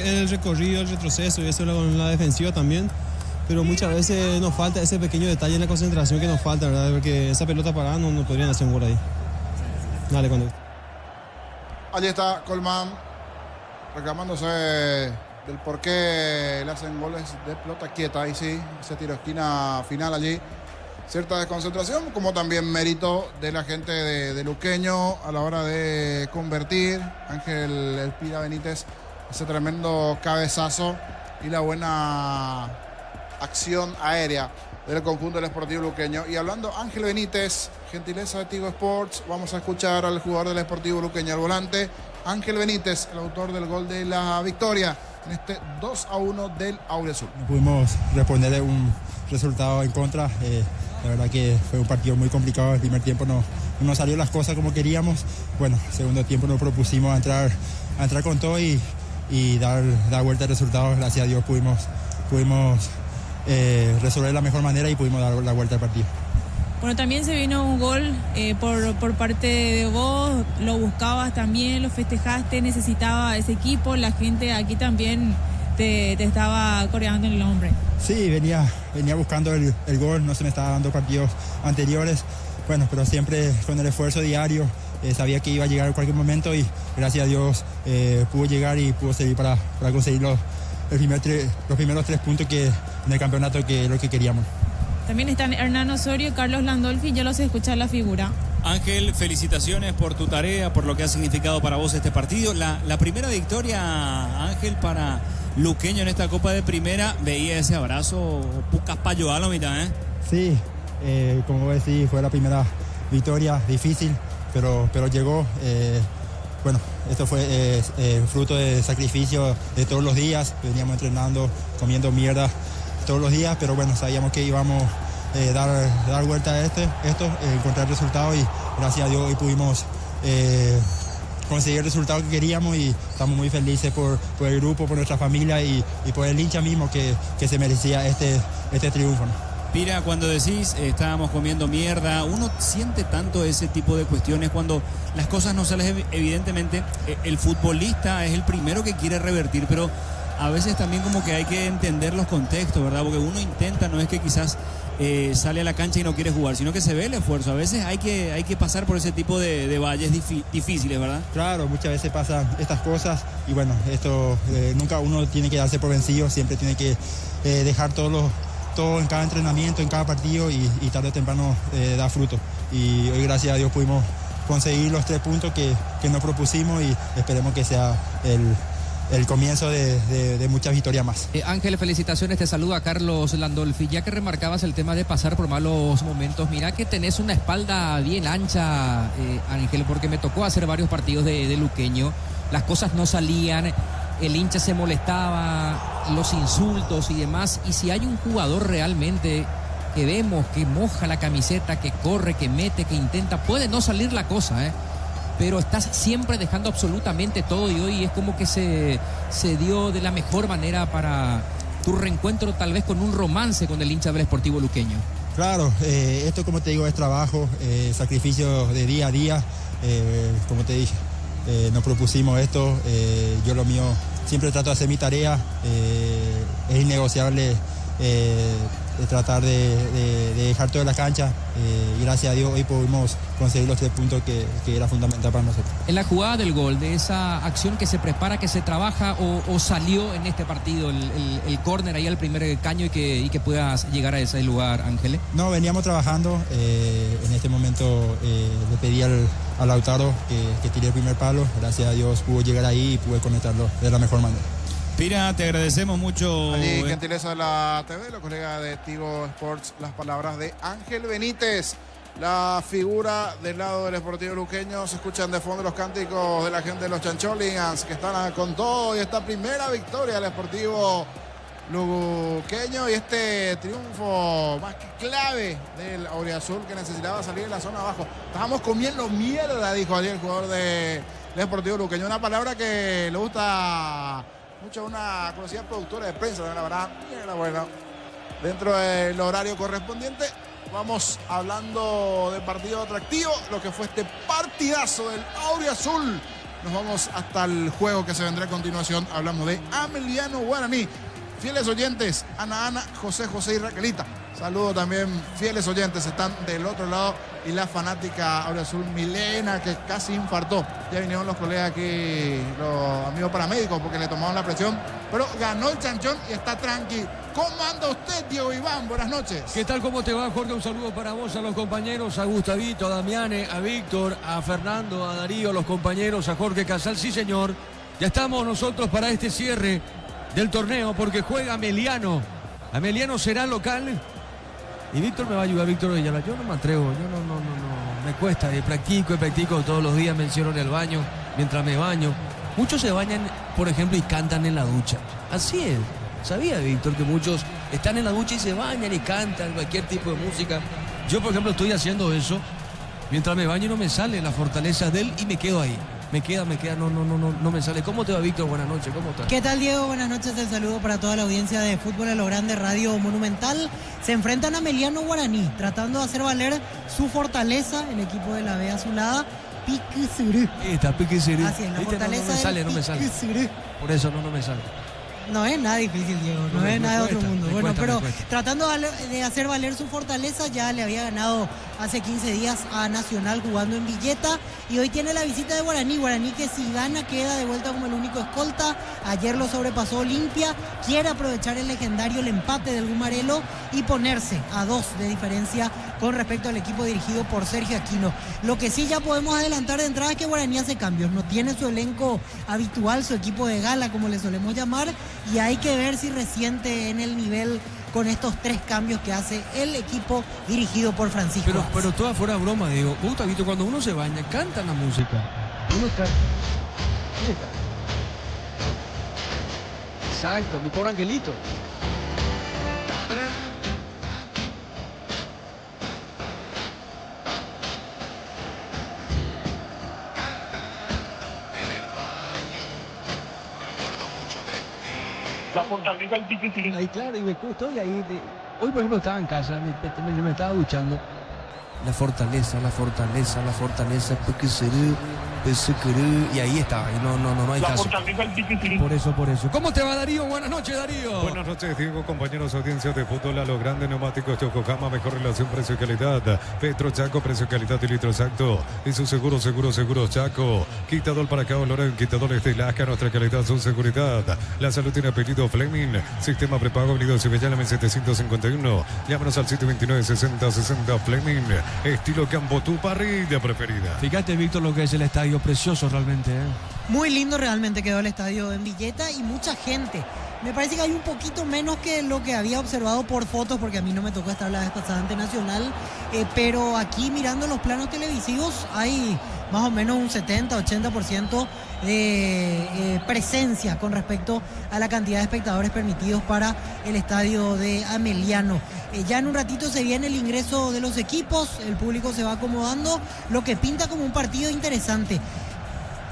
El recorrido, el retroceso y eso en la defensiva también, pero muchas veces nos falta ese pequeño detalle en la concentración que nos falta, ¿verdad? Porque esa pelota parada no podrían hacer un gol ahí. Dale, cuando... Allí está Colmán reclamándose del por qué le hacen goles de pelota quieta. Ahí sí, ese tiro de esquina final allí. Cierta desconcentración, como también mérito de la gente de Luqueño a la hora de convertir. Ángel Elpida Benítez, ese tremendo cabezazo y la buena acción aérea del conjunto del Sportivo Luqueño. Y hablando Ángel Benítez, gentileza de Tigo Sports, vamos a escuchar al jugador del Sportivo Luqueño, al volante Ángel Benítez, el autor del gol de la victoria en este 2-1 del Auriazul. No pudimos responderle un resultado en contra. La verdad que fue un partido muy complicado. El primer tiempo no salió las cosas como queríamos. Bueno, segundo tiempo nos propusimos a entrar con todo y dar vuelta al resultado. Gracias a Dios pudimos resolver de la mejor manera y pudimos dar la vuelta al partido. Bueno, también se vino un gol por parte de vos, lo buscabas también, lo festejaste, necesitaba ese equipo, la gente aquí también te estaba coreando en el hombre. Sí, venía buscando el gol, no se me estaba dando partidos anteriores, bueno, pero siempre con el esfuerzo diario, sabía que iba a llegar en cualquier momento y gracias a Dios pudo llegar y pudo servir para conseguir los primeros 3 puntos que en el campeonato, que es lo que queríamos. También están Hernán Osorio, Carlos Landolfi, yo los sé escuchar la figura. Ángel, felicitaciones por tu tarea, por lo que ha significado para vos este partido. La primera victoria, Ángel, para Luqueño en esta Copa de Primera, veía ese abrazo, pucas payo a la mitad, ¿eh? Sí, como vos decís, fue la primera victoria difícil, pero llegó. Bueno, esto fue fruto de sacrificio de todos los días. Veníamos entrenando, comiendo mierda todos los días, pero bueno, sabíamos que íbamos a dar vuelta a esto, encontrar resultados y gracias a Dios hoy pudimos conseguir el resultado que queríamos y estamos muy felices por el grupo, por nuestra familia y por el hincha mismo que se merecía este triunfo, ¿no? Pira, cuando decís estábamos comiendo mierda, uno siente tanto ese tipo de cuestiones cuando las cosas no salen. Evidentemente el futbolista es el primero que quiere revertir, pero a veces también como que hay que entender los contextos, ¿verdad? Porque uno intenta, no es que quizás sale a la cancha y no quiere jugar, sino que se ve el esfuerzo. A veces hay que pasar por ese tipo de valles difíciles, ¿verdad? Claro, muchas veces pasan estas cosas y bueno, esto nunca uno tiene que darse por vencido, siempre tiene que dejar todo en cada entrenamiento, en cada partido y tarde o temprano da fruto. Y hoy gracias a Dios pudimos conseguir los 3 puntos que nos propusimos y esperemos que sea el comienzo de muchas victorias más. Ángel, felicitaciones, te saluda Carlos Landolfi. Ya que remarcabas el tema de pasar por malos momentos, mira que tenés una espalda bien ancha, Ángel, porque me tocó hacer varios partidos de Luqueño, las cosas no salían, el hincha se molestaba, los insultos y demás, y si hay un jugador realmente que vemos que moja la camiseta, que corre, que mete, que intenta, puede no salir la cosa, pero estás siempre dejando absolutamente todo y hoy es como que se dio de la mejor manera para tu reencuentro tal vez con un romance con el hincha del Sportivo Luqueño. Claro, esto como te digo es trabajo, sacrificio de día a día, como te dije, nos propusimos esto, yo lo mío siempre trato de hacer mi tarea, es innegociable tratar de dejar toda la cancha y gracias a Dios hoy pudimos conseguir los 3 puntos que era fundamental para nosotros. En la jugada del gol, de esa acción que se prepara, que se trabaja o salió en este partido el córner ahí al primer caño y que puedas llegar a ese lugar, Ángel. No, veníamos trabajando, en este momento le pedí a Lautaro que tire el primer palo, gracias a Dios pudo llegar ahí y pude conectarlo de la mejor manera. Pira, te agradecemos mucho. Allí, gentileza de la TV, los colegas de Tigo Sports, las palabras de Ángel Benítez, la figura del lado del Sportivo Luqueño. Se escuchan de fondo los cánticos de la gente de los Chancholigans, que están con todo, y esta primera victoria del Sportivo Luqueño y este triunfo más que clave del Auriazul, que necesitaba salir de la zona abajo. Estábamos comiendo mierda, dijo allí el jugador del Sportivo Luqueño, una palabra que le gusta mucho a una conocida productora de prensa, la verdad. Bueno, dentro del horario correspondiente, vamos hablando de partido atractivo, lo que fue este partidazo del Auriazul nos vamos hasta el juego que se vendrá a continuación. Hablamos de Ameliano Guaraní. Fieles oyentes, Ana, José y Raquelita. Saludos también, fieles oyentes, están del otro lado. Y la fanática Auriazul Milena, que casi infartó. Ya vinieron los colegas aquí, los amigos paramédicos, porque le tomaron la presión. Pero ganó el chanchón y está tranqui. ¿Cómo anda usted, Diego Iván? Buenas noches. ¿Qué tal? ¿Cómo te va, Jorge? Un saludo para vos, a los compañeros, a Gustavito, a Damiane, a Víctor, a Fernando, a Darío, a los compañeros, a Jorge Casal. Sí, señor. Ya estamos nosotros para este cierre del torneo porque juega Ameliano. Ameliano será local. Y Víctor me va a ayudar, Víctor Villalba. Yo no me atrevo, no. Me cuesta. Practico todos los días, menciono en el baño, mientras me baño. Muchos se bañan, por ejemplo, y cantan en la ducha. Así es. Sabía, Víctor, que muchos están en la ducha y se bañan y cantan cualquier tipo de música. Yo, por ejemplo, estoy haciendo eso. Mientras me baño no me sale la fortaleza de él y me quedo ahí. Me queda, no me sale. ¿Cómo te va, Víctor? Buenas noches, ¿cómo estás? ¿Qué tal, Diego? Buenas noches, el saludo para toda la audiencia de Fútbol a lo Grande, Radio Monumental. Se enfrentan a Ameliano Guaraní, tratando de hacer valer su fortaleza, el equipo de la B azulada, Piquisuru. Está Piquisuru. Así es, la fortaleza no me sale. Por eso no me sale. No es nada difícil, Diego, no es nada de otro mundo. Bueno, pero tratando de hacer valer su fortaleza, ya le había ganado hace 15 días a Nacional jugando en Villeta y hoy tiene la visita de Guaraní. Guaraní que si gana queda de vuelta como el único escolta. Ayer lo sobrepasó Olimpia, quiere aprovechar el legendario el empate del Gumarelo y ponerse a 2 de diferencia con respecto al equipo dirigido por Sergio Aquino. Lo que sí ya podemos adelantar de entrada es que Guaraní hace cambios, no tiene su elenco habitual, su equipo de gala como le solemos llamar, y hay que ver si resiente en el nivel con estos 3 cambios que hace el equipo dirigido por Francisco. Pero toda fuera broma, digo, Gustavito, cuando uno se baña, canta la música. Uno está... ¿Dónde está? Exacto, mi pobre angelito. Ahí, claro, y me estoy ahí. Hoy, por ejemplo, estaba en casa, me estaba duchando. La fortaleza, porque y ahí estaba, y no hay caso. Por eso. ¿Cómo te va, Darío? Buenas noches, Darío. Buenas noches, Diego, compañeros, audiencia de Fútbol a lo Grande, neumáticos Yokohama, mejor relación precio-calidad. Petro Chaco, precio-calidad y litro exacto. Y su seguro Chaco. Quitador para cada olor en quitadores de Lasca, nuestra calidad, su seguridad. La salud tiene apellido Fleming. Sistema prepago, Avenida Cibellana, 751. Llámanos al 729-6060 Fleming. Estilo campo, tu parrilla preferida. Fíjate, Víctor, lo que es el estadio, precioso realmente, ¿eh? Muy lindo realmente quedó el estadio en Villeta y mucha gente. Me parece que hay un poquito menos que lo que había observado por fotos, porque a mí no me tocó estar la vez pasada ante Nacional, pero aquí mirando los planos televisivos hay más o menos un 70-80% de presencia con respecto a la cantidad de espectadores permitidos para el estadio de Ameliano. Ya en un ratito se viene el ingreso de los equipos, el público se va acomodando, lo que pinta como un partido interesante.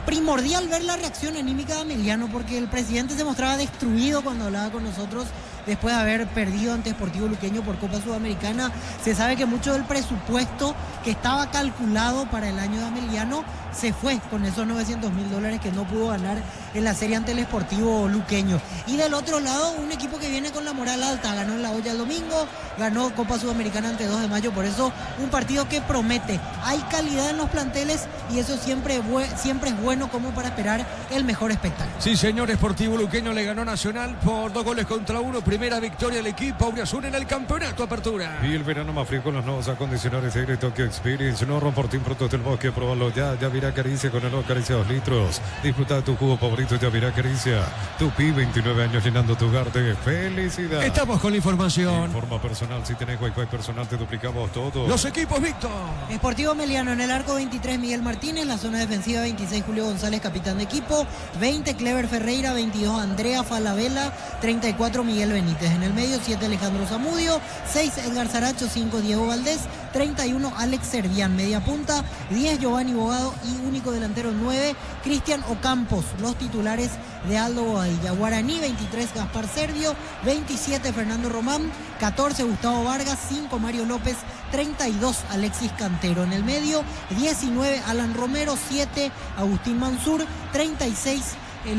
Primordial ver la reacción anímica de Ameliano, porque el presidente se mostraba destruido cuando hablaba con nosotros después de haber perdido ante Sportivo Luqueño por Copa Sudamericana. Se sabe que mucho del presupuesto que estaba calculado para el año de Ameliano se fue con esos $900.000 que no pudo ganar en la serie ante el Sportivo Luqueño. Y del otro lado, un equipo que viene con la moral alta, ganó en la olla el domingo, ganó Copa Sudamericana ante 2 de mayo, por eso un partido que promete. Hay calidad en los planteles y eso siempre es bueno como para esperar el mejor espectáculo. Sí, señor, Sportivo Luqueño le ganó Nacional por 2-1. Primera victoria del equipo Auriazul en el campeonato Apertura. Y el verano más frío con los nuevos acondicionadores de aire Tokyo Experience. No Romportín, productos del bosque, probalo ya. Yavirá Caricia con el nuevo Caricia 2 litros. Disfruta de tu jugo favorito, Yavirá Caricia. Tupi, 29 años llenando tu hogar de felicidad. Estamos con la información. En forma personal, si tenés Wi-Fi personal, te duplicamos todo. Los equipos, Víctor. Sportivo Ameliano en el arco 23, Miguel Martínez. La zona defensiva 26, Julio González, capitán de equipo. 20, Clever Ferreira. 22, Andrea Falabella. 34, Miguel Benítez. En el medio, 7 Alejandro Zamudio, 6 Edgar Saracho, 5 Diego Valdés, 31 Alex Servián, media punta, 10 Giovanni Bogado y único delantero 9 Cristian Ocampos. Los titulares de Aldo Bobadilla. Guaraní, 23 Gaspar Servio, 27 Fernando Román, 14 Gustavo Vargas, 5 Mario López, 32 Alexis Cantero. En el medio, 19 Alan Romero, 7 Agustín Mansur, 36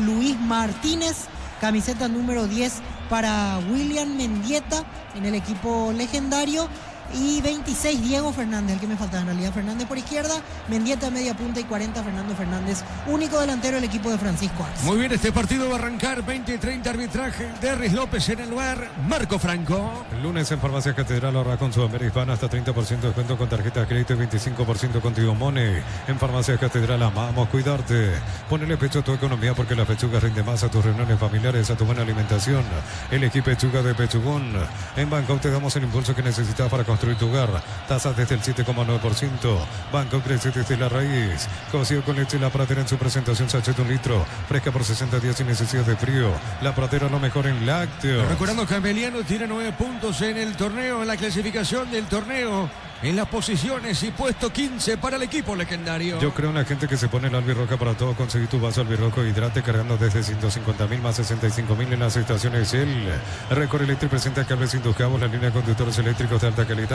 Luis Martínez, camiseta número 10 para William Mendieta en el equipo legendario, y 26 Diego Fernández, el que me faltaba en realidad. Fernández por izquierda, Mendieta media punta y 40 Fernando Fernández, único delantero del equipo de Francisco Arce. Muy bien, este partido va a arrancar 20-30 arbitraje. Derris López en el lugar, Marco Franco. El lunes en Farmacia Catedral ahorra con Sudamérica Hispana hasta 30% de descuento con tarjeta de crédito y 25% con Tigo Money. En Farmacia Catedral amamos cuidarte. Ponele pecho a tu economía porque la pechuga rinde más a tus reuniones familiares, a tu buena alimentación. Elegí pechuga de Pechugón. En Bangkok te damos el impulso que necesitas para construir tu hogar. Tasas desde el 7,9%. Bangkok crece desde la raíz. Cocido con leche La Pradera en su presentación sachet 1 litro. Fresca por 60 días sin necesidad de frío. La Pradera lo mejor en lácteos. Recordando que Ameliano tiene 9 puntos en el torneo, en la clasificación del torneo, en las posiciones, y puesto 15 para el equipo legendario. Yo creo en la gente que se pone el albirroja para todo. Conseguí tu vaso albirrojo hidrate cargando desde 150.000 más 65.000 en las estaciones Shell. Recorre Electric presenta cables Induscabos, la línea de conductores eléctricos de alta calidad.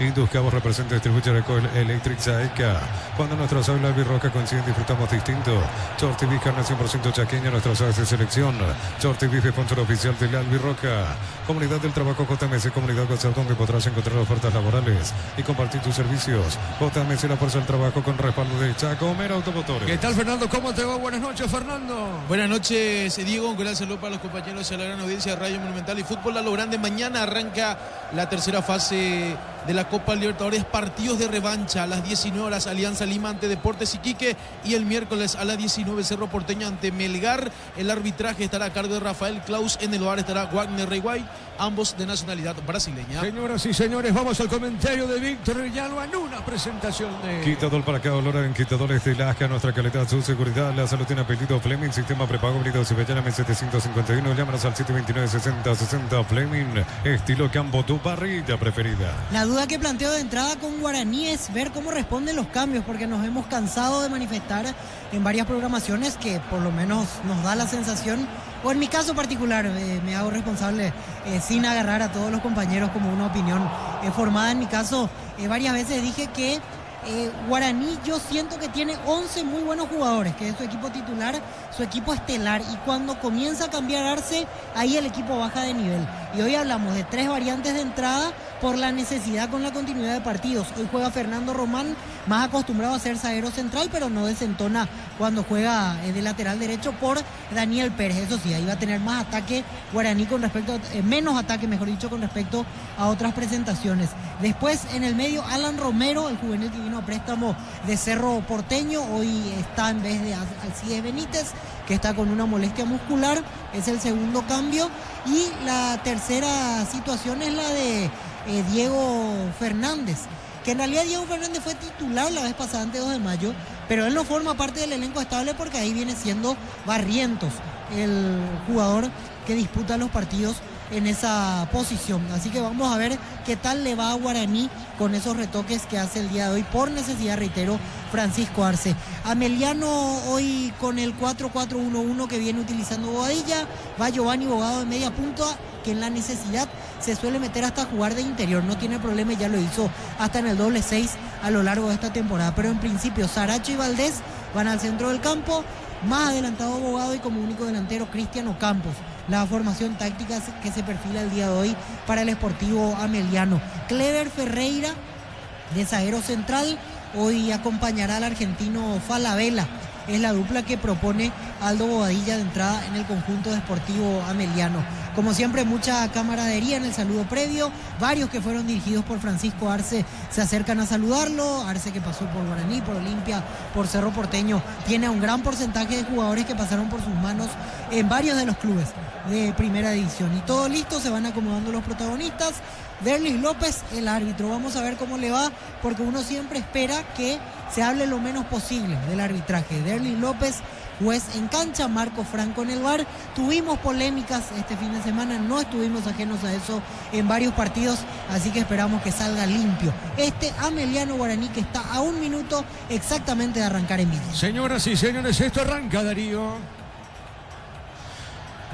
Induscabos representa y distribuye Recorre Electric Saeca. Cuando nuestros aves la albirroja coinciden, disfrutamos distinto. Short TV carne 100% chaqueña, nuestras aves de selección. Short TV sponsor oficial de la albirroja. Comunidad del Trabajo JMC, comunidad WhatsApp donde podrás encontrar ofertas laborales y compartir tus servicios. JMC, la fuerza del trabajo con respaldo de Chaco Mera Automotores. ¿Qué tal, Fernando? ¿Cómo te va? Buenas noches, Fernando. Buenas noches, Diego. Un gran saludo para los compañeros y a la gran audiencia de Radio Monumental y Fútbol a lo Grande. Mañana arranca la tercera fase de la Copa Libertadores, partidos de revancha. A las 19 horas Alianza Lima ante Deportes Iquique, y el miércoles a las 19 Cerro Porteño ante Melgar. El arbitraje estará a cargo de Rafael Claus. En el bar estará Wagner Reguay, ambos de nacionalidad brasileña. Señoras y señores, vamos al comentario de Víctor Villalba en una presentación de Quitador para cada olor en Quitadores de Lasca, nuestra calidad, su seguridad. La salud tiene apellido Fleming, sistema prepago habilitado Cibellana 751. Llámanos al 729-6060 Fleming, estilo Campo, tu parrilla preferida. La duda que planteo de entrada con Guaraní es ver cómo responden los cambios, porque nos hemos cansado de manifestar en varias programaciones que por lo menos nos da la sensación, o en mi caso particular, me hago responsable sin agarrar a todos los compañeros como una opinión formada. En mi caso, varias veces dije que Guaraní, yo siento que tiene 11 muy buenos jugadores, que es su equipo titular, su equipo estelar, y cuando comienza a cambiar Arce, ahí el equipo baja de nivel. Y hoy hablamos de 3 variantes de entrada por la necesidad con la continuidad de partidos. Hoy juega Fernando Román, más acostumbrado a ser zaguero central, pero no desentona cuando juega de lateral derecho por Daniel Pérez. Eso sí, ahí va a tener más ataque Guaraní con respecto, menos ataque, mejor dicho, con respecto a otras presentaciones. Después en el medio Alan Romero, el juvenil que vino a préstamo de Cerro Porteño, hoy está en vez de Alcides Benítez, que está con una molestia muscular, es el segundo cambio. Y la tercera situación es la de Diego Fernández, que en realidad Diego Fernández fue titular la vez pasada ante 2 de mayo, pero él no forma parte del elenco estable porque ahí viene siendo Barrientos el jugador que disputa los partidos en esa posición. Así que vamos a ver qué tal le va a Guaraní con esos retoques que hace el día de hoy, por necesidad, reitero, Francisco Arce. Ameliano hoy con el 4-4-1-1 que viene utilizando Bobadilla. Va Giovanni Bogado de media punta, que en la necesidad se suele meter hasta jugar de interior, no tiene problema, ya lo hizo hasta en el doble 6 a lo largo de esta temporada. Pero en principio Saracho y Valdés van al centro del campo, más adelantado Bogado, y como único delantero Cristian Ocampos. La formación táctica que se perfila el día de hoy para el Sportivo Ameliano. Clever Ferreira de zaguero central, hoy acompañará al argentino Falabella. Es la dupla que propone Aldo Bobadilla de entrada en el conjunto de Sportivo Ameliano. Como siempre, mucha camaradería en el saludo previo. Varios que fueron dirigidos por Francisco Arce se acercan a saludarlo. Arce, que pasó por Guaraní, por Olimpia, por Cerro Porteño, tiene un gran porcentaje de jugadores que pasaron por sus manos en varios de los clubes de primera división. Y todo listo, se van acomodando los protagonistas. Derlis López, el árbitro. Vamos a ver cómo le va, porque uno siempre espera que se hable lo menos posible del arbitraje. Derlis López juez en cancha, Marco Franco en el VAR. Tuvimos polémicas este fin de semana, no estuvimos ajenos a eso en varios partidos, así que esperamos que salga limpio este Ameliano Guaraní, que está a 1 minuto exactamente de arrancar en Villa. Señoras y señores, esto arranca, Darío.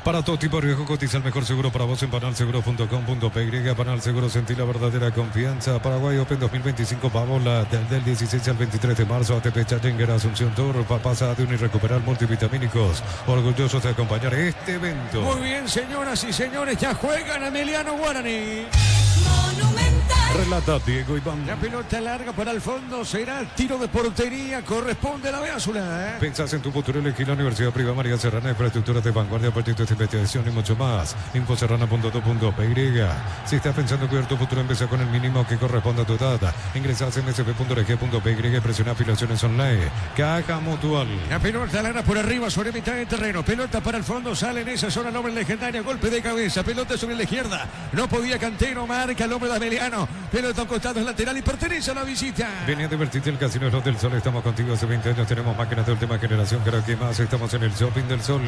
Para todo tipo de riesgo, cotiza el mejor seguro para vos en panalseguro.com.py. Panal Seguro, sentí la verdadera confianza. Paraguay Open 2025, vamos del 16 al 23 de marzo. ATP Challenger Asunción Tour, pasa de un irrecuperar multivitamínicos. Orgullosos de acompañar este evento. Muy bien, señoras y señores, ya juegan Ameliano Guaraní. Relata Diego Iván. La pelota larga para el fondo, será tiro de portería, corresponde a la Beazula. Pensás en tu futuro, elegí la Universidad Privada María Serrana, infraestructuras de vanguardia, proyectos de investigación y mucho más. Infoserrana.2.py. Si estás pensando cuidar tu futuro, empieza con el mínimo que corresponde a tu edad. Ingresás en msp.org.py y presiona afiliaciones online. Caja Mutual. La pelota larga por arriba sobre mitad de terreno. Pelota para el fondo, sale en esa zona el hombre legendario. Golpe de cabeza, pelota sobre la izquierda. No podía Cantero, marca el hombre de Ameliano. Pelota a un costado, es lateral y pertenece a la visita. Venía a divertirte el Casino Slot del Sol. Estamos contigo hace 20 años. Tenemos máquinas de última generación. Creo que más. Estamos en el Shopping del Sol.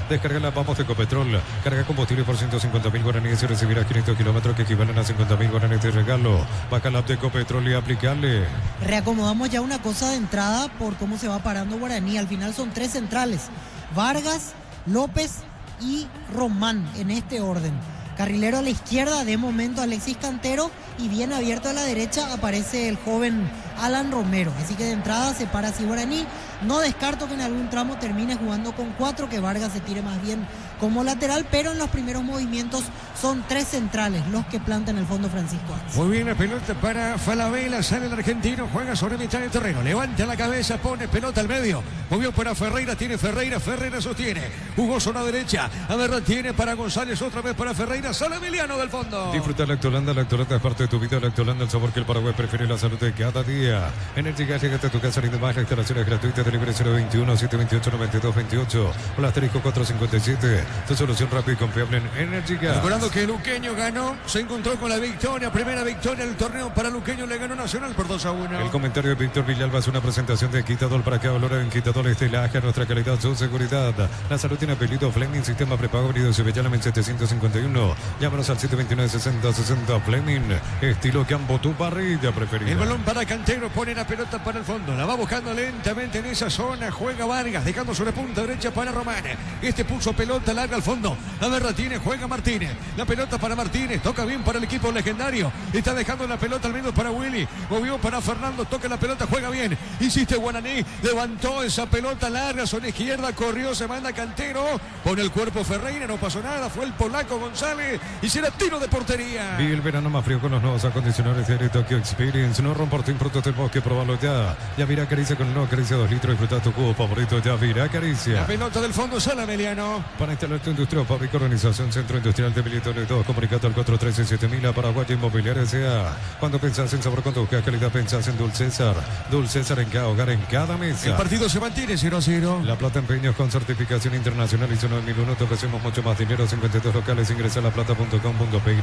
Descarga Vamos de Ecopetrol. Carga combustible por 150.000 guaraníes y recibirás 500 kilómetros que equivalen a 50.000 guaraníes de regalo. Baja la app de Ecopetrol y aplicarle. Reacomodamos ya una cosa de entrada por cómo se va parando Guaraní. Al final son 3 centrales: Vargas, López y Román, en este orden. Carrilero a la izquierda, de momento Alexis Cantero, y bien abierto a la derecha aparece el joven Alan Romero. Así que de entrada se para así Guaraní. No descarto que en algún tramo termine jugando con 4, que Vargas se tire más bien como lateral, pero en los primeros movimientos son 3 centrales los que plantan el fondo Francisco Arce. Muy bien, la pelota para Falabella, sale el argentino, juega sobre mitad de terreno, levanta la cabeza, pone pelota al medio, movió para Ferreira, tiene Ferreira sostiene, jugó zona derecha, a ver, tiene para González, otra vez para Ferreira, sale Emiliano del fondo. Disfruta Lactolanda es parte de tu vida. Lactolanda, el sabor que el Paraguay prefiere, la salud de cada día. Energía, llegate a tu casa, rinde más, la instalación es gratuita, delivery 021-728-9228, o el asterisco 457, tu solución rápida y confiable en Energía. Recordando que Luqueño ganó, se encontró con la victoria, primera victoria del torneo para Luqueño, le ganó Nacional por 2-1. El comentario de Víctor Villalba es una presentación de Quitador. Para que valora en Quitador Estelaje, nuestra calidad, su seguridad. La salud tiene apellido Fleming, sistema prepago, venido Cebellana 751. Llámanos al 729-6060 Fleming, estilo Campo, tu parrilla preferida. El balón para Cantero, pone la pelota para el fondo, la va buscando lentamente en esa zona, juega Vargas, dejando sobre punta derecha para Román. Este puso pelota larga al fondo, a ver, la tiene, juega Martínez, la pelota para Martínez, toca bien para el equipo legendario, está dejando la pelota al medio para Willy, movió para Fernando, toca la pelota, juega bien, insiste Guaraní, levantó esa pelota larga sobre la izquierda, corrió, se manda Cantero, pone el cuerpo Ferreira, no pasó nada, fue el polaco González, y será tiro de portería. Vive el verano más frío con los nuevos acondicionadores de Tokyo Experience. No romportín productos del bosque, probalo ya. Yavira Acaricia con el nuevo Acaricia 2 litros. Disfruta tu cubo favorito, Yavira Acaricia. La pelota del fondo sale Emiliano. Para instalar tu industria o fábrica, organización Centro Industrial de Militares 2, comunicado al 413-7000 a Paraguay Inmobiliaria S.A. Cuando pensás en sabor, cuando buscas calidad, pensás en Dulcésar. Dulcésar en cada hogar, en cada mesa. El partido se mantiene 0-0. La Plata Empeños con certificación internacional ISO 9001. Te ofrecemos mucho más dinero. 52 locales. Ingresa a laplata.com.py.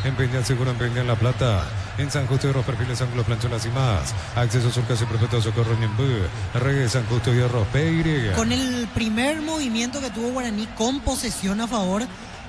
Empeña seguro, empeña en La Plata. En San Justo, Hierros, Perfiles, Ángulos, Plancholas y más. Acceso Surcas y Perpetuo Socorro Ñembú. Reyes, San Justo, Hierros, PY. Con el primer movimiento que tuvo Guaraní con posesión a favor,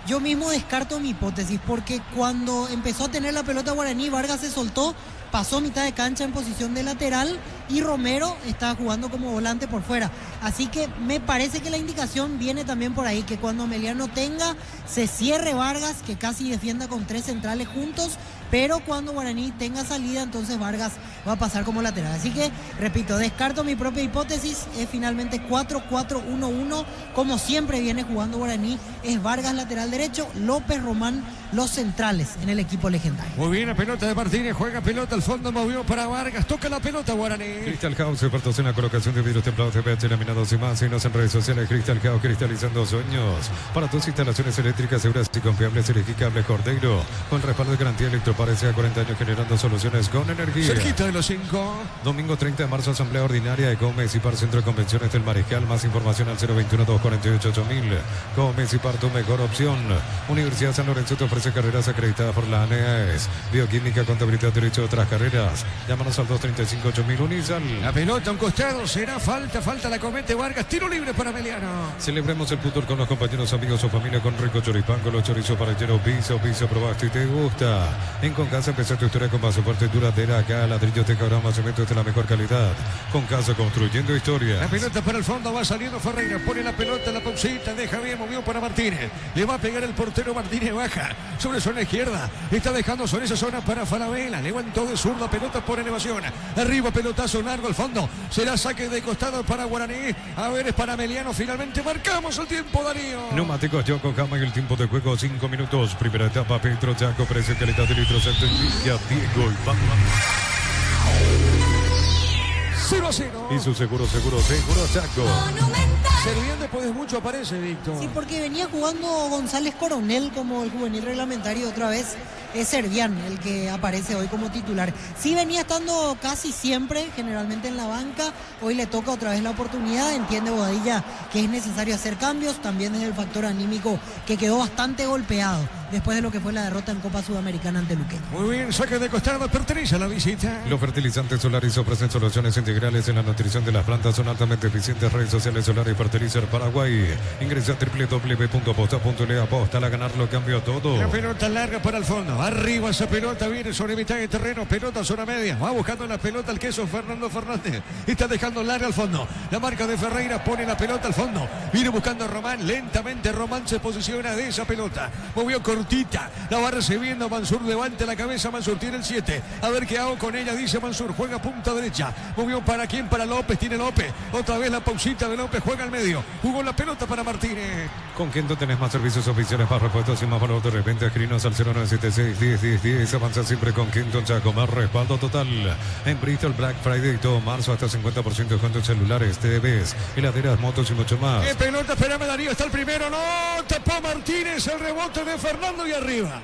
yo mismo descarto mi hipótesis, porque cuando empezó a tener la pelota Guaraní, Vargas se soltó, pasó mitad de cancha en posición de lateral y Romero estaba jugando como volante por fuera. Así que me parece que la indicación viene también por ahí, que cuando Emiliano tenga, se cierre Vargas, que casi defienda con 3 centrales juntos, pero cuando Guaraní tenga salida, entonces Vargas va a pasar como lateral. Así que, repito, descarto mi propia hipótesis, es finalmente 4-4-1-1, como siempre viene jugando Guaraní, es Vargas lateral derecho, López, Román los centrales en el equipo legendario. Muy bien, la pelota de Martínez, juega pelota al fondo, movió para Vargas, toca la pelota Guaraní. Crystal House, expertos en la colocación de vidrios templados de PH laminados y más. Síguenos en redes sociales. Crystal House, cristalizando sueños. Para tus instalaciones eléctricas seguras y confiables, elegí Cable Cordeiro, con respaldo de garantía Electroparece a 40 años, generando soluciones con energía. Cerquita de los 5. Domingo 30 de marzo, asamblea ordinaria de Gómez y Par, Centro de Convenciones del Mariscal. Más información al 021-248-8000. Gómez y Par, tu mejor opción. Universidad San Lorenzo te ofrece carreras acreditadas por la ANEAES. Bioquímica, contabilidad, derecho de otras carreras. Llámanos al 235-8000. Futsal. La pelota a un costado, será falta la comete Vargas, tiro libre para Meliano. Celebremos el fútbol con los compañeros, amigos o familia con rico choripán, con los chorizos para lleno, piso, probaste y te gusta. En Concasa empezó tu historia con pasaporte duradera, acá ladrillos de cabrama, cementos de la mejor calidad. Concasa construyendo historia. La pelota para el fondo, va saliendo Ferreira, pone la pelota en la pausita, deja bien, movió para Martínez. Le va a pegar el portero Martínez, baja sobre zona izquierda, está dejando sobre esa zona para Falabella, levantó de zurda, pelota por elevación, arriba pelotazo largo al fondo, será saque de costado para Guaraní, a ver, es para Meliano, finalmente marcamos el tiempo, Darío. Neumáticos Yokohama y el tiempo de juego 5 minutos, primera etapa, Petro Chaco, precio y calidad de litros, Villa, Diego y Batman. 0-0. Y su seguro Chaco. Servién después de mucho aparece, Víctor. Sí, porque venía jugando González Coronel como el juvenil reglamentario, otra vez es Servián el que aparece hoy como titular. Sí venía estando casi siempre, generalmente en la banca, hoy le toca otra vez la oportunidad, entiende Bobadilla que es necesario hacer cambios, también desde el factor anímico que quedó bastante golpeado después de lo que fue la derrota en Copa Sudamericana ante Luqueño. Muy bien, saque de costado, pertenece a la visita. Los fertilizantes Solaris ofrecen soluciones integrales en la nutrición de las plantas, son altamente eficientes. Redes sociales Solaris Fertilizer Paraguay. Ingresa a www.posta.le, aposta a ganar, lo cambió todo. La pelota larga para el fondo, arriba esa pelota, viene sobre mitad de terreno, pelota zona media, va buscando la pelota el queso Fernando Fernández, está dejando larga al fondo, la marca de Ferreira pone la pelota al fondo, viene buscando a Román, lentamente Román se posiciona de esa pelota, movió cortita, la va recibiendo Mansur, levante la cabeza, Mansur tiene el 7, a ver qué hago con ella, dice Mansur, juega punta derecha, movió para quién, para López, tiene López, otra vez la pausita de López, juega al medio, jugó la pelota para Martínez. Con Kento tenés más servicios oficiales, más repuestos y más valor de repente, escrinos al 0976-10-10-10, avanza siempre con Kento Chaco, más respaldo total. En Bristol Black Friday todo marzo, hasta 50% de descuento en celulares, TVs, heladeras, motos y mucho más. ¡Qué pelota! Espérame, Darío, está el primero, no, tapó Martínez, el rebote de Fernando y arriba.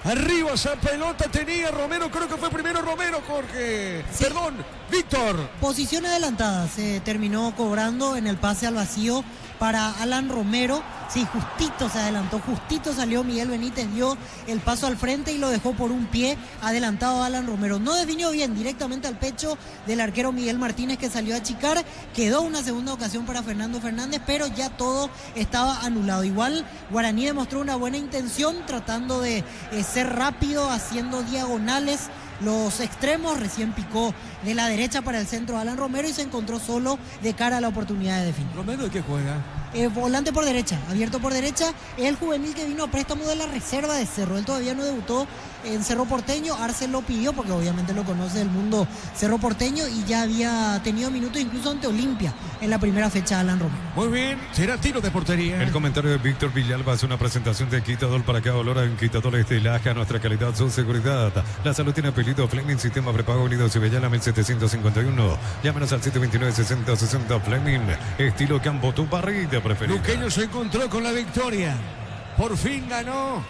Arriba esa pelota tenía Romero, creo que fue primero Romero, Jorge. Sí. Perdón, Víctor. Posición adelantada, se terminó cobrando en el pase al vacío para Alan Romero. Sí, justito se adelantó, justito salió Miguel Benítez, dio el paso al frente y lo dejó por un pie adelantado a Alan Romero. No definió bien, directamente al pecho del arquero Miguel Martínez que salió a achicar. Quedó una segunda ocasión para Fernando Fernández, pero ya todo estaba anulado. Igual Guaraní demostró una buena intención tratando de ser rápido, haciendo diagonales. Los extremos, recién picó de la derecha para el centro Alan Romero y se encontró solo de cara a la oportunidad de definir. ¿Romero de qué juega? Volante por derecha, abierto por derecha, es el juvenil que vino a préstamo de la reserva de Cerro. Él todavía no debutó en Cerro Porteño, Arce lo pidió porque obviamente lo conoce del mundo Cerro Porteño y ya había tenido minutos incluso ante Olimpia en la primera fecha Alan Romero. Muy bien, será tiro de portería. El comentario de Víctor Villalba es una presentación de Quitador para cada olor en Quitador Estilaje, a nuestra calidad, su seguridad. La salud tiene apellido Fleming, sistema prepago Unidos y Bellana 1751. Llámenos al 729-6060 Fleming, estilo campo, tu parrilla preferida. Luqueño se encontró con la victoria. Por fin ganó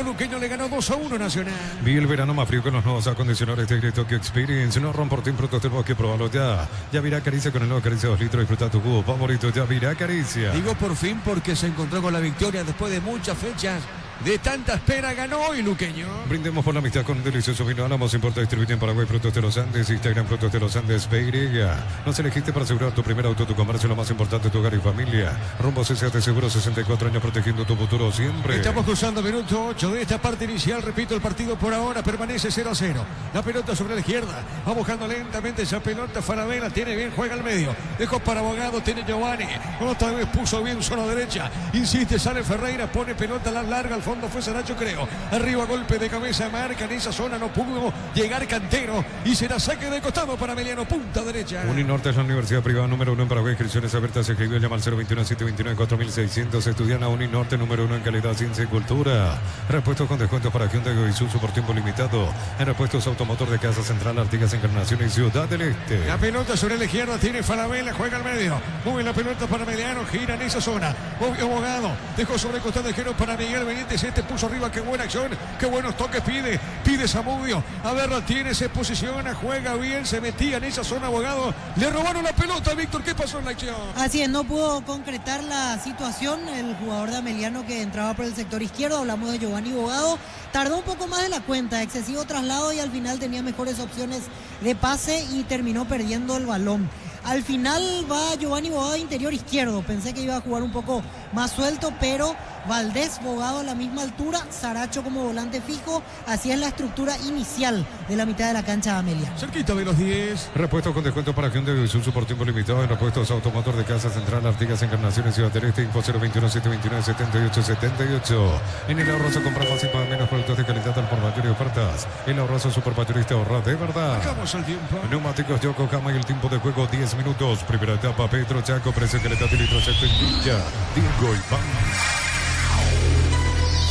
Luqueño, le ganó 2-1 Nacional. Vi el verano más frío con los nuevos acondicionadores de Tokyo Experience. No romportín productos del bosque, probalo ya. Yavirá Caricia con el nuevo Caricia 2 litros. Disfruta tu jugo favorito, Yavirá Caricia. Digo por fin porque se encontró con la victoria después de muchas fechas. De tanta espera ganó hoy Luqueño. Brindemos por la amistad con un delicioso vino Álamos. Importa, distribuye en Paraguay Frutos de los Andes. Instagram Frutos de los Andes BY. Nos elegiste para asegurar tu primer auto, tu comercio, lo más importante, tu hogar y familia. Rumbo CCT Seguro, 64 años protegiendo tu futuro siempre. Estamos cruzando minuto 8 de esta parte inicial. Repito, el partido por ahora permanece 0-0. La pelota sobre la izquierda. Va buscando lentamente esa pelota. Falabella tiene bien, juega al medio. Dejó para Abogado, tiene Giovanni. Otra vez puso bien zona derecha. Insiste, sale Ferreira, pone pelota a la larga al fondo fue Saracho, creo. Arriba, golpe de cabeza, marca en esa zona, no pudo llegar Cantero y será saque de costado para Meliano, punta derecha. Uninorte es la universidad privada número 1 en Paraguay. Inscripciones abiertas. Se escribió, llama al 021-729-4600. Estudiana Uninorte número 1 en calidad, ciencia y cultura. Repuestos con descuentos para Hyundai y Isuzu por tiempo limitado. En repuestos automotor de Casa Central, Artigas, Encarnación y Ciudad del Este. La pelota sobre la izquierda tiene Falabella, juega al medio. Mueve la pelota para Meliano, gira en esa zona. Abogado, dejó sobre el costado de Jero para Miguel Benítez. Fernández, este puso arriba, qué buena acción, qué buenos toques pide Zamudio. A ver, la tiene, se posiciona, juega bien, se metía en esa zona, Bogado. Le robaron la pelota, Víctor, ¿qué pasó en la acción? Así es, no pudo concretar la situación el jugador de Ameliano que entraba por el sector izquierdo. Hablamos de Giovanni Bogado. Tardó un poco más de la cuenta, excesivo traslado y al final tenía mejores opciones de pase y terminó perdiendo el balón. Al final va Giovanni Bogado interior izquierdo. Pensé que iba a jugar un poco más suelto, pero Valdés, Bogado a la misma altura, Saracho como volante fijo. Así es la estructura inicial de la mitad de la cancha de Amelia. Cerquita de los 10. Repuestos con descuento para Hyundai de Isuzu por tiempo limitado en repuestos automotor de Casa Central, Artigas, Encarnaciones, Ciudad del Este, Info 021-729-7878. En el Ahorroso compra más y paga menos productos de calidad al por mayor y ofertas. El Ahorroso Supermayorista ahorra de verdad. Bajamos el tiempo. Neumáticos Yokohama y el tiempo de juego 10 minutos. Primera etapa, Petro Chaco, precio calidad y litro Chaco en Villa. Diego Iván.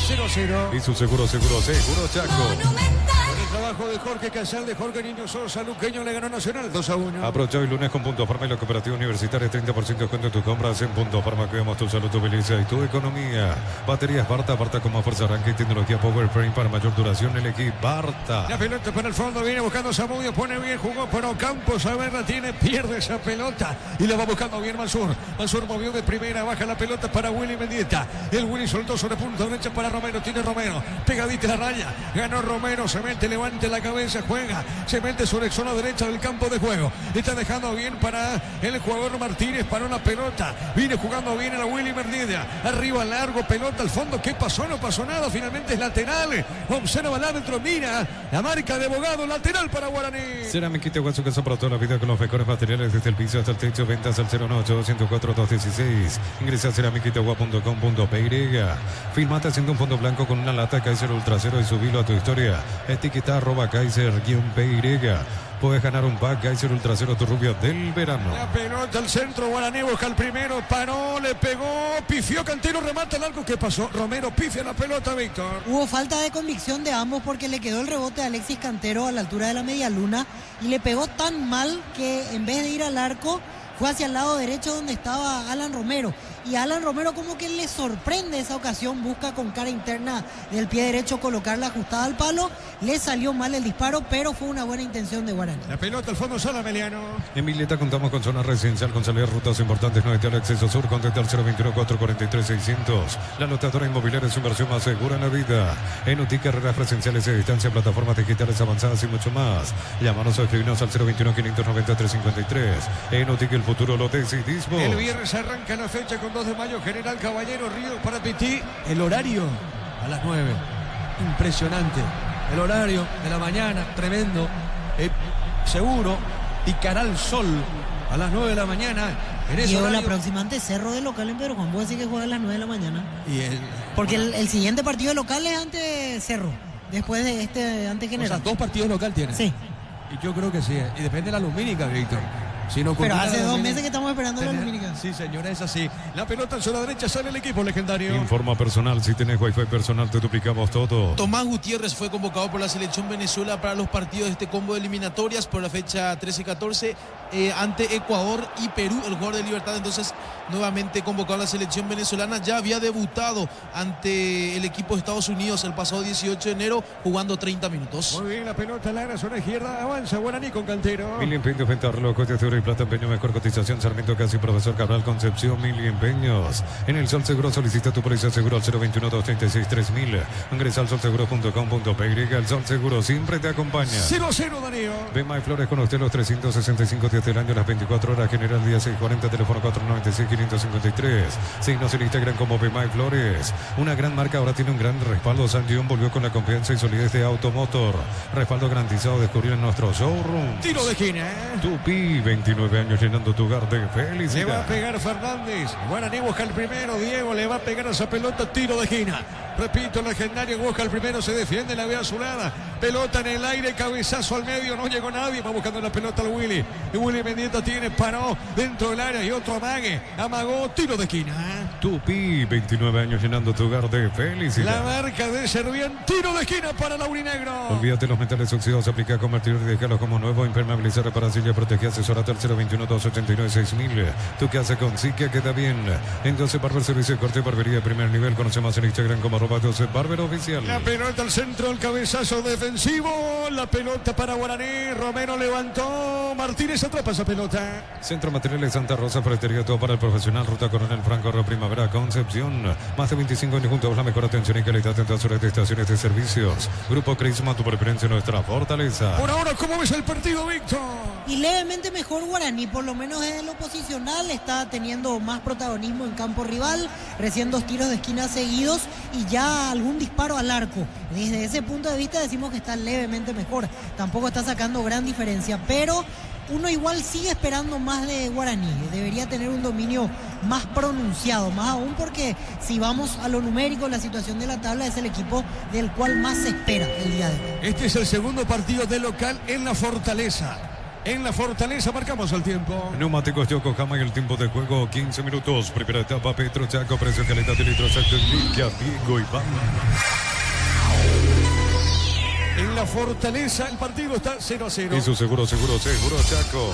0-0. Y su seguro Chaco. El trabajo de Jorge Casal, de Jorge Niño Sosa, Luqueño le ganó Nacional 2-1. Aprovecha hoy lunes con Punto Farma y la Cooperativa Universitaria, 30% de descuento en tus compras en Punto Farma. Cuidamos tu salud, tu belleza y tu economía. Baterías Barta con más fuerza, arranque y tecnología Power Frame para mayor duración. El equipo Barta. La pelota para el fondo, viene buscando Zamudio, pone bien, jugó para Campos, a ver, la tiene, pierde esa pelota y la va buscando bien Mansur. Mansur movió de primera, baja la pelota para Willy Mendieta. El Willy soltó sobre punta derecha para Romero, tiene Romero, pegadita la raya, ganó Romero, se mete, levante la cabeza, juega, se mete sobre zona derecha del campo de juego. Está dejando bien para el jugador Martínez, paró la pelota, viene jugando bien a la Willy Mendieta. Arriba largo, pelota al fondo, ¿qué pasó? No pasó nada, finalmente es lateral. Observa el árbitro, mira la marca de Bogado, lateral para Guaraní. Cerámica Itagua, su casa para toda la vida con los mejores materiales desde el piso hasta el techo. Ventas al 098-204-216. Ingresa a cerámicaitagua.com.py. Filmate haciendo un fondo blanco con una lata Kaiser Ultra Cero y subilo a tu historia. Etiqueta @Kaiser-PY. Puedes ganar un pack Kaiser Ultra Cero, tu rubio del verano. La pelota al centro, Guaraní busca el primero, paró, le pegó, pifió Cantero, remata el arco. ¿Qué pasó? Romero pifia la pelota, Víctor. Hubo falta de convicción de ambos porque le quedó el rebote a Alexis Cantero a la altura de la media luna y le pegó tan mal que en vez de ir al arco fue hacia el lado derecho donde estaba Alan Romero. Y Alan Romero como que le sorprende esa ocasión, busca con cara interna del pie derecho colocarla ajustada al palo. Le salió mal el disparo, pero fue una buena intención de Guaraní. La pelota al fondo, sala Meliano. En Villeta contamos con zona residencial con salida de rutas importantes, no al acceso sur, contacta al 021-443-600. La anotadora inmobiliaria es su inversión más segura en la vida. En UTI, carreras presenciales a distancia, plataformas digitales avanzadas y mucho más. Llámanos o escribinos al 021-590-353. En UTI, el futuro lo decidimos. El viernes arranca la fecha con 2 de mayo, General Caballero, Río para Pití. El horario a las 9. Impresionante. El horario de la mañana, tremendo. Seguro. Picará el sol a las 9 de la mañana. Y la próxima ante Cerro de local en Pedro Juan. Vos decís que juega a las 9 de la mañana. Porque el siguiente partido de local es ante Cerro. Después de este ante General. O sea, 2 partidos local tiene. Sí. Y yo creo que sí. Y depende de la lumínica, Víctor. Si no, pero hace 2 meses que estamos esperando la lumínica. Sí, señora, es así. La pelota en zona derecha, sale el equipo legendario. Informa personal, si tenés wifi personal te duplicamos todo. Tomás Gutiérrez fue convocado por la selección Venezuela para los partidos de este combo de eliminatorias por la fecha 13-14 ante Ecuador y Perú, el jugador de Libertad. Entonces, nuevamente convocado a la selección venezolana. Ya había debutado ante el equipo de Estados Unidos el pasado 18 de enero, jugando 30 minutos. Muy bien, la pelota larga, zona izquierda, avanza Guaraní con Cantero. Mil empeños, venta, reloj, coche de oro y plata, empeño, mejor cotización, Sarmiento Casi, Profesor Cabral, Concepción, Mil empeños. En el Sol Seguro solicita tu póliza seguro al 021-236-3000. Ingresa al solseguro.com.py. El Sol Seguro siempre te acompaña. 0-0, Darío. Bema Flores con usted los 365 días del año, las 24 horas, General día 640, teléfono 496-553. Síguenos en Instagram como Bema Flores. Una gran marca ahora tiene un gran respaldo. San Dion volvió con la confianza y solidez de Automotor. Respaldo garantizado, descubrir en nuestro showroom. Tiro de esquina. Tupi, 29 años llenando tu hogar de felicidad. Le va a pegar Fernández. Guaraní busca el primero. Diego le va a pegar a esa pelota. Tiro de esquina. Repito, legendario busca el primero. Se defiende la vía azulada. Pelota en el aire, cabezazo al medio, no llegó nadie, va buscando la pelota al Willy. Y Willy Mendieta tiene, paró dentro del área y otro amague. Amagó, tiro de esquina. Tupi, 29 años llenando tu hogar de felicidad. La marca de Servién, tiro de esquina para Laurinegro. Olvídate los metales oxidados, aplica, convertir y dejarlos como nuevo, impermeabilizar, reparar, silla, proteger, asesorate al 021-289-6000. Tu casa con Siquia queda bien. Entonces Barber Servicio de Corte y Barbería de primer nivel. Conoce más en Instagram como @12Barber Oficial. La pelota al centro, el cabezazo defensivo. La pelota para Guaraní. Romero levantó. Martínez atrapa esa pelota. Centro Materiales Santa Rosa, ferretería, todo para el profesional. Ruta Coronel Franco, Río Primavera, Concepción. Más de 25 años juntos, la mejor atención y calidad en todas horas de estaciones de servicios. Grupo Crisma, tu preferencia, nuestra fortaleza. Por ahora, ¿cómo ves el partido, Víctor? Y levemente mejor Guaraní, por lo menos en lo posicional, está teniendo más protagonismo en campo rival, recién 2 tiros de esquina seguidos y ya algún disparo al arco. Desde ese punto de vista decimos que está levemente mejor, tampoco está sacando gran diferencia, pero uno igual sigue esperando más de Guaraní, debería tener un dominio más pronunciado, más aún porque si vamos a lo numérico, la situación de la tabla es el equipo del cual más se espera el día de hoy. Este es el segundo partido de local en la Fortaleza. En la Fortaleza marcamos el tiempo. Neumáticos Yokohama y el tiempo de juego 15 minutos. Primera etapa, Petro Chaco, precio, calidad de litros, acto, Liga, Diego y Iván. En la Fortaleza el partido está 0-0. Y su seguro Chaco.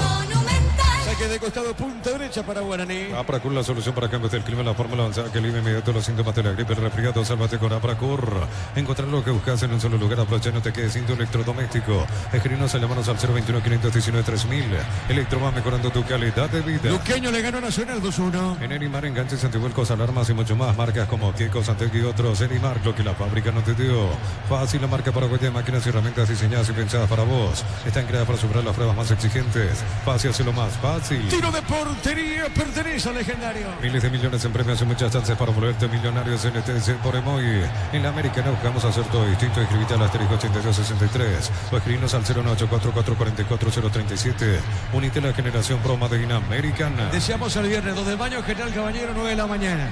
Saque de costado, punta derecha para Guaraní. Apracur, la solución para cambios del clima, la fórmula avanzada que alivia inmediato los síntomas de la gripe, el resfriado. Sálvate con Apracur. Encontrar lo que buscas en un solo lugar. Aprovecha, no te quedes sin tu electrodoméstico. Escribinos a llamanos al 021-519-3000. Electromar, mejorando tu calidad de vida. Luqueño le ganó Nacional 2-1. En Erimar, enganches, antivuelcos, alarmas y mucho más. Marcas como Kiko, Santec y otros. Erimar, lo que la fábrica no te dio. Fácil, la marca paraguaya de máquinas y herramientas diseñadas y pensadas para vos. Están creadas para superar las pruebas más exigentes. Fácil, hacerlo más fácil. Tiro de portería, pertenece al legendario. Miles de millones en premios y muchas chances para volverte millonarios en ETC por Emoy. En la Americana buscamos hacer todo distinto. Escribite al asterisco 8263 o escribinos al 09844444037. Unite a la generación Proma de Americana. Deseamos el viernes 2 de mayo, General Caballero, 9 de la mañana.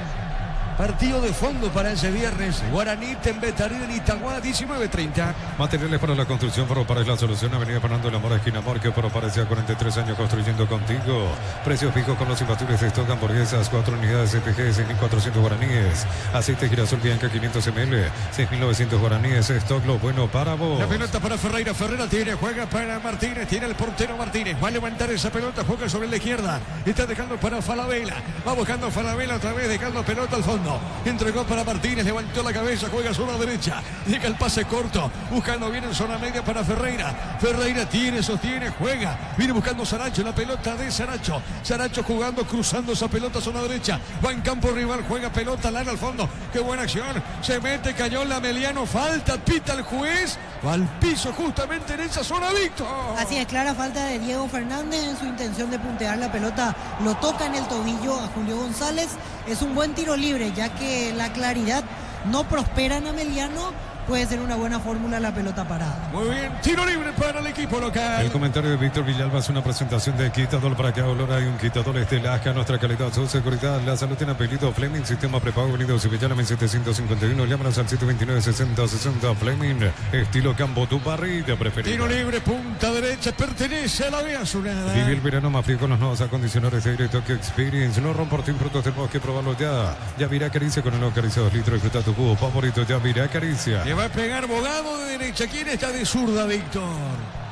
Partido de fondo para ese viernes. Guaraní, Tembetarí, en Itagua, 19:30. Materiales para la construcción, Foro es la solución. Avenida Fernando de la Mora, esquina Morque. Foro ya 43 años construyendo contigo. Precios fijos con los imbatibles de stock. Hamburguesas, 4 unidades CPG, 6.400 guaraníes. Aceite girasol Bianca, 500 ml, 6.900 guaraníes. Stock, lo bueno para vos. La pelota para Ferreira. Ferreira tiene, juega para Martínez. Tiene el portero Martínez. Va a levantar esa pelota, juega sobre la izquierda. Está dejando para Falabella. Va buscando Falabella otra vez, dejando pelota al fondo. Entregó para Martínez, levantó la cabeza, juega a zona derecha, llega el pase corto, buscando bien en zona media para Ferreira. Ferreira tiene, sostiene, juega, viene buscando Saracho, la pelota de Saracho. Saracho jugando, cruzando esa pelota a zona derecha, va en campo rival, juega pelota, larga al fondo. Qué buena acción, se mete, cayó Lameliano, falta, pita el juez, va al piso justamente en esa zona, Víctor. Así es, clara falta de Diego Fernández en su intención de puntear la pelota, lo toca en el tobillo a Julio González. Es un buen tiro libre, ya que la claridad no prospera en Ameliano, puede ser una buena fórmula la pelota parada. Muy bien, tiro libre para el equipo local. El comentario de Víctor Villalba es una presentación de Quitador para que Olora y un Quitador Estelasca, nuestra calidad, su seguridad, la salud en apellido Fleming, sistema prepago venido Sevillana 1751, llámanos al 729-6060 Fleming, estilo campo, tu parrilla preferida. Tiro libre, punta derecha, pertenece a la Vía Azulada. Vive el verano más frío con los nuevos acondicionadores de aire Tokyo Experience. No romportín frutos del bosque, probarlo ya. Yavirá Caricia con el nuevo Caricia 2 litros, disfruta tu jugo favorito, Yavirá Caricia. Le va a pegar Bogado de derecha. ¿Quién está de zurda, Víctor?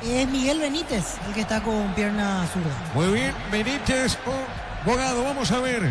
Es Miguel Benítez, el que está con pierna zurda. Muy bien, Benítez o Bogado, vamos a ver.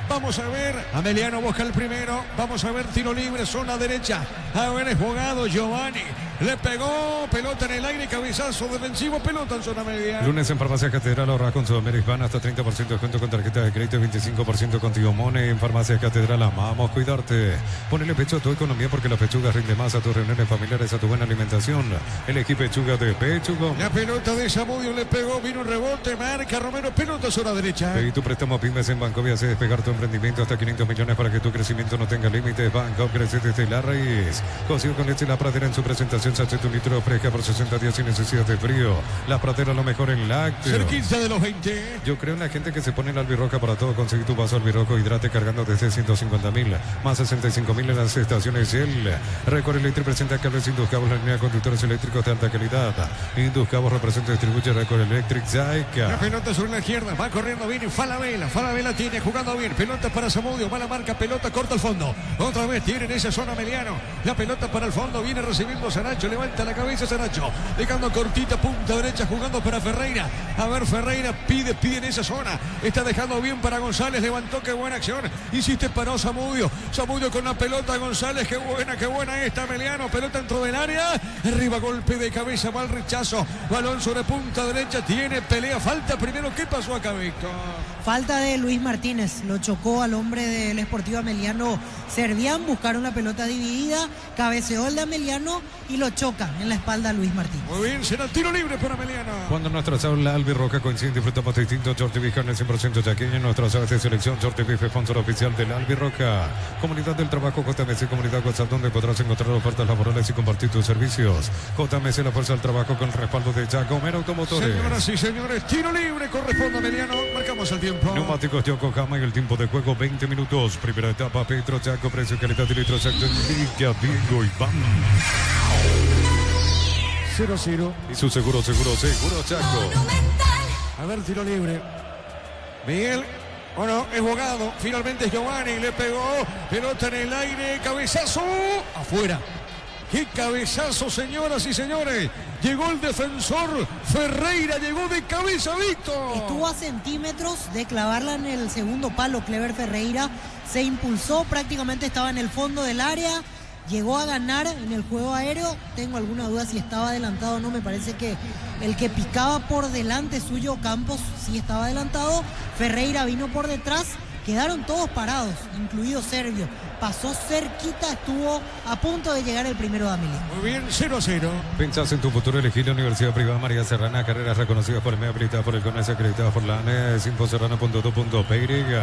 Vamos a ver, Ameliano busca el primero. Vamos a ver, tiro libre, zona derecha. A ver, es Bogado, Giovanni. Le pegó, pelota en el aire, cabezazo defensivo, pelota en zona media. Lunes en Farmacia Catedral, ahorra con Sudamérica Hispana hasta 30% de descuento con tarjeta de crédito y 25% contigo Money. En Farmacia Catedral amamos cuidarte. Ponele pecho a tu economía porque la pechuga rinde más a tus reuniones familiares, a tu buena alimentación. Elegí pechuga de Pechugo. La pelota de Zamudio le pegó, vino un rebote, marca Romero, pelota zona derecha. Pedí tu préstamo Pymes en Bancovia, hace despegar tu emprendimiento hasta 500 millones para que tu crecimiento no tenga límites. Banco, crece desde la raíz. Pérez. Cocido con leche La Pradera en su presentación. Sachet un litro fresca por 60 días sin necesidad de frío. La Pradera lo mejor en lácteos. Cerquita de los 20. Yo creo en la gente que se pone el albirroca para todo. Conseguir tu vaso albirroca hidrate cargando desde 150.000 más 65.000 en las estaciones Shell. Recorre Electric presenta cables Induscabos, la línea de conductores eléctricos de alta calidad. Induscabos representa y distribuye Recorre Electric Zaica. La pelota sobre la izquierda, va corriendo bien Falabella tiene, jugando bien, pelota para Zamudio, va la marca, pelota corta al fondo, otra vez tiene en esa zona Meliano, la pelota para el fondo, viene recibiendo Saracho, levanta la cabeza Saracho, dejando cortita, punta derecha, jugando para Ferreira, a ver Ferreira pide en esa zona, está dejando bien para González, levantó, qué buena acción, insiste para Zamudio con la pelota González, qué buena esta Meliano, pelota dentro del área, arriba golpe de cabeza, va el rechazo, balón sobre punta derecha, tiene pelea, falta primero, ¿qué pasó acá, Víctor? Falta de Luis Martínez, lo chocó al hombre del Sportivo Ameliano Servián, buscaron la pelota dividida, cabeceó el de Ameliano y lo choca en la espalda a Luis Martínez. Muy bien, será tiro libre para Ameliano. Cuando nuestra aula albirroja coincide, disfrutamos distintos. Jordi Vija en el 100% chaqueño, nuestras aves de selección. Jordi Vija, sponsor oficial del albirroja. Comunidad del Trabajo JMC, Comunidad WhatsApp, donde podrás encontrar ofertas laborales y compartir tus servicios. JMC, la fuerza del trabajo con el respaldo de Giacomer Automotores. Señoras y señores, tiro libre corresponde a Ameliano. Marcamos el tiempo. Neumáticos Yokohama y el tiempo de juego 20 minutos. Primera etapa, Petro Chaco, precio, calidad y litro exacto. Liga, Bingo y Bam. 0-0. Y su seguro Chaco. A ver, tiro libre. Miguel. Bueno, es Bogado. Finalmente Giovanni le pegó. Pelota en el aire. Cabezazo. Afuera. ¡Qué cabezazo, señoras y señores! Llegó el defensor Ferreira, llegó de cabeza, Víctor. Estuvo a centímetros de clavarla en el segundo palo Clever Ferreira. Se impulsó, prácticamente estaba en el fondo del área. Llegó a ganar en el juego aéreo. Tengo alguna duda si estaba adelantado o no. Me parece que el que picaba por delante suyo, Campos, sí estaba adelantado. Ferreira vino por detrás. Quedaron todos parados, incluido Servio. Pasó cerquita, estuvo a punto de llegar el primero de Amelia. Muy bien, 0-0. Pensás en tu futuro, elegir la Universidad Privada María Serrana, carreras reconocidas por el MEA, habilitadas por el CONES, acreditadas por la ANES, infoserrana.2.py.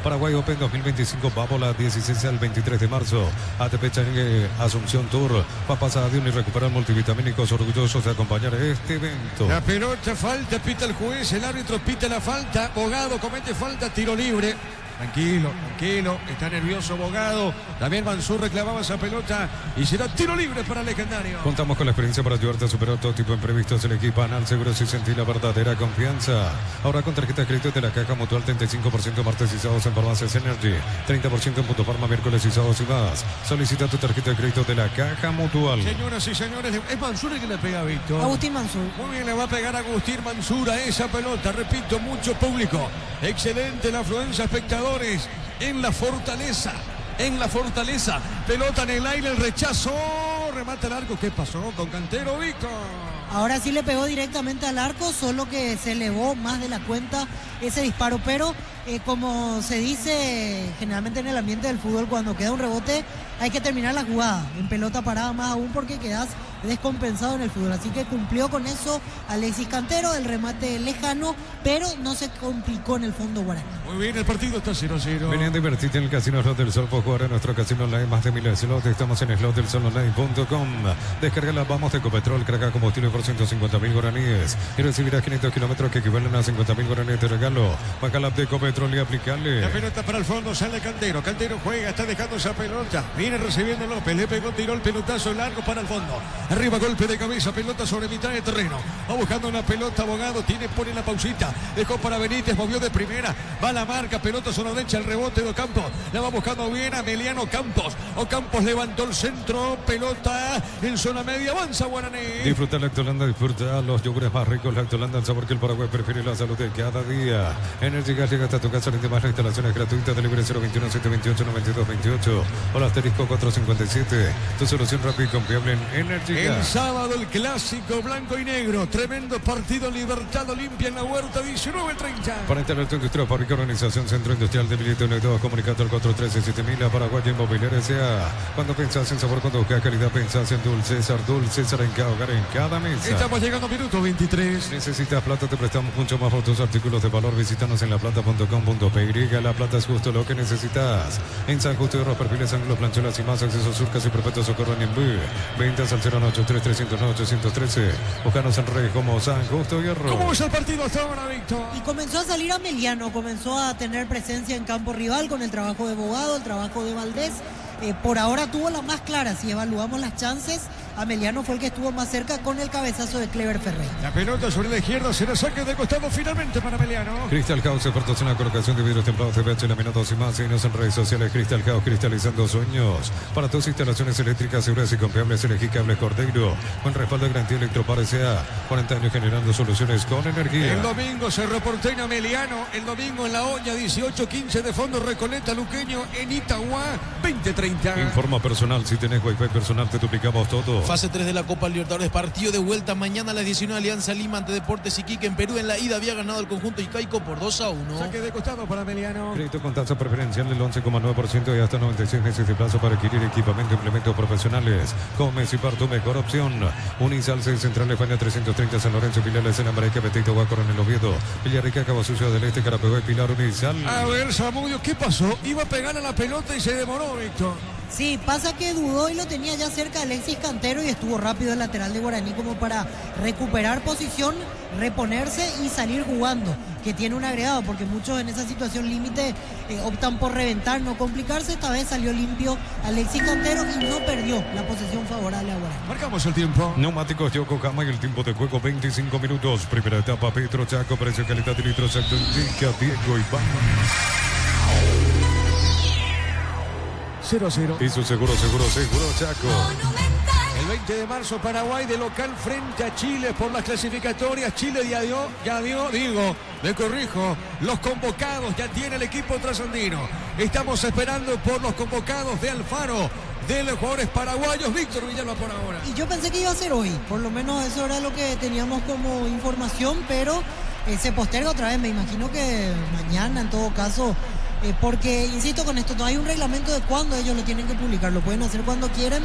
Paraguay Open 2025, Bábola, 16 al 23 de marzo. ATP Changue Asunción Tour. Papas Adión y recuperar multivitamínicos, orgullosos de acompañar este evento. La pelota, falta, pita el juez, el árbitro pita la falta. Bogado comete falta, tiro libre. Tranquilo, está nervioso Bogado. También Mansur reclamaba esa pelota y será tiro libre para el legendario. Contamos con la experiencia para ayudarte a superar todo tipo de imprevistos. El equipo Anal Seguros y sentir la verdadera confianza. Ahora con tarjeta de crédito de la Caja Mutual, 35% martes y sábados en Farmacias Energy, 30% en Punto Farma miércoles y sábados y más. Solicita tu tarjeta de crédito de la Caja Mutual. Señoras y señores, es Mansur el que le pega a Víctor. Agustín Mansur. Muy bien, le va a pegar a Agustín Mansur a esa pelota. Repito, mucho público. Excelente la afluencia, espectadores en la Fortaleza. Pelota en el aire, el rechazo. Remata el arco. ¿Qué pasó con Cantero, Víctor? Ahora sí le pegó directamente al arco, solo que se elevó más de la cuenta ese disparo. Pero como se dice generalmente en el ambiente del fútbol, cuando queda un rebote hay que terminar la jugada. En pelota parada más aún porque quedas descompensado en el fútbol. Así que cumplió con eso Alexis Cantero, el remate lejano, pero no se complicó en el fondo guaraní. Muy bien, el partido está 0-0. Venían a divertirte en el Casino Slot del Sol por jugar en nuestro casino online. Más de 1000 slots. Estamos en slotdelsolonline.com. Descarga la Vamos de Ecopetrol, carga combustible por 150.000 guaraníes y recibirás 500 kilómetros que equivalen a 50.000 guaraníes de regalo. Baja la app de Ecopetrol y aplicarle. La pelota para el fondo, sale Cantero. Cantero juega, está dejando esa pelota. Viene recibiendo López, le pegó, tiró el pelotazo largo para el fondo. Arriba, golpe de cabeza, pelota sobre mitad de terreno. Va buscando una pelota, Bogado, pone la pausita. Dejó para Benítez, movió de primera. Va la marca, pelota sobre la derecha, el rebote de Ocampos. La va buscando bien Ameliano Campos. Ocampos levantó el centro, pelota en zona media, avanza Guaraní. Disfruta Lactolanda, disfruta los yogures más ricos. Lactolanda, el sabor que el Paraguay prefiere, la salud de cada día. Energy Gas llega hasta tu casa, más la instalación es gratuita. Delivery 021-728-9228 o el asterisco 457. Tu solución rápida y confiable en Energy Liga. El sábado el clásico blanco y negro. Tremendo partido en Libertad Olimpia en la Huerta, 19:30. Para Internet Industrial, Fábrica, Organización Centro Industrial de Billete 1-2, comunicado al 413-7000, Paraguay Inmobiliaria S.A. Cuando pensás en sabor, cuando buscas calidad, pensás en Dulce César en cada hogar, en cada mesa. Estamos llegando a minuto 23. Necesitas plata, te prestamos mucho más por tus artículos de valor. Visítanos en laplata.com.py. La plata es justo lo que necesitas. En San Justo de los perfiles, ángulos, planchuelas y más, accesos, surcas y perfecto socorro en Imbu. Ventas al 093-309-813. Búscanos en redes como San Justo Hierro. ¿Cómo es el partido hasta ahora, Víctor? Y comenzó a salir Ameliano, comenzó a tener presencia en campo rival con el trabajo de Bogado, el trabajo de Valdés. Por ahora tuvo la más clara, si evaluamos las chances, Ameliano fue el que estuvo más cerca con el cabezazo de Clever Ferreira. La pelota sobre la izquierda, será saque de costado finalmente para Ameliano. Crystal House, expertos en la colocación de vidrios templados de PH, laminados y más. Síguenos en redes sociales. Crystal House, cristalizando sueños. Para tus instalaciones eléctricas seguras y confiables, elegí Cables Cordeiro. Con respaldo de garantía Electropar S.A. 40 años generando soluciones con energía. El domingo Cerro Porteño Ameliano. El domingo en La Oña, 18-15 de fondo, Recoleta Luqueño en Itagua, 20-30. Informa personal, si tenés wifi personal te duplicamos todo. Fase 3 de la Copa Libertadores, partido de vuelta mañana a las 19, Alianza Lima ante Deportes Iquique. En Perú en la ida había ganado el conjunto Icaico por 2-1. Saque de costado para Ameliano. Crédito con tasa preferencial del 11,9% y hasta 96 meses de plazo para adquirir equipamiento e implementos profesionales. Comes y par, tu mejor opción. Unisalce Central España 330 San Lorenzo, filiales en América, Betito, Guácaro en el Oviedo, Villarrica, Cabo Sucio del Este, Carapeguá, Pilar, Unisal. A ver, Zamudio, ¿qué pasó? Iba a pegar a la pelota y se demoró, Víctor. Sí, pasa que dudó y lo tenía ya cerca Alexis Cantero y estuvo rápido el lateral de Guaraní como para recuperar posición, reponerse y salir jugando, que tiene un agregado, porque muchos en esa situación límite optan por reventar, no complicarse. Esta vez salió limpio Alexis Cantero y no perdió la posesión favorable a Guaraní. Marcamos el tiempo. Neumáticos Yokohama y el tiempo de juego 25 minutos. Primera etapa, Petro Chaco, precio, calidad y litros, exacto, indica Diego Iván. 0-0. Y su seguro, Chaco. El 20 de marzo, Paraguay de local frente a Chile por las clasificatorias. Chile me corrijo, los convocados ya tiene el equipo trasandino. Estamos esperando por los convocados de Alfaro, de los jugadores paraguayos. Víctor Villalba por ahora. Y yo pensé que iba a ser hoy, por lo menos eso era lo que teníamos como información, pero se posterga otra vez, me imagino que mañana en todo caso. Porque, insisto con esto, no hay un reglamento de cuándo ellos lo tienen que publicar, lo pueden hacer cuando quieren,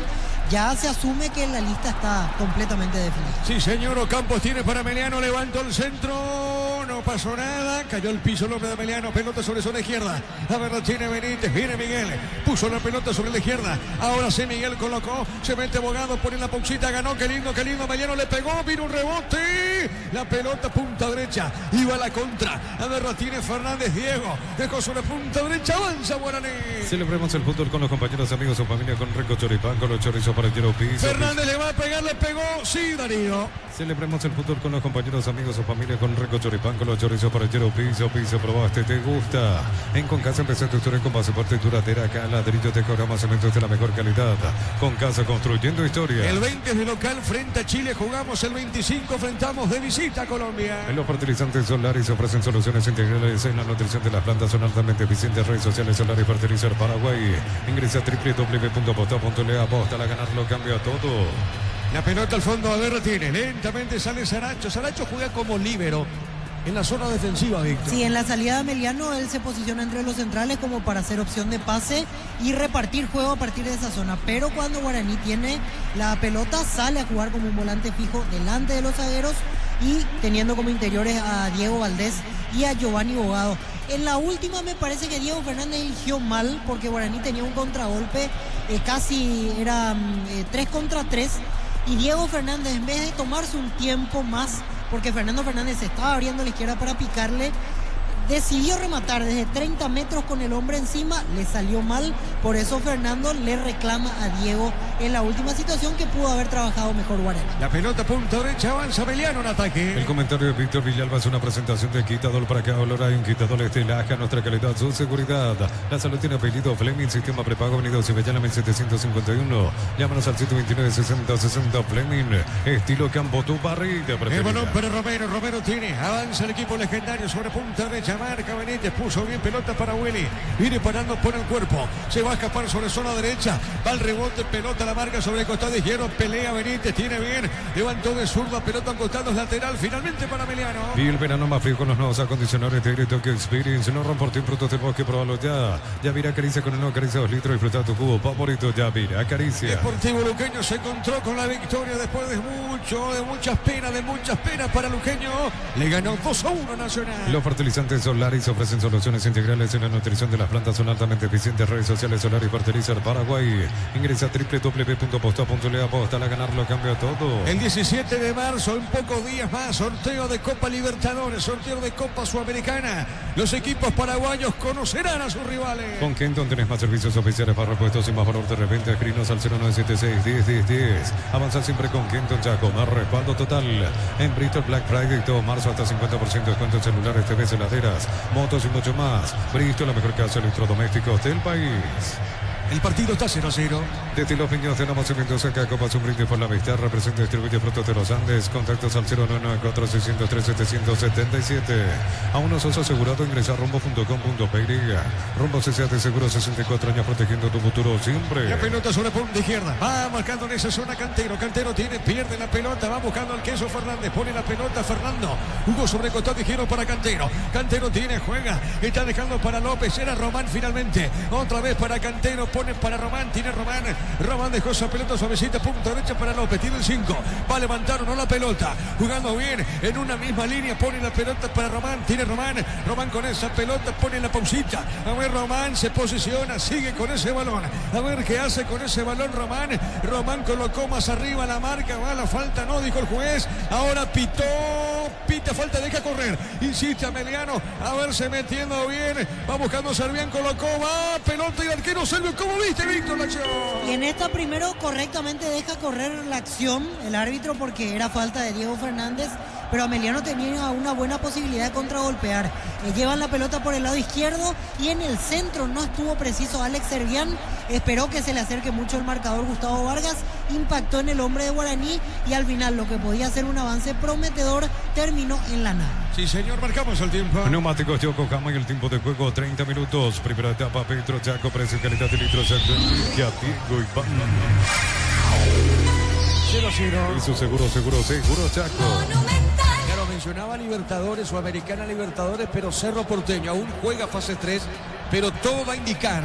ya se asume que la lista está completamente definida. Sí, señor, Ocampos tiene para Ameliano, levantó el centro, no pasó nada, cayó el piso López de Ameliano, pelota sobre zona izquierda, a ver, lo tiene Benítez, viene Miguel, puso la pelota sobre la izquierda, ahora sí Miguel colocó, se mete Bogado, pone la pauxita, ganó, qué lindo, Ameliano le pegó, vino un rebote, la pelota punta derecha, iba a la contra, a ver, lo tiene Fernández, Diego, dejó sobre punta derecha, avanza Guaraní. Celebremos el fútbol con los compañeros, amigos o familia, con Rico Choripán, con los chorizos para el Yero Piso. Fernández le va a pegar, le pegó, sí, Darío. Celebremos el fútbol con los compañeros, amigos o familia, con Rico Choripán, con los chorizos para el Yero Piso. Probaste, te gusta. En Concasa empezó tu historia con pasaporte duradera, acá ladrillo te cobramos cementos de la mejor calidad. Concasa, construyendo historia. El 20 es de local frente a Chile, jugamos el 25, enfrentamos de visita a Colombia. En los fertilizantes Solaris ofrecen soluciones integrales en la nutrición de las plantas, son altamente eficientes. Redes sociales Solaris Fertilizar Paraguay. Ingresa a www.posta.le, aposta a ganar, lo cambia todo. La pelota al fondo, a ver, lo tiene. Lentamente sale Saracho. Saracho juega como líbero en la zona defensiva, Víctor. Sí, en la salida de Ameliano él se posiciona entre los centrales como para hacer opción de pase y repartir juego a partir de esa zona. Pero cuando Guaraní tiene la pelota, sale a jugar como un volante fijo delante de los zagueros y teniendo como interiores a Diego Valdés y a Giovanni Bogado. En la última me parece que Diego Fernández eligió mal porque Guaraní tenía un contragolpe, casi era 3 contra 3 y Diego Fernández, en vez de tomarse un tiempo más, porque Fernando Fernández se estaba abriendo a la izquierda para picarle, decidió rematar desde 30 metros con el hombre encima, le salió mal, por eso Fernando le reclama a Diego en la última situación que pudo haber trabajado mejor Guaraní. La pelota punta derecha, avanza Ameliano en ataque. El comentario de Víctor Villalba es una presentación de Quitador para cada olor. Hay un Quitador Estelaja, nuestra calidad, su seguridad. La salud tiene apellido Fleming, sistema prepago, Avenida Cibellana 1751. Llámanos al 129-60-60 Fleming, estilo campo, tu barrida preferida. El balón para Romero tiene, avanza el equipo legendario sobre punta derecha. la marca. Benítez puso bien pelota para Willy. Viene parando por el cuerpo. Se va a escapar sobre zona derecha. Va al rebote, pelota la marca sobre el costado izquierdo. Pelea Benítez, tiene bien. Levantó de zurda, pelota en costados lateral. Finalmente para Emiliano. Y el verano más frío con los nuevos acondicionadores de Tokyo Experience. No rompan productos del bosque, probalo ya. Yavira acaricia con el nuevo acaricia 2 litros. Disfruta tu cubo favorito. Yavira acaricia. Deportivo Luqueño se encontró con la victoria después de muchas penas para Luqueño. Le ganó 2-1 a Nacional. Los fertilizantes Solaris ofrecen soluciones integrales en la nutrición de las plantas. Son altamente eficientes. Redes sociales Solaris Fertilizer Paraguay. Ingresa a www.posta.le. Aposta a ganarlo, cambia todo. El 17 de marzo, en pocos días más, sorteo de Copa Libertadores, sorteo de Copa Sudamericana. Los equipos paraguayos conocerán a sus rivales. Con Kenton tenés más servicios oficiales para repuestos y más valor de repente. Escrinos al 0976-10-10-10. Avanza siempre con Kenton Chaco. Más respaldo total. En Bristol Black Friday todo marzo hasta 50% de descuento en celulares, TVs, heladeras, motos y mucho más. Bristol, la mejor casa de electrodomésticos del país. El partido está 0-0. Desde los Piños de la Mendoza, acá Copa Brindis por la amistad. Representa y distribuye Frutos de los Andes. Contactos al 0994603-777. Aún no sos asegurado, ingresa a rumbo.com.py. Rumbo CCA de Seguro, 64 años protegiendo tu futuro siempre. La pelota sobre punta izquierda. Va marcando en esa zona Cantero. Cantero pierde la pelota. Va buscando al Queso Fernández. Pone la pelota Fernando. Jugó sobre costado izquierdo para Cantero. Cantero juega. Está dejando para López. Era Román finalmente. Otra vez para Cantero. Pone para Román. Tiene Román. Román dejó esa pelota suavecita. Punta derecha para López. Tiene el 5. Va a levantar o no la pelota. Jugando bien. En una misma línea. Pone la pelota para Román. Tiene Román. Román con esa pelota. Pone la pausita. A ver, Román se posiciona. Sigue con ese balón. A ver qué hace con ese balón Román. Román colocó más arriba la marca. Va la falta. No, dijo el juez. Ahora pitó. Pita falta. Deja correr. Insiste Emiliano. A ver, se metiendo bien. Va buscando Servián. Colocó. Va. Pelota y arquero Servio. ¿Cómo viste, Víctor, la acción? Y en esta primero correctamente deja correr la acción el árbitro porque era falta de Diego Fernández, pero Emiliano tenía una buena posibilidad de contragolpear. Llevan la pelota por el lado izquierdo y en el centro no estuvo preciso Alex Servián. Esperó que se le acerque mucho el marcador Gustavo Vargas, impactó en el hombre de Guaraní y al final lo que podía ser un avance prometedor terminó en la nada. Sí, señor, marcamos el tiempo. Neumáticos Yokohama y el tiempo de juego 30 minutos. Primera etapa, Petro Chaco, precio, calidad de litros, Diego Iván. 0-0. Y su seguro Chaco. Claro, mencionaba Libertadores o Americana Libertadores, pero Cerro Porteño aún juega fase 3, pero todo va a indicar,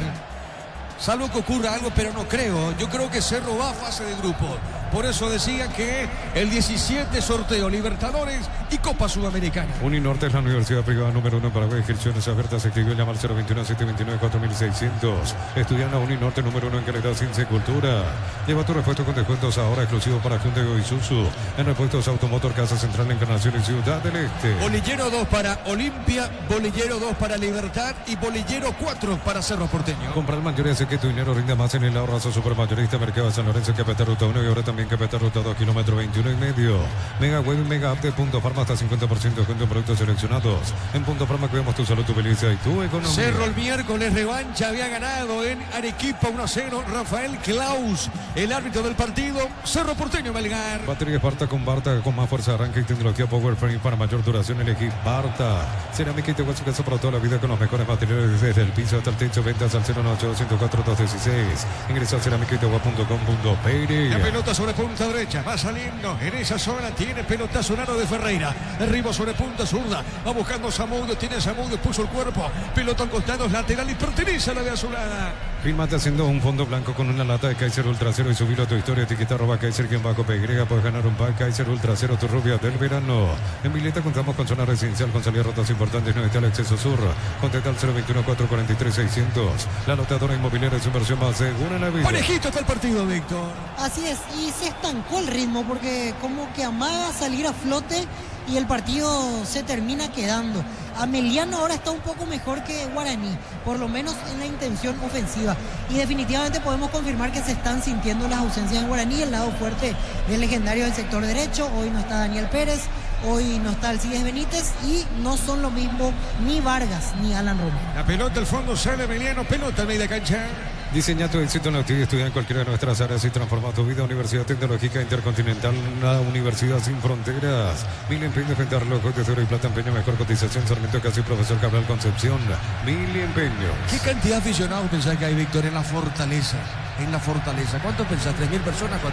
salvo que ocurra algo, pero no creo. Yo creo que Cerro va a fase de grupo. Por eso decía que el 17 sorteo Libertadores y Copa Sudamericana. Uninorte es la universidad privada número 1 en Paraguay. Inscripciones abiertas. Se escribió el llamar 021-729-4600. Estudiando a Uninorte número 1 en calidad, ciencia y cultura. Lleva tu repuesto con descuentos ahora exclusivo para Hyundai y Isuzu. En repuestos Automotor, Casa Central, Encarnación y Ciudad del Este. Bolillero 2 para Olimpia, Bolillero 2 para Libertad y Bolillero 4 para Cerro Porteño. Comprar mayoría hace que tu dinero rinda más en el ahorrazo supermayorista Mercado de San Lorenzo, Capital Ruta 1 y ahora también Capital Ruta 2, kilómetro 21 y medio. Mega Web y Mega App de Punto Farma hasta 50% de descuento en productos seleccionados. En Punto Farma cuidamos tu salud, tu felicidad y tu economía. Cerro el miércoles revancha, había ganado en Arequipa 1-0 Rafael Klaus, el árbitro del partido. Cerro Porteño Melgar. Batería Esparta con Barta con más fuerza de arranque y tecnología Power Frame para mayor duración. Elegí Barta. Cerámica y te su casa para toda la vida con los mejores materiales desde el piso hasta el techo. Ventas al 098-104-216. Ingresa a cerámica.com.py. La pelota sobre punta derecha, va saliendo en esa zona, tiene pelotazo Naro de Ferreira, arriba sobre punta zurda, va buscando Zamudio, tiene Zamudio, puso el cuerpo, pelota en costados, lateral y pertenece a la de Azulada. Filmate haciendo un fondo blanco con una lata de Kaiser Ultra Cero y subirlo a tu historia, etiqueta @Kaiser_PY, puedes ganar un pack Kaiser Ultra Cero, tu rubia del verano. En Vileta contamos con zona residencial con salidas rotas importantes, no está el acceso sur, contacta al 021-443-600. La lotadora inmobiliaria es su inversión más segura en la vida. Parejito está el partido, Víctor. Así es, y se estancó el ritmo porque como que amaga salir a flote y el partido se termina quedando. Ameliano ahora está un poco mejor que Guaraní, por lo menos en la intención ofensiva. Y definitivamente podemos confirmar que se están sintiendo las ausencias en Guaraní, el lado fuerte del legendario del sector derecho. Hoy no está Daniel Pérez, hoy no está Alcides Benítez y no son lo mismo ni Vargas ni Alan Romero. La pelota al fondo sale Emiliano, pelota en media cancha. Diseña tu éxito en la actividad, estudia en cualquiera de nuestras áreas y transforma tu vida. Universidad Tecnológica Intercontinental, la universidad sin fronteras. Mil empeños frente a relojes de oro y plata, empeño, mejor cotización. Sarmiento Casi, profesor Cabral Concepción. Mil empeños. ¿Qué cantidad de aficionados pensás que hay, Víctor, en la Fortaleza? En la Fortaleza. ¿Cuánto pensás? ¿3.000 personas? ¿4.000?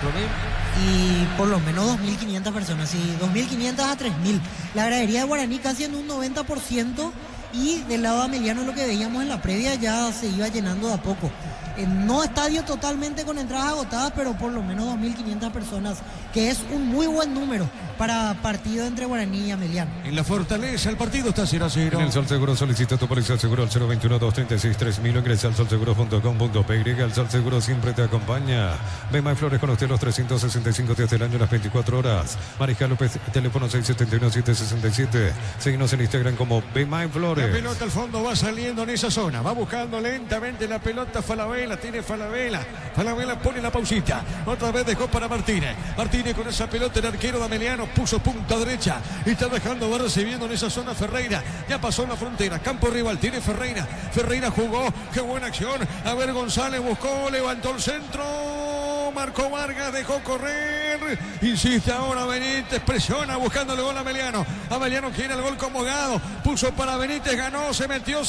Y por lo menos 2.500 personas, sí, 2.500 a 3.000. La gradería de Guaraní casi en un 90%. Y del lado ameliano lo que veíamos en la previa ya se iba llenando de a poco. No estadio totalmente con entradas agotadas, pero por lo menos 2.500 personas, que es un muy buen número para partido entre Guaraní y Ameliano. En la Fortaleza el partido está 0-0. En el Sol Seguro solicita tu póliza seguro al 021-236-3000. Ingresa al solseguro.com.py. El Sol Seguro siempre te acompaña. Bemay Flores con usted los 365 días del año, las 24 horas. Mariscal López, teléfono 671-767. Síguenos en Instagram como Bemay Flores. La pelota al fondo va saliendo en esa zona. Va buscando lentamente la pelota Falabella. Tiene Falabella. Falabella pone la pausita. Otra vez dejó para Martínez. Martínez con esa pelota, el arquero de Ameliano puso punta derecha. Y está dejando ver recibiendo en esa zona Ferreira. Ya pasó en la frontera. Campo rival. Tiene Ferreira. Ferreira jugó. Qué buena acción. A ver, González buscó. Levantó el centro. Marcó Vargas. Dejó correr. Insiste ahora Benítez. Presiona buscando el gol a Ameliano. Ameliano quiere el gol convocado. Puso para Benítez. Ganó. Se metió.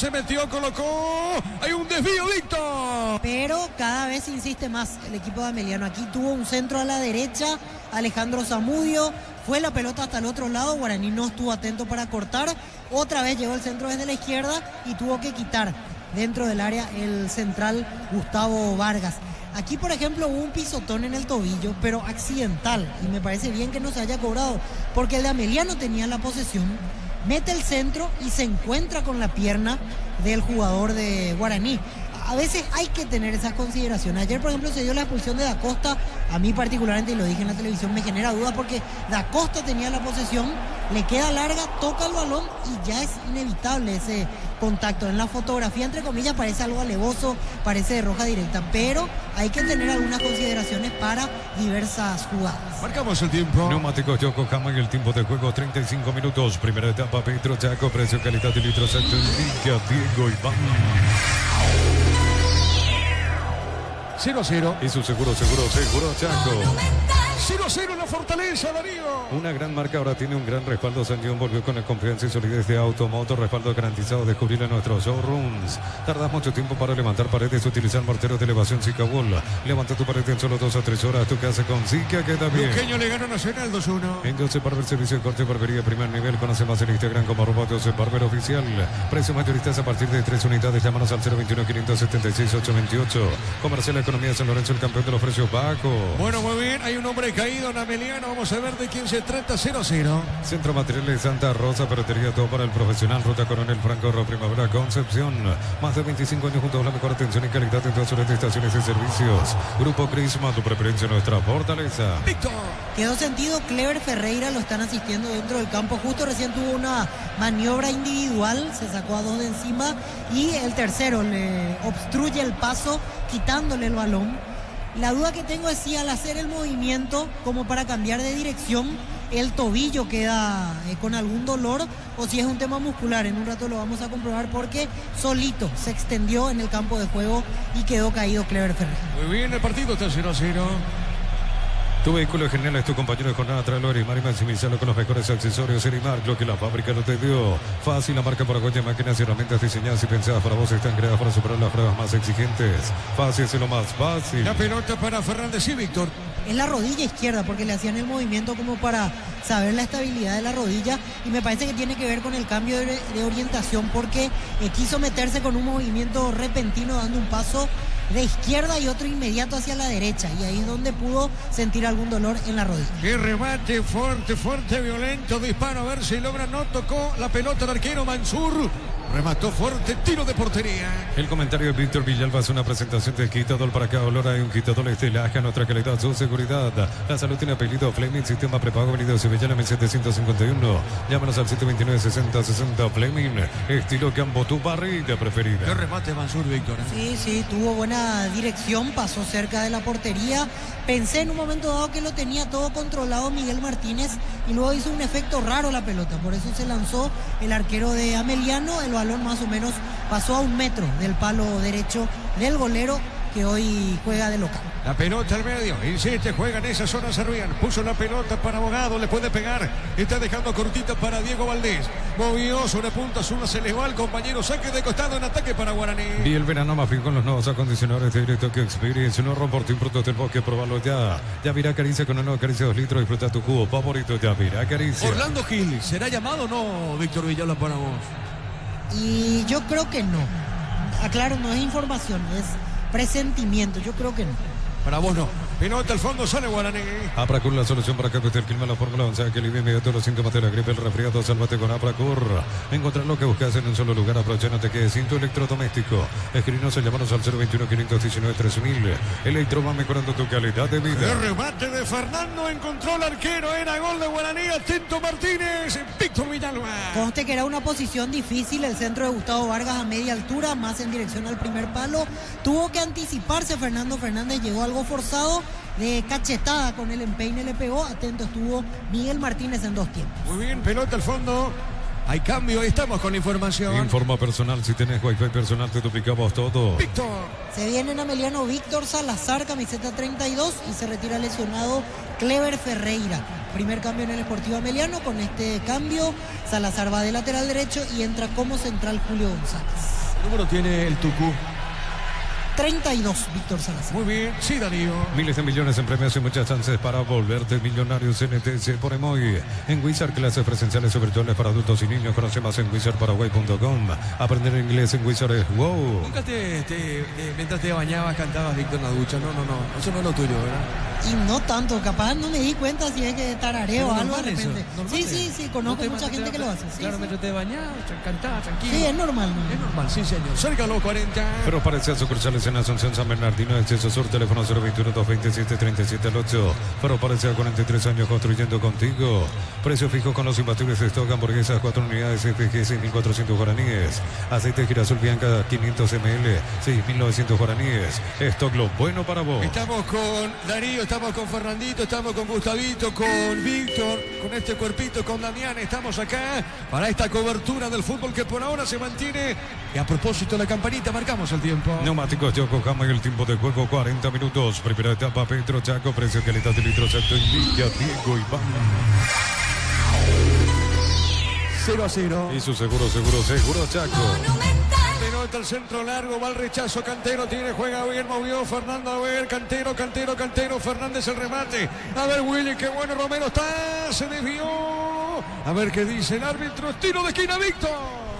Colocó. Hay un desvío, Víctor. Pero cada vez insiste más el equipo de Ameliano. Aquí tuvo un centro a la derecha, Alejandro Zamudio, fue la pelota hasta el otro lado, Guaraní no estuvo atento para cortar, otra vez llegó el centro desde la izquierda y tuvo que quitar dentro del área el central Gustavo Vargas. Aquí, por ejemplo, hubo un pisotón en el tobillo, pero accidental, y me parece bien que no se haya cobrado, porque el de Ameliano tenía la posesión, mete el centro y se encuentra con la pierna del jugador de Guaraní. A veces hay que tener esas consideraciones. Ayer, por ejemplo, se dio la expulsión de Da Costa. A mí particularmente, y lo dije en la televisión, me genera duda porque Da Costa tenía la posesión, le queda larga, toca el balón y ya es inevitable ese contacto. En la fotografía, entre comillas, parece algo alevoso, parece de roja directa, pero hay que tener algunas consideraciones para diversas jugadas. Marcamos el tiempo. Neumáticos Yokohama en el tiempo de juego, 35 minutos. Primera etapa, Petro Chaco, precio, calidad y litros exacto. Indica Diego Iván. 0-0. Y su seguro Chaco. 0-0 en la Fortaleza, Darío. Una gran marca ahora tiene un gran respaldo. San John volvió con la confianza y solidez de Automotor. Respaldo garantizado. Descubrir en nuestros showrooms. Tardas mucho tiempo para levantar paredes. Utilizar morteros de elevación Zika Wall. Levanta tu pared en solo 2 a 3 horas. Tu casa con Zika queda bien. Luqueño le ganó Nacional 2-1. En Josep Barber, servicio de corte y barbería primer nivel. Conoce más en Instagram como @Josep Barber Oficial. Precios mayoristas a partir de 3 unidades. Llámanos al 021-576-828. Comercial Economía San Lorenzo, el campeón de los precios bajos. Bueno, muy bien. Hay un hombre caído en Ameliano. Vamos a ver de quién se trata. 0-0. Centro Materiales Santa Rosa, ferretería todo para el profesional. Ruta Coronel Franco, Primavera, Concepción. Más de 25 años juntos a la mejor atención y calidad en todas sus estaciones y servicios. Grupo Crisma, tu preferencia en nuestra fortaleza. Víctor. Quedó sentido, Clever Ferreira lo están asistiendo dentro del campo. Justo recién tuvo una maniobra individual, se sacó a 2 de encima y el tercero le obstruye el paso quitándole el balón. La duda que tengo es si al hacer el movimiento como para cambiar de dirección el tobillo queda con algún dolor o si es un tema muscular. En un rato lo vamos a comprobar porque solito se extendió en el campo de juego y quedó caído Clever Ferreira. Muy bien, el partido está 0-0. Tu vehículo general es tu compañero de jornada. Tráelo a Erimar y maximizarlo con los mejores accesorios. Erimar, lo que la fábrica no te dio. Fácil, la marca paraguaya, máquinas y herramientas diseñadas y pensadas para vos están creadas para superar las pruebas más exigentes. Fácil es lo más fácil. La pelota para Fernández y Víctor. Es la rodilla izquierda porque le hacían el movimiento como para saber la estabilidad de la rodilla y me parece que tiene que ver con el cambio de orientación porque quiso meterse con un movimiento repentino dando un paso de izquierda y otro inmediato hacia la derecha y ahí es donde pudo sentir algún dolor en la rodilla. Qué remate fuerte, violento, disparo, a ver si logra, no tocó la pelota el arquero Mansur. Remató fuerte, tiro de portería. El comentario de Víctor Villalba es una presentación de Quitadol para cada olor. Hay un Quitadol Estelaje, nuestra calidad, su seguridad. La salud tiene apellido Fleming, sistema prepago, venido de Sevillana, 1751. Llámanos al 729-6060 Fleming, estilo Campo, tu barrita preferida. Qué remate Mansur, Víctor. Sí, tuvo buena dirección, pasó cerca de la portería. Pensé en un momento dado que lo tenía todo controlado Miguel Martínez y luego hizo un efecto raro la pelota, por eso se lanzó el arquero de Ameliano. El balón más o menos pasó a 1 metro del palo derecho del golero que hoy juega de local. La pelota al medio, insiste, juega en esa zona Servian, puso la pelota para Abogado, le puede pegar, está dejando cortita para Diego Valdés, movió sobre punta Zurda, se le va al compañero, saque de costado en ataque para Guaraní. Y el verano más bien con los nuevos acondicionadores de Directo que Experience, no romporte un producto del bosque, probalo ya. Ya mira Caricia con una nueva Caricia 2 litros, disfruta tu jugo favorito, ya mira Caricia. Orlando Gil, ¿será llamado o no, Víctor Villalba, para vos? Y yo creo que no. Aclaro, no es información, es presentimiento. Yo creo que no. Para vos no. Pelota al fondo, sale Guaraní. Apracur, la solución para cambios del clima, la Fórmula 11, que alivia inmediato los síntomas de la gripe, el resfriado, sálvate con Apracur. Encontrar lo que buscas en un solo lugar, aprovecha, no te quedes sin tu electrodoméstico. Escribinos o llamanos al 021-519-3000. Electro va mejorando tu calidad de vida. El remate de Fernando, encontró el arquero, era gol de Guaraní, atento Martínez, Víctor Villalba. Conste que era una posición difícil, el centro de Gustavo Vargas a media altura, más en dirección al primer palo. Tuvo que anticiparse Fernando Fernández, llegó algo forzado. De cachetada con el empeine le pegó, atento estuvo Miguel Martínez en 2 tiempos. Muy bien, pelota al fondo. Hay cambio, ahí estamos con la información. Informa personal, si tenés wifi personal te duplicamos todo. Víctor. Se viene en Ameliano Víctor Salazar, camiseta 32, y se retira lesionado Clever Ferreira. Primer cambio en el Sportivo Ameliano. Con este cambio Salazar va de lateral derecho y entra como central Julio González. ¿Qué número tiene el Tucú? 32, Víctor Salazar. Muy bien, sí, Darío. Miles de millones en premios y muchas chances para volverte millonario. CNTC por Emoy. En Wizard, clases presenciales y virtuales para adultos y niños. Conoce más en wizardparaguay.com. Aprender inglés en Wizard es wow. Nunca mientras te bañabas cantabas Víctor en la ducha. No. Eso no es lo tuyo, ¿verdad? Y no tanto, capaz no me di cuenta si es que tarareo o algo de repente. Sí, conozco mucha gente que lo hace. Claro, mientras te bañabas, cantaba, tranquilo. Sí, es normal. ¿no? Es normal, sí, señor. Cerca a los 40. Pero parece sucursales en Asunción, San Bernardino, Exceso Sur, teléfono 021-227-3708. Pero parece a 43 años construyendo contigo. Precio fijo con los imbatibles de stock, hamburguesas, 4 unidades FG, 6.400 guaraníes. Aceite girasol Bianca, 500 ml, 6.900 guaraníes. Stock lo bueno para vos. Estamos con Darío, estamos con Fernandito, estamos con Gustavito, con Víctor, con este cuerpito, con Damián. Estamos acá para esta cobertura del fútbol que por ahora se mantiene. Y a propósito, la campanita, marcamos el tiempo. Neumáticos Yokohama y el tiempo de juego 40 minutos. Primera etapa Petro Chaco, precio calidad de litro exacto en Villa Diego Iván. 0-0. Y su seguro Chaco. Pelota al centro largo, va al rechazo, Cantero tiene, juega bien, movió Fernando, a ver, Cantero, Fernández el remate, a ver Willy, qué bueno, Romero está, se desvió, a ver qué dice el árbitro, tiro de esquina, Víctor.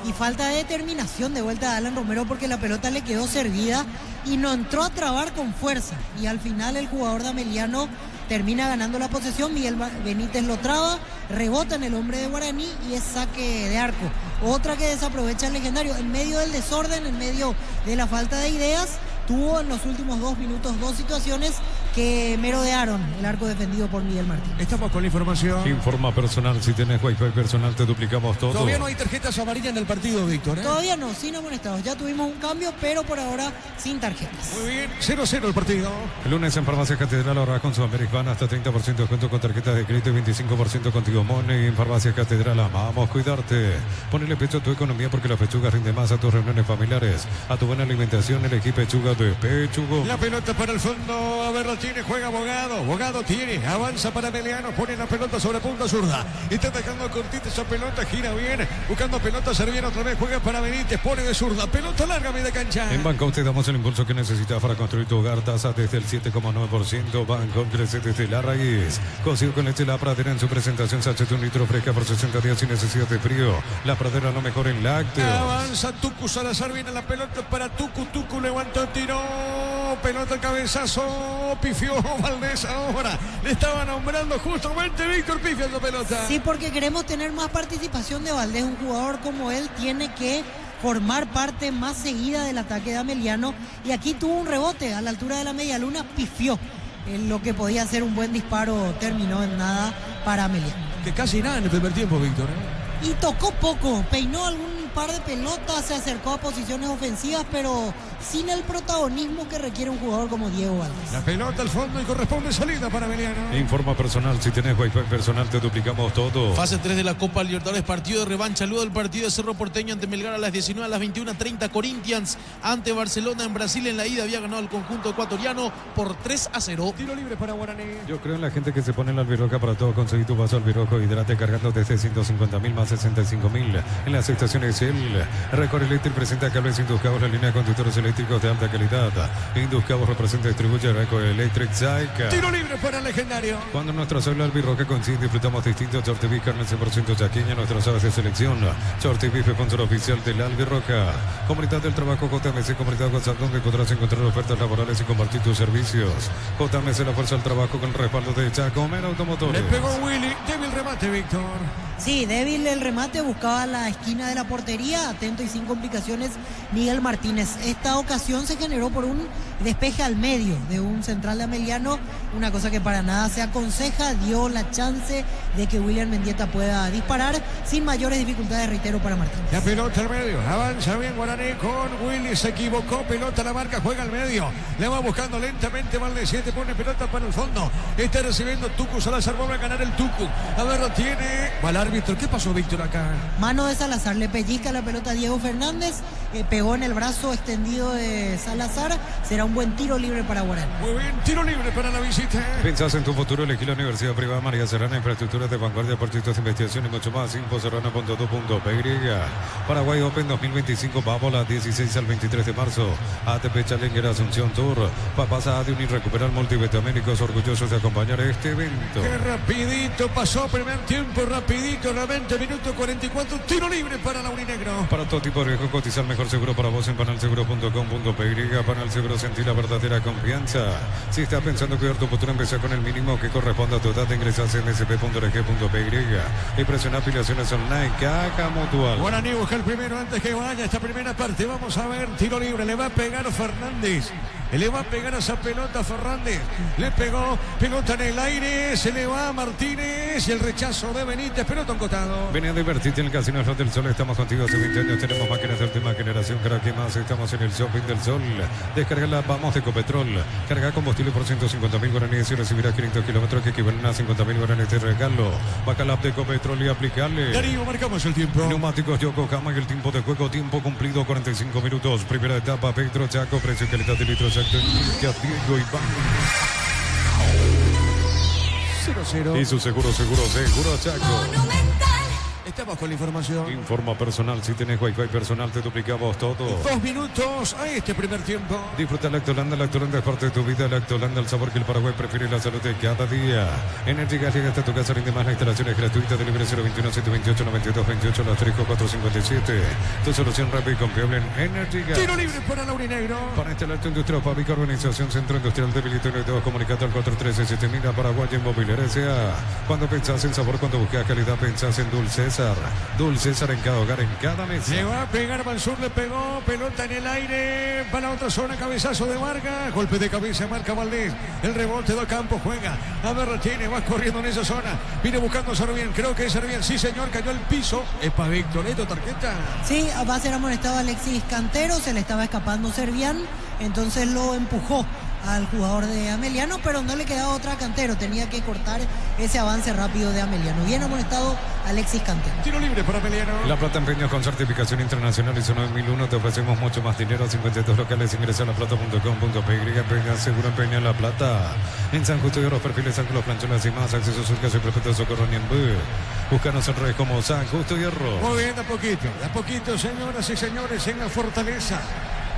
Y falta de determinación de vuelta de Alan Romero porque la pelota le quedó servida y no entró a trabar con fuerza. Y al final el jugador de Ameliano termina ganando la posesión, Miguel Benítez lo traba, rebota en el hombre de Guaraní y es saque de arco. Otra que desaprovecha el legendario, en medio del desorden, en medio de la falta de ideas, tuvo en los últimos 2 minutos 2 situaciones que merodearon el arco defendido por Miguel Martín. Estamos con la información. Informa personal, si tenés wifi personal te duplicamos todo. Todavía no hay tarjetas amarillas en el partido, Víctor, ¿eh? Todavía no, sin amonestados. Ya tuvimos un cambio, pero por ahora sin tarjetas. Muy bien, 0-0 el partido. El lunes en Farmacia Catedral ahora con Sudamericana hasta 30% de descuento con tarjetas de crédito y 25% contigo Money. En Farmacia Catedral amamos cuidarte. Ponele pecho a tu economía porque la pechuga rinde más a tus reuniones familiares. A tu buena alimentación, elegí pechuga de Pechugo. La pelota para el fondo, a ver, la tiene, juega Bogado tiene, avanza para Meliano, pone la pelota sobre punta zurda. Está dejando cortita esa pelota, gira bien, buscando pelota, Servien otra vez, juega para Benítez, pone de zurda, pelota larga, media cancha. En Banco te damos el impulso que necesitas para construir tu hogar, tasa desde el 7,9%, Banco crece desde la raíz. Cocido con leche La Pradera en su presentación, sachet 1 litro fresca por 60 días sin necesidad de frío. La Pradera lo mejor en lácteos. Avanza Tucu Salazar, viene la pelota para Tucu levantó, tiró, pelota al cabezazo, pifió Valdés ahora. Le estaba nombrando justamente Víctor Pifia la pelota. Sí, porque queremos tener más participación de Valdés. Un jugador como él tiene que formar parte más seguida del ataque de Ameliano. Y aquí tuvo un rebote a la altura de la media luna, pifió. Lo que podía ser un buen disparo terminó en nada para Ameliano. Que casi nada en el primer tiempo, Víctor. Y tocó poco, peinó algún par de pelotas, se acercó a posiciones ofensivas, pero sin el protagonismo que requiere un jugador como Diego Valdés. La pelota al fondo y corresponde salida para Emiliano. Informa personal, si tenés Wi-Fi personal te duplicamos todo. Fase 3 de la Copa Libertadores, partido de revancha. Luego del partido de Cerro Porteño ante Melgar a las 19, a las 21:30 Corinthians ante Barcelona en Brasil. En la ida había ganado el conjunto ecuatoriano por 3-0. Tiro libre para Guaraní. Yo creo en la gente que se pone en la albirroja para todo. Conseguir tu vaso albirrojo hidrate cargando desde 150.000 más 65.000 en las estaciones Shell. Recorre Electric presenta cables Induscabos, la línea de conductores eléctricos de alta calidad. Induscabos representa y distribuye Recorre Electric Zaica. Tiro libre para el legendario. Cuando nuestra célula albirroja coincide, disfrutamos distintos short beef, carne 100% chaqueña, nuestras aves de selección. Short beef, sponsor oficial de la albirroja. Comunidad del Trabajo JMC, comunidad WhatsApp, donde podrás encontrar ofertas laborales y compartir tus servicios. JMC, la fuerza del trabajo con el respaldo de Chacomera Automotores. Le pegó Willy, débil remate, Víctor. Sí, débil el remate, buscaba la esquina de la portería, atento y sin complicaciones Miguel Martínez. Esta ocasión se generó por un despeje al medio de un central de Ameliano, una cosa que para nada se aconseja, dio la chance de que William Mendieta pueda disparar sin mayores dificultades, reitero, para Martínez. La pelota al medio, avanza bien Guaraní con Willy, se equivocó, pelota a la marca, juega al medio, le va buscando lentamente Valdés, te pone pelota para el fondo, está recibiendo Tucu Salazar, vuelve a ganar el Tucu, a ver, lo tiene, va al árbitro. ¿Qué pasó, Víctor, acá? Mano de Salazar, le pellizca la pelota a Diego Fernández, pegó en el brazo extendido de Salazar, será un buen tiro libre para Guaraní. Muy bien, tiro libre para la visita. Pensás en tu futuro, elegí la Universidad Privada María Serrana, infraestructuras de vanguardia, proyectos de investigación y mucho más. Infoserrana.2.py. Paraguay Open 2025, Bábola, 16 al 23 de marzo. ATP Challenger Asunción Tour. Papás Adium y Recuperar Multivitamínicos, orgullosos de acompañar este evento. Qué rapidito pasó primer tiempo, rapidito, 90 minutos 44, tiro libre para Laurinegro. Para todo tipo de riesgo, cotizar mejor seguro para vos en panalseguro.com.py. Panal Seguro, sentir la verdadera confianza. Si estás pensando cuidar tu futuro, empezá con el mínimo que corresponda a tu edad. Ingresás en sp.org.py y presiona afiliaciones online. Caja Mutual. Guaraní busca el primero antes que vaya esta primera parte. Vamos a ver, tiro libre, le va a pegar Fernández. Le va a pegar a esa pelota Fernández. Le pegó, pelota en el aire, se le va a Martínez y el rechazo de Benítez, pelota encotado. Ven a divertirte en el Casino Slot del Sol. Estamos contigo hace 20 años. Tenemos máquinas de última generación. Cada que más estamos en el Shopping del Sol. Descarga la Vamos de Ecopetrol. Carga combustible por 150.000 guaraníes y recibirás 500 kilómetros que equivalen a 50.000 guaraníes de regalo. Baja la app de Ecopetrol y aplicarle. Darío, marcamos el tiempo. Neumáticos Yokohama y el tiempo de juego. Tiempo cumplido, 45 minutos. Primera etapa, Petro Chaco. Precio y calidad de litro exacto. Diego Iván. 0-0. Y su seguro Chaco. Estamos con la información. Informa personal, si tenés Wi-Fi personal te duplicamos todo. 2 minutos a este primer tiempo. Disfruta Lactolanda es parte de tu vida. Lactolanda, el sabor que el Paraguay prefiere, la salud de cada día. Energy Gas llega hasta tu casa, rinde más, la instalación es gratuita. Delivery 021-728-9228, las 3457. Tu solución rápida y confiable en Energy Gas. Tiro libre para Laurinegro. Para instalar tu industria fábrica, organización Centro Industrial de Bilitorio y todo, comunicate al 413-7000 Paraguay en Mobiliaria S.A. Cuando pensás en sabor, cuando buscas calidad, pensás en Dulce César. Dulce César en cada hogar, en cada mesa. Le va a pegar Mansur, le pegó, pelota en el aire, para la otra zona, cabezazo de Vargas, golpe de cabeza, marca Valdés, el rebote de Campo, juega, a ver, retiene, va corriendo en esa zona, viene buscando a Servién, creo que es Servién, sí señor, cayó al piso, es para Víctor, ¿esto tarjeta? Sí, va a ser amonestado Alexis Cantero, se le estaba escapando Servián, entonces lo empujó al jugador de Ameliano, pero no le quedaba otra a Cantero, tenía que cortar ese avance rápido de Ameliano. Bien amonestado Alexis Cantero. Tiro libre para Ameliano. La Plata Empeños con certificación internacional ISO 9001, te ofrecemos mucho más dinero, 52 locales, ingresa a laplata.com.py, Peña Seguro Empeña La Plata. En San Justo y Otros Perfiles, ángulos, planchones y más, acceso surcas y perfecto socorro Niembú. Búscanos en redes como San Justo y Hierro. Muy bien, de a poquito, señoras y señores, en la Fortaleza.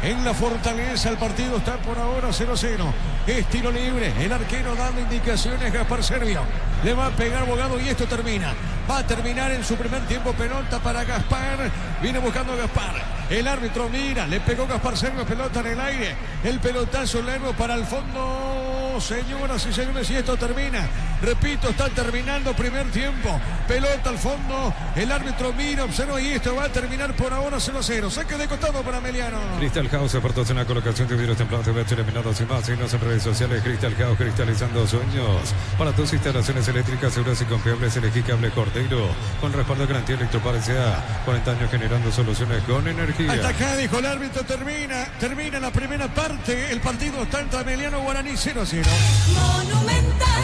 En la Fortaleza el partido está por ahora 0-0. Es tiro libre. El arquero dando indicaciones, Gaspar Servio. Le va a pegar Bogado y esto termina. Va a terminar en su primer tiempo, pelota para Gaspar. Viene buscando a Gaspar. El árbitro mira, le pegó Gaspar Servio, pelota en el aire. El pelotazo largo para el fondo. Señoras y señores, y esto termina Repito, está terminando primer tiempo. Pelota al fondo. El árbitro mira, observa y esto va a terminar por ahora 0-0. Saque de costado para Meliano. Crystal House aporta una colocación de vidrios templados de BH eliminados y más. Signos en redes sociales. Crystal House, cristalizando sueños. Para tus instalaciones eléctricas seguras y confiables, elegí Cable Cordero. Con respaldo de garantía Electropar S.A. 40 años generando soluciones con energía. Hasta acá dijo el árbitro, termina la primera parte. El partido está entre Meliano y Guaraní 0-0.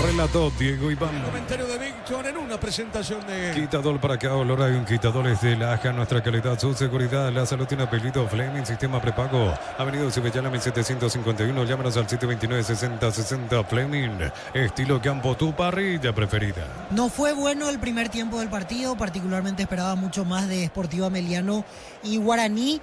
Relató Diego Iván. Comentario de Víctor en una presentación de... Quitador para acá, olor hay un quitador es de Laja, nuestra calidad, su seguridad, la salud tiene apellido Fleming, sistema prepago, Avenida Cibellana 1751, llámanos al 729-6060 Fleming, estilo campo, tu parrilla preferida. No fue bueno el primer tiempo del partido, particularmente esperaba mucho más de Sportiva Meliano y Guaraní,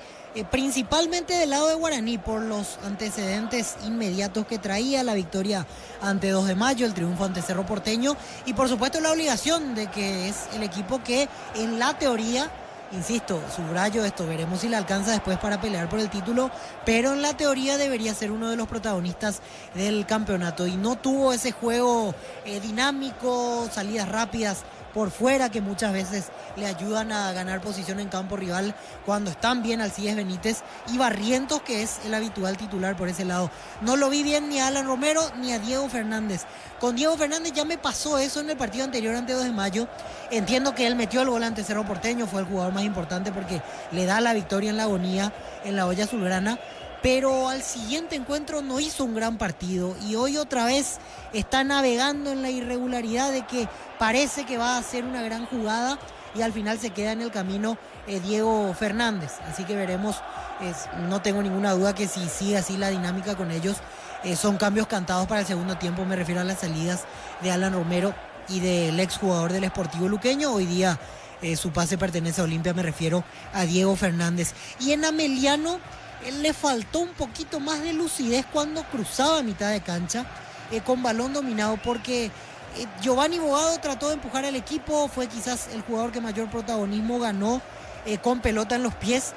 principalmente del lado de Guaraní por los antecedentes inmediatos que traía, la victoria ante 2 de Mayo, el triunfo ante Cerro Porteño y por supuesto la obligación de que es el equipo que en la teoría, insisto, subrayo esto, veremos si le alcanza después para pelear por el título, pero en la teoría debería ser uno de los protagonistas del campeonato y no tuvo ese juego dinámico, salidas rápidas por fuera que muchas veces le ayudan a ganar posición en campo rival cuando están bien Alcides Benítez y Barrientos, que es el habitual titular por ese lado. No lo vi bien ni a Alan Romero ni a Diego Fernández. Con Diego Fernández ya me pasó eso en el partido anterior ante 2 de Mayo. Entiendo que él metió el gol ante Cerro Porteño, fue el jugador más importante porque le da la victoria en la agonía en la olla azulgrana. Pero al siguiente encuentro no hizo un gran partido y hoy otra vez está navegando en la irregularidad de que parece que va a hacer una gran jugada y al final se queda en el camino Diego Fernández. Así que veremos, no tengo ninguna duda que si sigue así la dinámica con ellos, son cambios cantados para el segundo tiempo, me refiero a las salidas de Alan Romero y del exjugador del Sportivo Luqueño. Hoy día su pase pertenece a Olimpia, me refiero a Diego Fernández. Y en Ameliano le faltó un poquito más de lucidez cuando cruzaba a mitad de cancha con balón dominado porque Giovanni Bogado trató de empujar al equipo, fue quizás el jugador que mayor protagonismo ganó con pelota en los pies,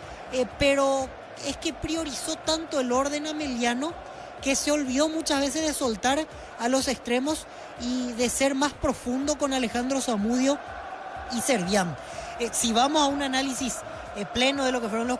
pero es que priorizó tanto el orden ameliano que se olvidó muchas veces de soltar a los extremos y de ser más profundo con Alejandro Zamudio y Servián. Si vamos a un análisis pleno de lo que fueron los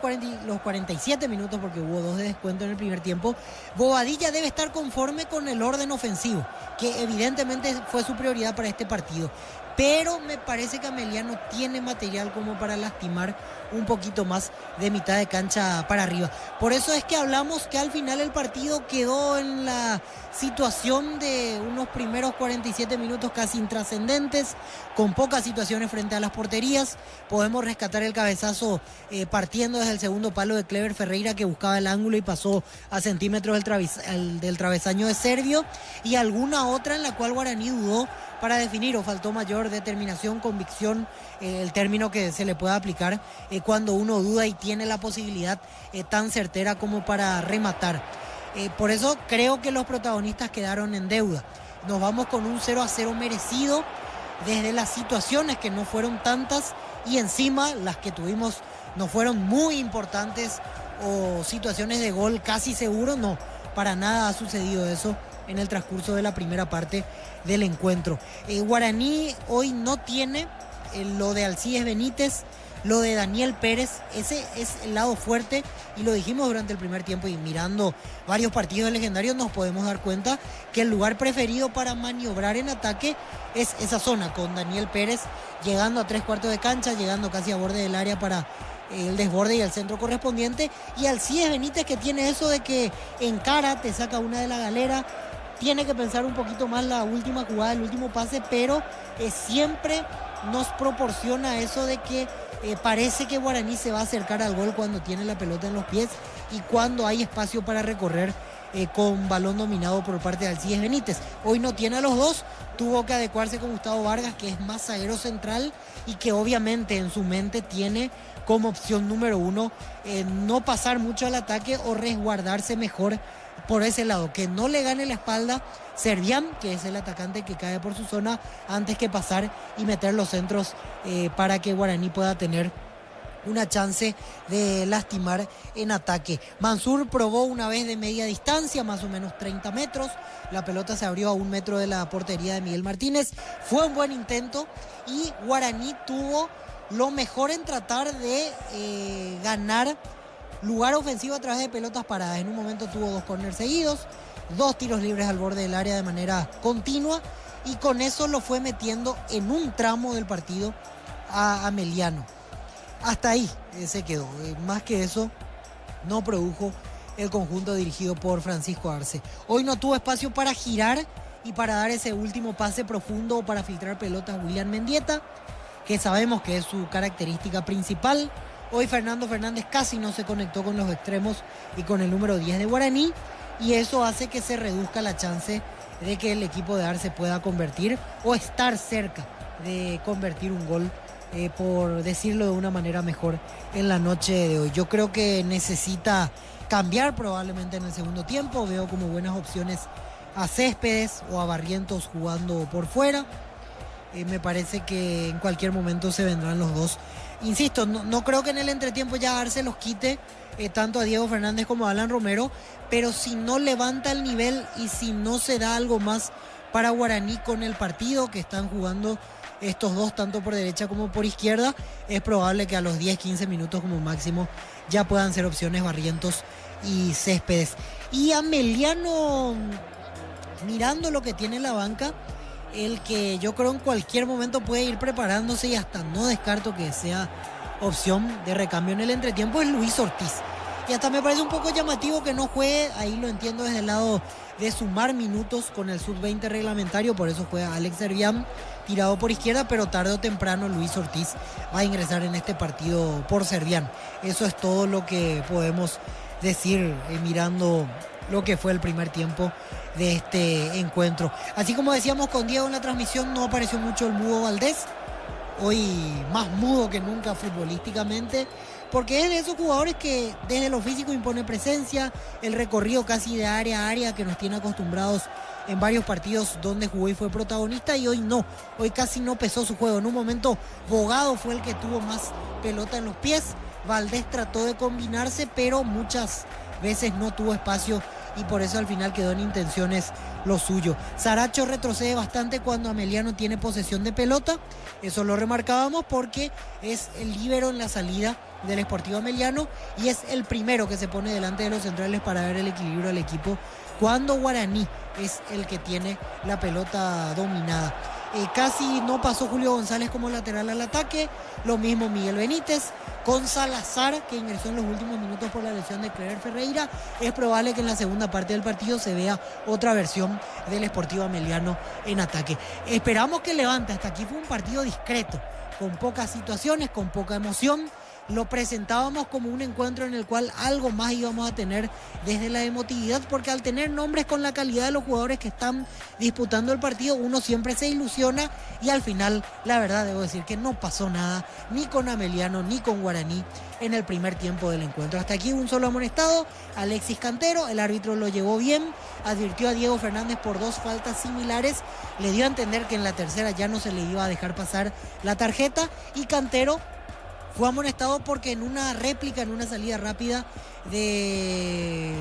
47 minutos, porque hubo 2 de descuento en el primer tiempo, Bobadilla debe estar conforme con el orden ofensivo, que evidentemente fue su prioridad para este partido. Pero me parece que Ameliano tiene material como para lastimar un poquito más de mitad de cancha para arriba. Por eso es que hablamos que al final el partido quedó en la situación de unos primeros 47 minutos casi intrascendentes, con pocas situaciones frente a las porterías. Podemos rescatar el cabezazo partiendo desde el segundo palo de Clever Ferreira, que buscaba el ángulo y pasó a centímetros del travesaño de Servio, y alguna otra en la cual Guaraní dudó para definir o faltó mayor determinación, convicción, el término que se le pueda aplicar cuando uno duda y tiene la posibilidad tan certera como para rematar. Por eso creo que los protagonistas quedaron en deuda. Nos vamos con un 0-0 merecido desde las situaciones que no fueron tantas y encima las que tuvimos no fueron muy importantes o situaciones de gol casi seguro. No, para nada ha sucedido eso en el transcurso de la primera parte del encuentro. Guaraní hoy no tiene lo de Alcides Benítez, lo de Daniel Pérez, ese es el lado fuerte y lo dijimos durante el primer tiempo, y mirando varios partidos legendarios nos podemos dar cuenta que el lugar preferido para maniobrar en ataque es esa zona, con Daniel Pérez llegando a 3/4 de cancha, llegando casi a borde del área para el desborde y el centro correspondiente, y Alcides Benítez, que tiene eso de que encara, te saca una de la galera, tiene que pensar un poquito más la última jugada, el último pase, pero siempre nos proporciona eso de que parece que Guaraní se va a acercar al gol cuando tiene la pelota en los pies y cuando hay espacio para recorrer con balón dominado por parte de Alcides Benítez. Hoy no tiene a los dos, tuvo que adecuarse con Gustavo Vargas, que es más zaguero central y que obviamente en su mente tiene como opción número 1 no pasar mucho al ataque o resguardarse mejor por ese lado, que no le gane la espalda Servián, que es el atacante que cae por su zona, antes que pasar y meter los centros para que Guaraní pueda tener una chance de lastimar en ataque. Mansur probó una vez de media distancia, más o menos 30 metros. La pelota se abrió a 1 metro de la portería de Miguel Martínez. Fue un buen intento y Guaraní tuvo lo mejor en tratar de ganar lugar ofensivo a través de pelotas paradas. En un momento tuvo 2 córneres seguidos, 2 tiros libres al borde del área de manera continua y con eso lo fue metiendo en un tramo del partido a Ameliano. Hasta ahí se quedó. Más que eso no produjo el conjunto dirigido por Francisco Arce. Hoy no tuvo espacio para girar y para dar ese último pase profundo o para filtrar pelotas William Mendieta, que sabemos que es su característica principal. Hoy Fernando Fernández casi no se conectó con los extremos y con el número 10 de Guaraní, y eso hace que se reduzca la chance de que el equipo de Arce pueda convertir o estar cerca de convertir un gol, por decirlo de una manera mejor, en la noche de hoy. Yo creo que necesita cambiar probablemente en el segundo tiempo. Veo como buenas opciones a Céspedes o a Barrientos jugando por fuera. Me parece que en cualquier momento se vendrán los dos. Insisto, no creo que en el entretiempo ya Arce los quite tanto a Diego Fernández como a Alan Romero, pero si no levanta el nivel y si no se da algo más para Guaraní con el partido que están jugando estos dos, tanto por derecha como por izquierda, es probable que a los 10-15 minutos como máximo ya puedan ser opciones Barrientos y Céspedes. Y Ameliano, mirando lo que tiene en la banca, el que yo creo en cualquier momento puede ir preparándose y hasta no descarto que sea opción de recambio en el entretiempo, es Luis Ortiz. Y hasta me parece un poco llamativo que no juegue, ahí lo entiendo desde el lado de sumar minutos con el sub-20 reglamentario, por eso juega Alex Servián tirado por izquierda, pero tarde o temprano Luis Ortiz va a ingresar en este partido por Servián. Eso es todo lo que podemos decir mirando lo que fue el primer tiempo de este encuentro. Así como decíamos con Diego en la transmisión, no apareció mucho el Mudo Valdés, hoy más mudo que nunca futbolísticamente, porque es de esos jugadores que desde lo físico impone presencia, el recorrido casi de área a área que nos tiene acostumbrados en varios partidos donde jugó y fue protagonista, y hoy no, hoy casi no pesó su juego. En un momento Bogado fue el que tuvo más pelota en los pies, Valdés trató de combinarse, pero muchas veces no tuvo espacio y por eso al final quedó en intenciones lo suyo. Saracho retrocede bastante cuando Ameliano tiene posesión de pelota, eso lo remarcábamos porque es el líbero en la salida del Sportivo Ameliano y es el primero que se pone delante de los centrales para ver el equilibrio del equipo cuando Guaraní es el que tiene la pelota dominada. Casi no pasó Julio González como lateral al ataque, lo mismo Miguel Benítez. Con Salazar, que ingresó en los últimos minutos por la lesión de Clever Ferreira, es probable que en la segunda parte del partido se vea otra versión del Sportivo Ameliano en ataque. Esperamos que levante. Hasta aquí fue un partido discreto, con pocas situaciones, con poca emoción. Lo presentábamos como un encuentro en el cual algo más íbamos a tener desde la emotividad, porque al tener nombres con la calidad de los jugadores que están disputando el partido, uno siempre se ilusiona y al final, la verdad, debo decir que no pasó nada ni con Ameliano ni con Guaraní en el primer tiempo del encuentro. Hasta aquí un solo amonestado, Alexis Cantero, el árbitro lo llevó bien, advirtió a Diego Fernández por 2 faltas similares, le dio a entender que en la tercera ya no se le iba a dejar pasar la tarjeta y Cantero fue amonestado porque en una réplica, en una salida rápida de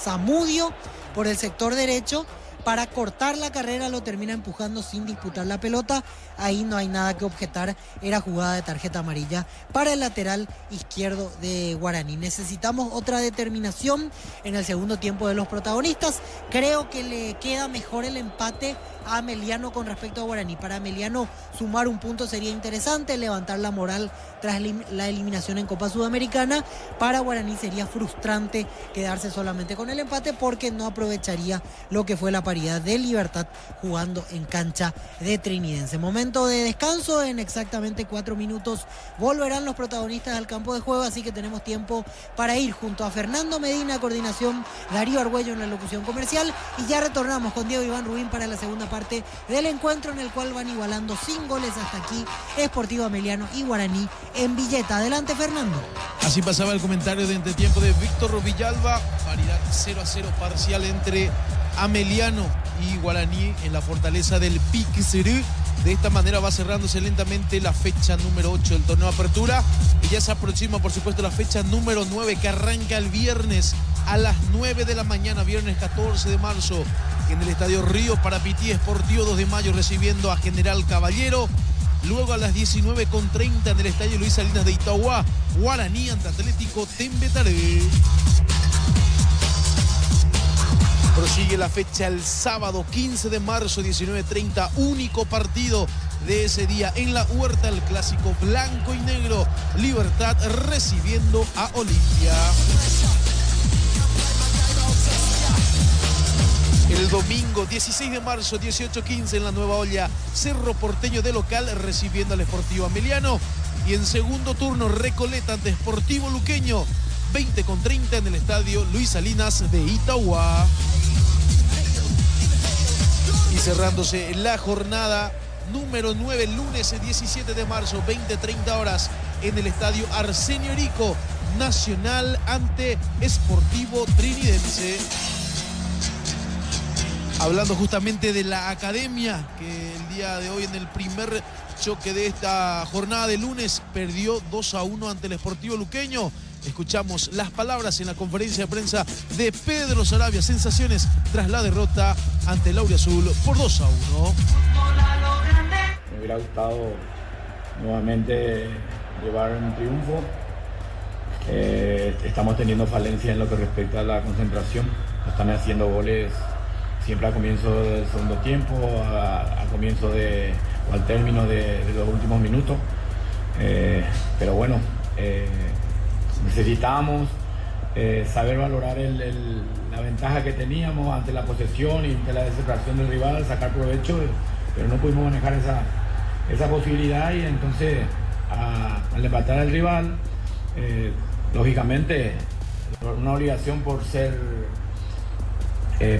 Zamudio por el sector derecho, para cortar la carrera lo termina empujando sin disputar la pelota. Ahí no hay nada que objetar, era jugada de tarjeta amarilla para el lateral izquierdo de Guaraní. Necesitamos otra determinación en el segundo tiempo de los protagonistas. Creo que le queda mejor el empate a Ameliano con respecto a Guaraní. Para Ameliano sumar un punto sería interesante, levantar la moral tras la eliminación en Copa Sudamericana. Para Guaraní sería frustrante quedarse solamente con el empate porque no aprovecharía lo que fue la paridad de Libertad jugando en cancha de Trinidense. Momento de descanso, en exactamente 4 minutos volverán los protagonistas al campo de juego, así que tenemos tiempo para ir junto a Fernando Medina, coordinación, Darío Argüello en la locución comercial, y ya retornamos con Diego Iván Rubín para la segunda parte del encuentro en el cual van igualando sin goles hasta aquí Sportivo Ameliano y Guaraní en Villeta. Adelante, Fernando. Así pasaba el comentario de entretiempo de Víctor Villalba, paridad 0-0 parcial entre Ameliano y Guaraní en la fortaleza del Piquisirú. De esta manera va cerrándose lentamente la fecha número 8 del torneo de apertura y ya se aproxima, por supuesto, la fecha número 9 que arranca el viernes a las 9 de la mañana, viernes 14 de marzo, en el Estadio Río Parapití Esportivo 2 de mayo, recibiendo a General Caballero. Luego a las 19:30 en el Estadio Luis Salinas de Itauguá, Guaraní ante Atlético Tembetaré. Prosigue la fecha el sábado 15 de marzo, 19:30, único partido de ese día en la Huerta, el clásico blanco y negro, Libertad recibiendo a Olimpia. El domingo 16 de marzo, 18:15 en la Nueva Olla, Cerro Porteño de local recibiendo al Sportivo Ameliano. Y en segundo turno, Recoleta ante Sportivo Luqueño, 20:30 en el Estadio Luis Salinas de Itauguá. Y cerrándose la jornada número 9, lunes 17 de marzo, 20:30 horas, en el Estadio Arsenio Erico, Nacional ante Sportivo Trinidense. Hablando justamente de la academia, que el día de hoy en el primer choque de esta jornada de lunes perdió 2-1 ante el Sportivo Luqueño. Escuchamos las palabras en la conferencia de prensa de Pedro Sarabia. Sensaciones tras la derrota ante el Auriazul por 2-1. Me hubiera gustado nuevamente llevar un triunfo. Estamos teniendo falencia en lo que respecta a la concentración. Están haciendo goles siempre a comienzo del segundo tiempo, o al término de los últimos minutos. Pero bueno, necesitábamos saber valorar la ventaja que teníamos ante la posesión y ante la desesperación del rival, sacar provecho, pero no pudimos manejar esa posibilidad, y entonces al empatar al rival, lógicamente una obligación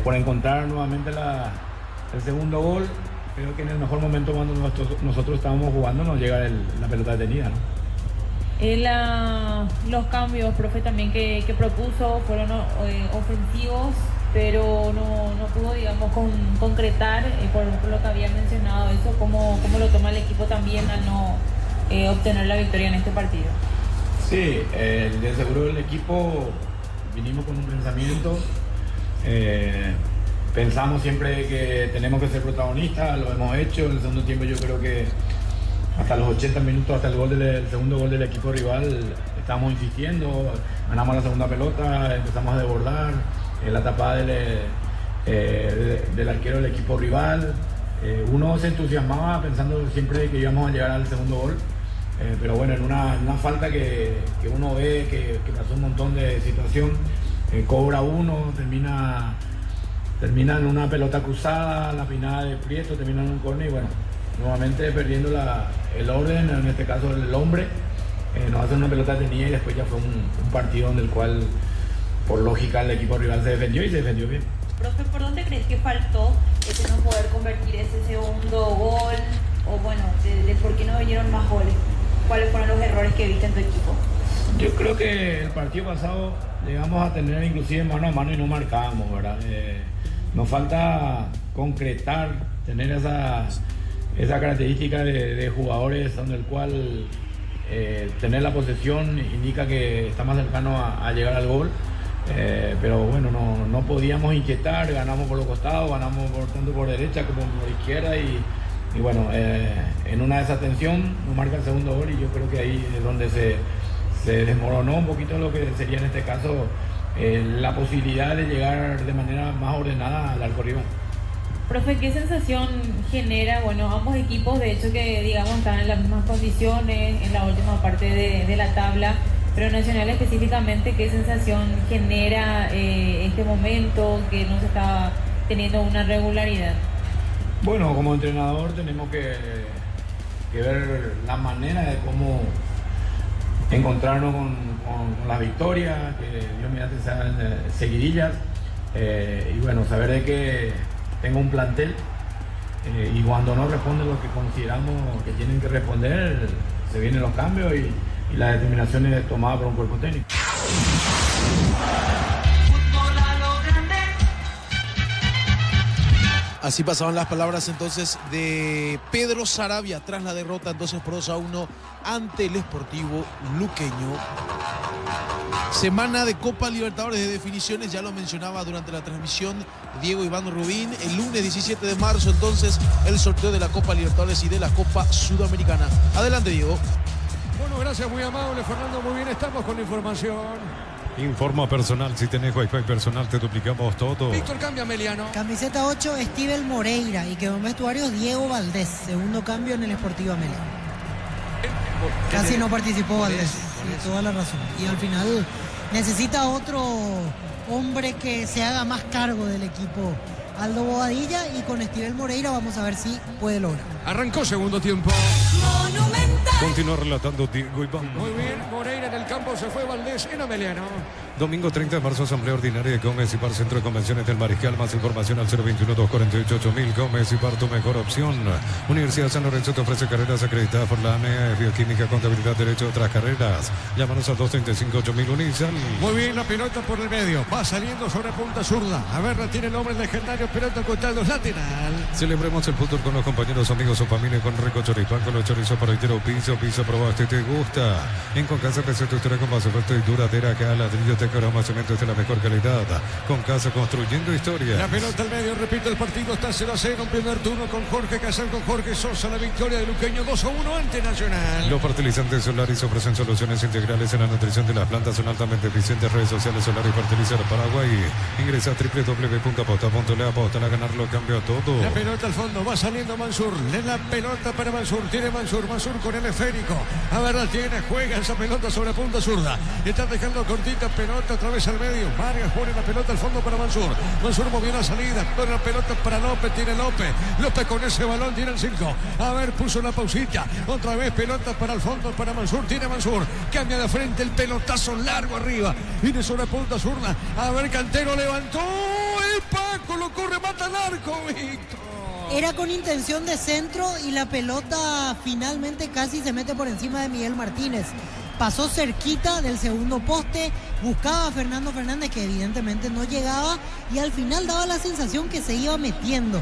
por encontrar nuevamente el segundo gol. Creo que en el mejor momento cuando nosotros estábamos jugando nos llega la pelota detenida, ¿no? Los cambios, profe, también que propuso fueron ofensivos, pero no pudo, digamos, concretar por lo que había mencionado. Eso, ¿cómo lo toma el equipo también al no obtener la victoria en este partido? Sí, de seguro el equipo vinimos con un pensamiento. Pensamos siempre que tenemos que ser protagonistas, lo hemos hecho. En el segundo tiempo yo creo que hasta los 80 minutos, hasta el segundo gol del equipo rival, estábamos insistiendo, ganamos la segunda pelota, empezamos a desbordar, la tapada del arquero del equipo rival. Uno se entusiasmaba pensando siempre que íbamos a llegar al segundo gol, pero bueno, en una falta que uno ve que pasó un montón de situación, cobra uno, termina en una pelota cruzada, la pinada de Prieto, termina en un córner y bueno, nuevamente perdiendo el orden, en este caso el hombre, nos hace una pelota detenida y después ya fue un partido en el cual por lógica el equipo rival se defendió y se defendió bien. Profe, ¿por dónde crees que faltó ese no poder convertir ese segundo gol? O bueno, de por qué no vinieron más goles. ¿Cuáles fueron los errores que viste en tu equipo? Yo creo que el partido pasado llegamos a tener inclusive mano a mano y no marcábamos, ¿verdad? Nos falta concretar, tener esa característica de jugadores donde el cual tener la posesión indica que está más cercano a llegar al gol. Pero bueno, no podíamos inquietar, ganamos por los costados, ganamos tanto por derecha como por izquierda y bueno, en una desatención nos marca el segundo gol y yo creo que ahí es donde se desmoronó un poquito lo que sería en este caso la posibilidad de llegar de manera más ordenada al arco rival. Profe, ¿qué sensación genera? Bueno, ambos equipos de hecho que digamos están en las mismas condiciones en la última parte de la tabla, pero Nacional específicamente, ¿qué sensación genera este momento que no se está teniendo una regularidad? Bueno, como entrenador tenemos que ver la manera de cómo encontrarnos con las victorias, que Dios mediante sean seguidillas, y bueno, saber de que tengo un plantel y cuando no responden lo que consideramos que tienen que responder, se vienen los cambios y la determinación es tomada por un cuerpo técnico. Así pasaban las palabras entonces de Pedro Saravia tras la derrota entonces por 2-1 ante el Sportivo Luqueño. Semana de Copa Libertadores de definiciones, ya lo mencionaba durante la transmisión Diego Iván Rubín. El lunes 17 de marzo entonces el sorteo de la Copa Libertadores y de la Copa Sudamericana. Adelante, Diego. Bueno, gracias, muy amable, Fernando. Muy bien, estamos con la información. Informa personal, si tenés Wi-Fi personal te duplicamos todo. Víctor, cambia Emiliano. Camiseta 8, Steven Moreira. Y quedó en vestuario Diego Valdés. Segundo cambio en el Sportivo Amelia. Casi no participó Valdés. Sí, toda la razón. Y al final necesita otro hombre que se haga más cargo del equipo, Aldo Bobadilla, y con Steven Moreira vamos a ver si puede lograr. Arrancó segundo tiempo. Continúa relatando Diego Iván. Muy bien, Moreira en el campo, se fue Valdés en Ameliano. Domingo 30 de marzo, Asamblea Ordinaria de Gómez y Par, Centro de Convenciones del Mariscal. Más información al 021-248-8000. Gómez y Par, tu mejor opción. Universidad San Lorenzo te ofrece carreras acreditadas por la ANEA, Bioquímica, Contabilidad, Derecho, otras carreras. Llámanos al 235-8000 Unisal. Muy bien, la pelota por el medio. Va saliendo sobre punta zurda. A ver, la tiene el hombre legendario, pelota costado lateral. Celebremos el fútbol con los compañeros, amigos o familia con Rico Choripán, con los chorizos para entero, piso probaste, te gusta. En Concasa PC tu historia con base fuerte y duradera, acá ladrillo, tecorama, cemento es de la mejor calidad. Concasa, construyendo historia. La pelota al medio, repito, el partido está 0-0 en primer turno con Jorge Casal, con Jorge Sosa, la victoria de Luqueño 2-1 ante Nacional. Los fertilizantes Solaris ofrecen soluciones integrales en la nutrición de las plantas, son altamente eficientes. Redes sociales Solaris Fertilizar Paraguay. Ingresa a www.aposta.la, aposta a ganar, lo cambio a todo. La pelota al fondo, va saliendo Mansur, la pelota para Mansur, tiene Mansur con el esférico, a ver, la tiene, juega esa pelota sobre punta zurda, está dejando cortita, pelota otra vez al medio, Vargas pone la pelota al fondo para Mansur movió la salida, pone la pelota para López, tiene López con ese balón, tiene el 5, a ver, puso la pausita, otra vez pelota para el fondo, para Mansur, tiene Mansur, cambia de frente, el pelotazo largo arriba, viene sobre punta zurda, a ver, Cantero levantó, el Paco lo corre, mata al arco, Víctor. Era con intención de centro y la pelota finalmente casi se mete por encima de Miguel Martínez. Pasó cerquita del segundo poste, buscaba a Fernando Fernández, que evidentemente no llegaba, y al final daba la sensación que se iba metiendo.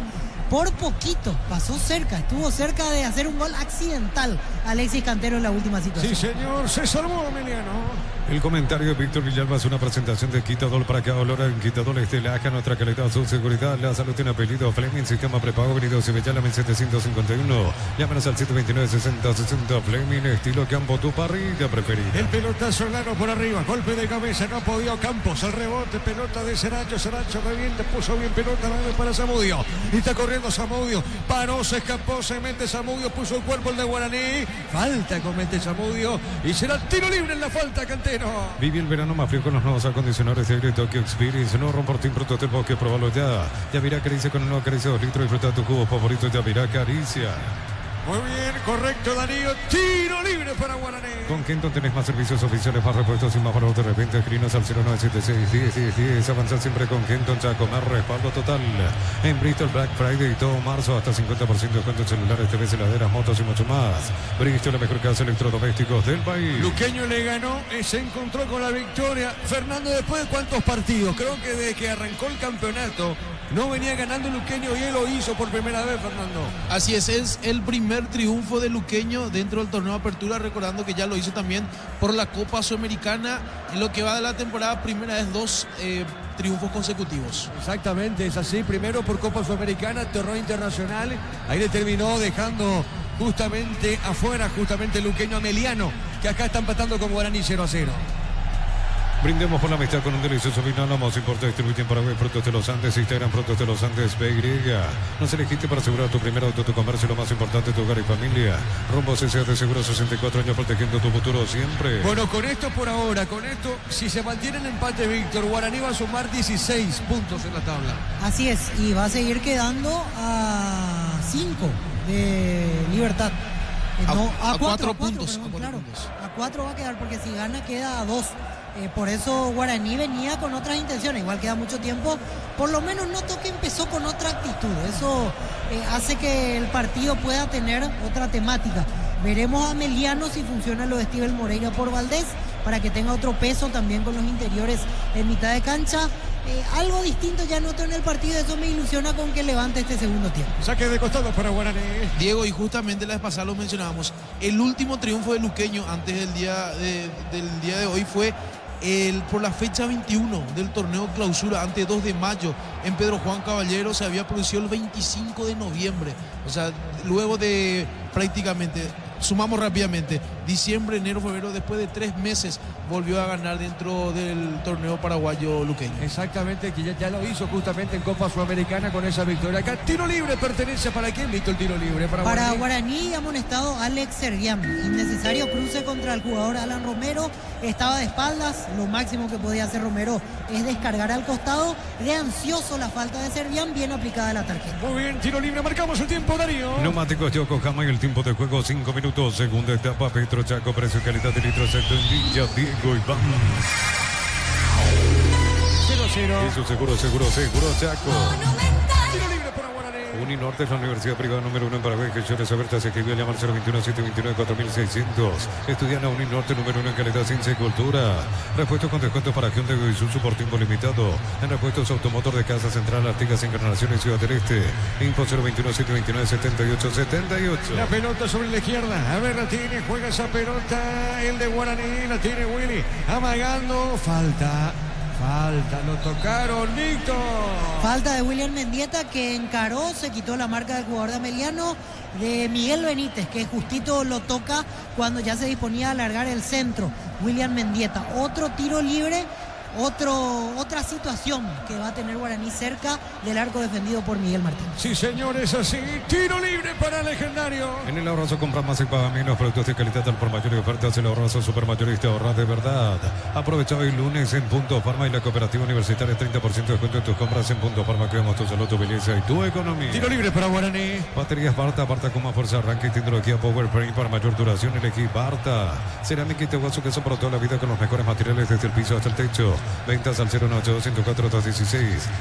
Por poquito, pasó cerca, estuvo cerca de hacer un gol accidental Alexis Cantero en la última situación. Sí, señor, se salvó Emiliano. El comentario de Víctor Villalba es una presentación de Quitadol para cada olor en Quitadol Estelaja, nuestra calidad, su seguridad, la salud tiene apellido, Fleming, sistema prepago, venido Cibellala 1751. Llámanos al 729-6060, Fleming, estilo campo, tu parrilla preferida. El pelotazo largo por arriba, golpe de cabeza, no podía Campos, al rebote, pelota de Seracho revienta, puso bien pelota para Zamudio, y está corriendo Zamudio, paró, se escapó, se mete Zamudio, puso el cuerpo el de Guaraní, falta comete Zamudio, y será tiro libre en la falta, Cantero. Vive el verano más frío con los nuevos acondicionadores de aire Tokyo Experience. No romportín pronto del bosque, probalo ya. Yavirá Caricia con un nuevo Caricia 2 litros. Disfruta tu cubo favorito, Yavirá Caricia. Muy bien, correcto, Darío. Tiro libre para Guaraní. Con Kenton tenés más servicios oficiales, más repuestos y más valor de repente. Escribinos al 0976-10-10-10. Avanzar siempre con Kenton, Chaco, más respaldo total. En Bristol, Black Friday y todo marzo, hasta 50% de descuento en celulares, TVs, heladeras, motos y mucho más. Bristol, la mejor casa de electrodomésticos del país. Luqueño le ganó y se encontró con la victoria. Fernando, ¿después de cuántos partidos? Creo que desde que arrancó el campeonato no venía ganando Luqueño y él lo hizo por primera vez, Fernando. Así es el primer triunfo de Luqueño dentro del torneo de apertura, recordando que ya lo hizo también por la Copa Sudamericana. En lo que va de la temporada, primera vez 2 triunfos consecutivos. Exactamente, es así. Primero por Copa Sudamericana, torneo internacional. Ahí le terminó dejando justamente afuera, justamente Luqueño Ameliano, que acá está empatando con Guaraní 0-0. Brindemos por la amistad con un delicioso vino Álamos, importa y distribuye en Paraguay, Productos de los Andes, Instagram, Productos de los Andes, BY. Nos elegiste para asegurar tu primer auto, tu comercio, lo más importante, tu hogar y familia. Rumbo CCA de Seguro, 64 años protegiendo tu futuro siempre. Bueno, con esto por ahora, con esto, si se mantiene el empate, Víctor, Guaraní va a sumar 16 puntos en la tabla. Así es, y va a seguir quedando a 5 de Libertad. No, a 4 puntos. Claro, a 4 va a quedar, porque si gana queda a 2. Por eso Guaraní venía con otras intenciones, igual queda mucho tiempo, por lo menos noto que empezó con otra actitud, eso hace que el partido pueda tener otra temática. Veremos a Meliano si funciona lo de Steven Moreira por Valdés, para que tenga otro peso también con los interiores en mitad de cancha. algo distinto ya noto en el partido, eso me ilusiona con que levante este segundo tiempo. Saque de costado para Guaraní. Diego, y justamente la vez pasada lo mencionábamos, el último triunfo de Luqueño antes del día de hoy fue por la fecha 21 del torneo clausura, ante 2 de mayo, en Pedro Juan Caballero. Se había producido el 25 de noviembre. O sea, luego de prácticamente, sumamos rápidamente, diciembre, enero, febrero, después de 3 meses, volvió a ganar dentro del torneo paraguayo luqueño. Exactamente, que ya lo hizo justamente en Copa Sudamericana con esa victoria. Acá, tiro libre pertenece para quién, Víctor, el tiro libre. Para Guaraní, amonestado Alex Servián. Innecesario cruce contra el jugador Alan Romero. Estaba de espaldas. Lo máximo que podía hacer Romero es descargar al costado. De ansioso la falta de Servián, bien aplicada la tarjeta. Muy bien, tiro libre, marcamos el tiempo, Darío. Neumáticos Yokohama y el tiempo de juego 5 minutos. Segunda etapa, Petro Chaco, precio y calidad de litro secto en Villa Diego Iván. 0-0. Y su seguro Chaco. Tiro libre para Guaraní. Uninorte es la universidad privada número 1 en Paraguay. Gestiones abiertas. Se escribió llamar 021-729-4600. Estudian a Uninorte número 1 en calidad, ciencia y cultura. Repuestos con descuentos para Hyundai y Isuzu por tiempo limitado. En repuestos automotor de Casa Central, Artigas, Encarnación y Ciudad del Este. Info 021-729-7878. La pelota sobre la izquierda. A ver, la tiene, juega esa pelota. El de Guaraní, la tiene Willy. Amagando, falta, lo tocaron, Víctor. Falta de William Mendieta, que encaró, se quitó la marca del jugador de Ameliano, de Miguel Benítez, que justito lo toca cuando ya se disponía a alargar el centro. William Mendieta, otro tiro libre, otra situación que va a tener Guaraní cerca del arco defendido por Miguel Martínez. Sí, señores, así, tiro libre para el Legendario. En el ahorrazo compra más y paga menos, productos de calidad al por mayor y ofertas. El ahorrazo supermayorista, ahorra de verdad. Aprovecha hoy lunes en Punto Farma y la Cooperativa Universitaria, 30% de descuento en tus compras en Punto Farma. Cuidamos tu salud, tu belleza y tu economía. Tiro libre para Guaraní. Baterías Barta con más fuerza, arranque y tecnología Power Frame para mayor duración. Elegí Barta. Cerámica y tehuazo, que son para toda la vida con los mejores materiales desde el piso hasta el techo. Ventas al 098-104-216.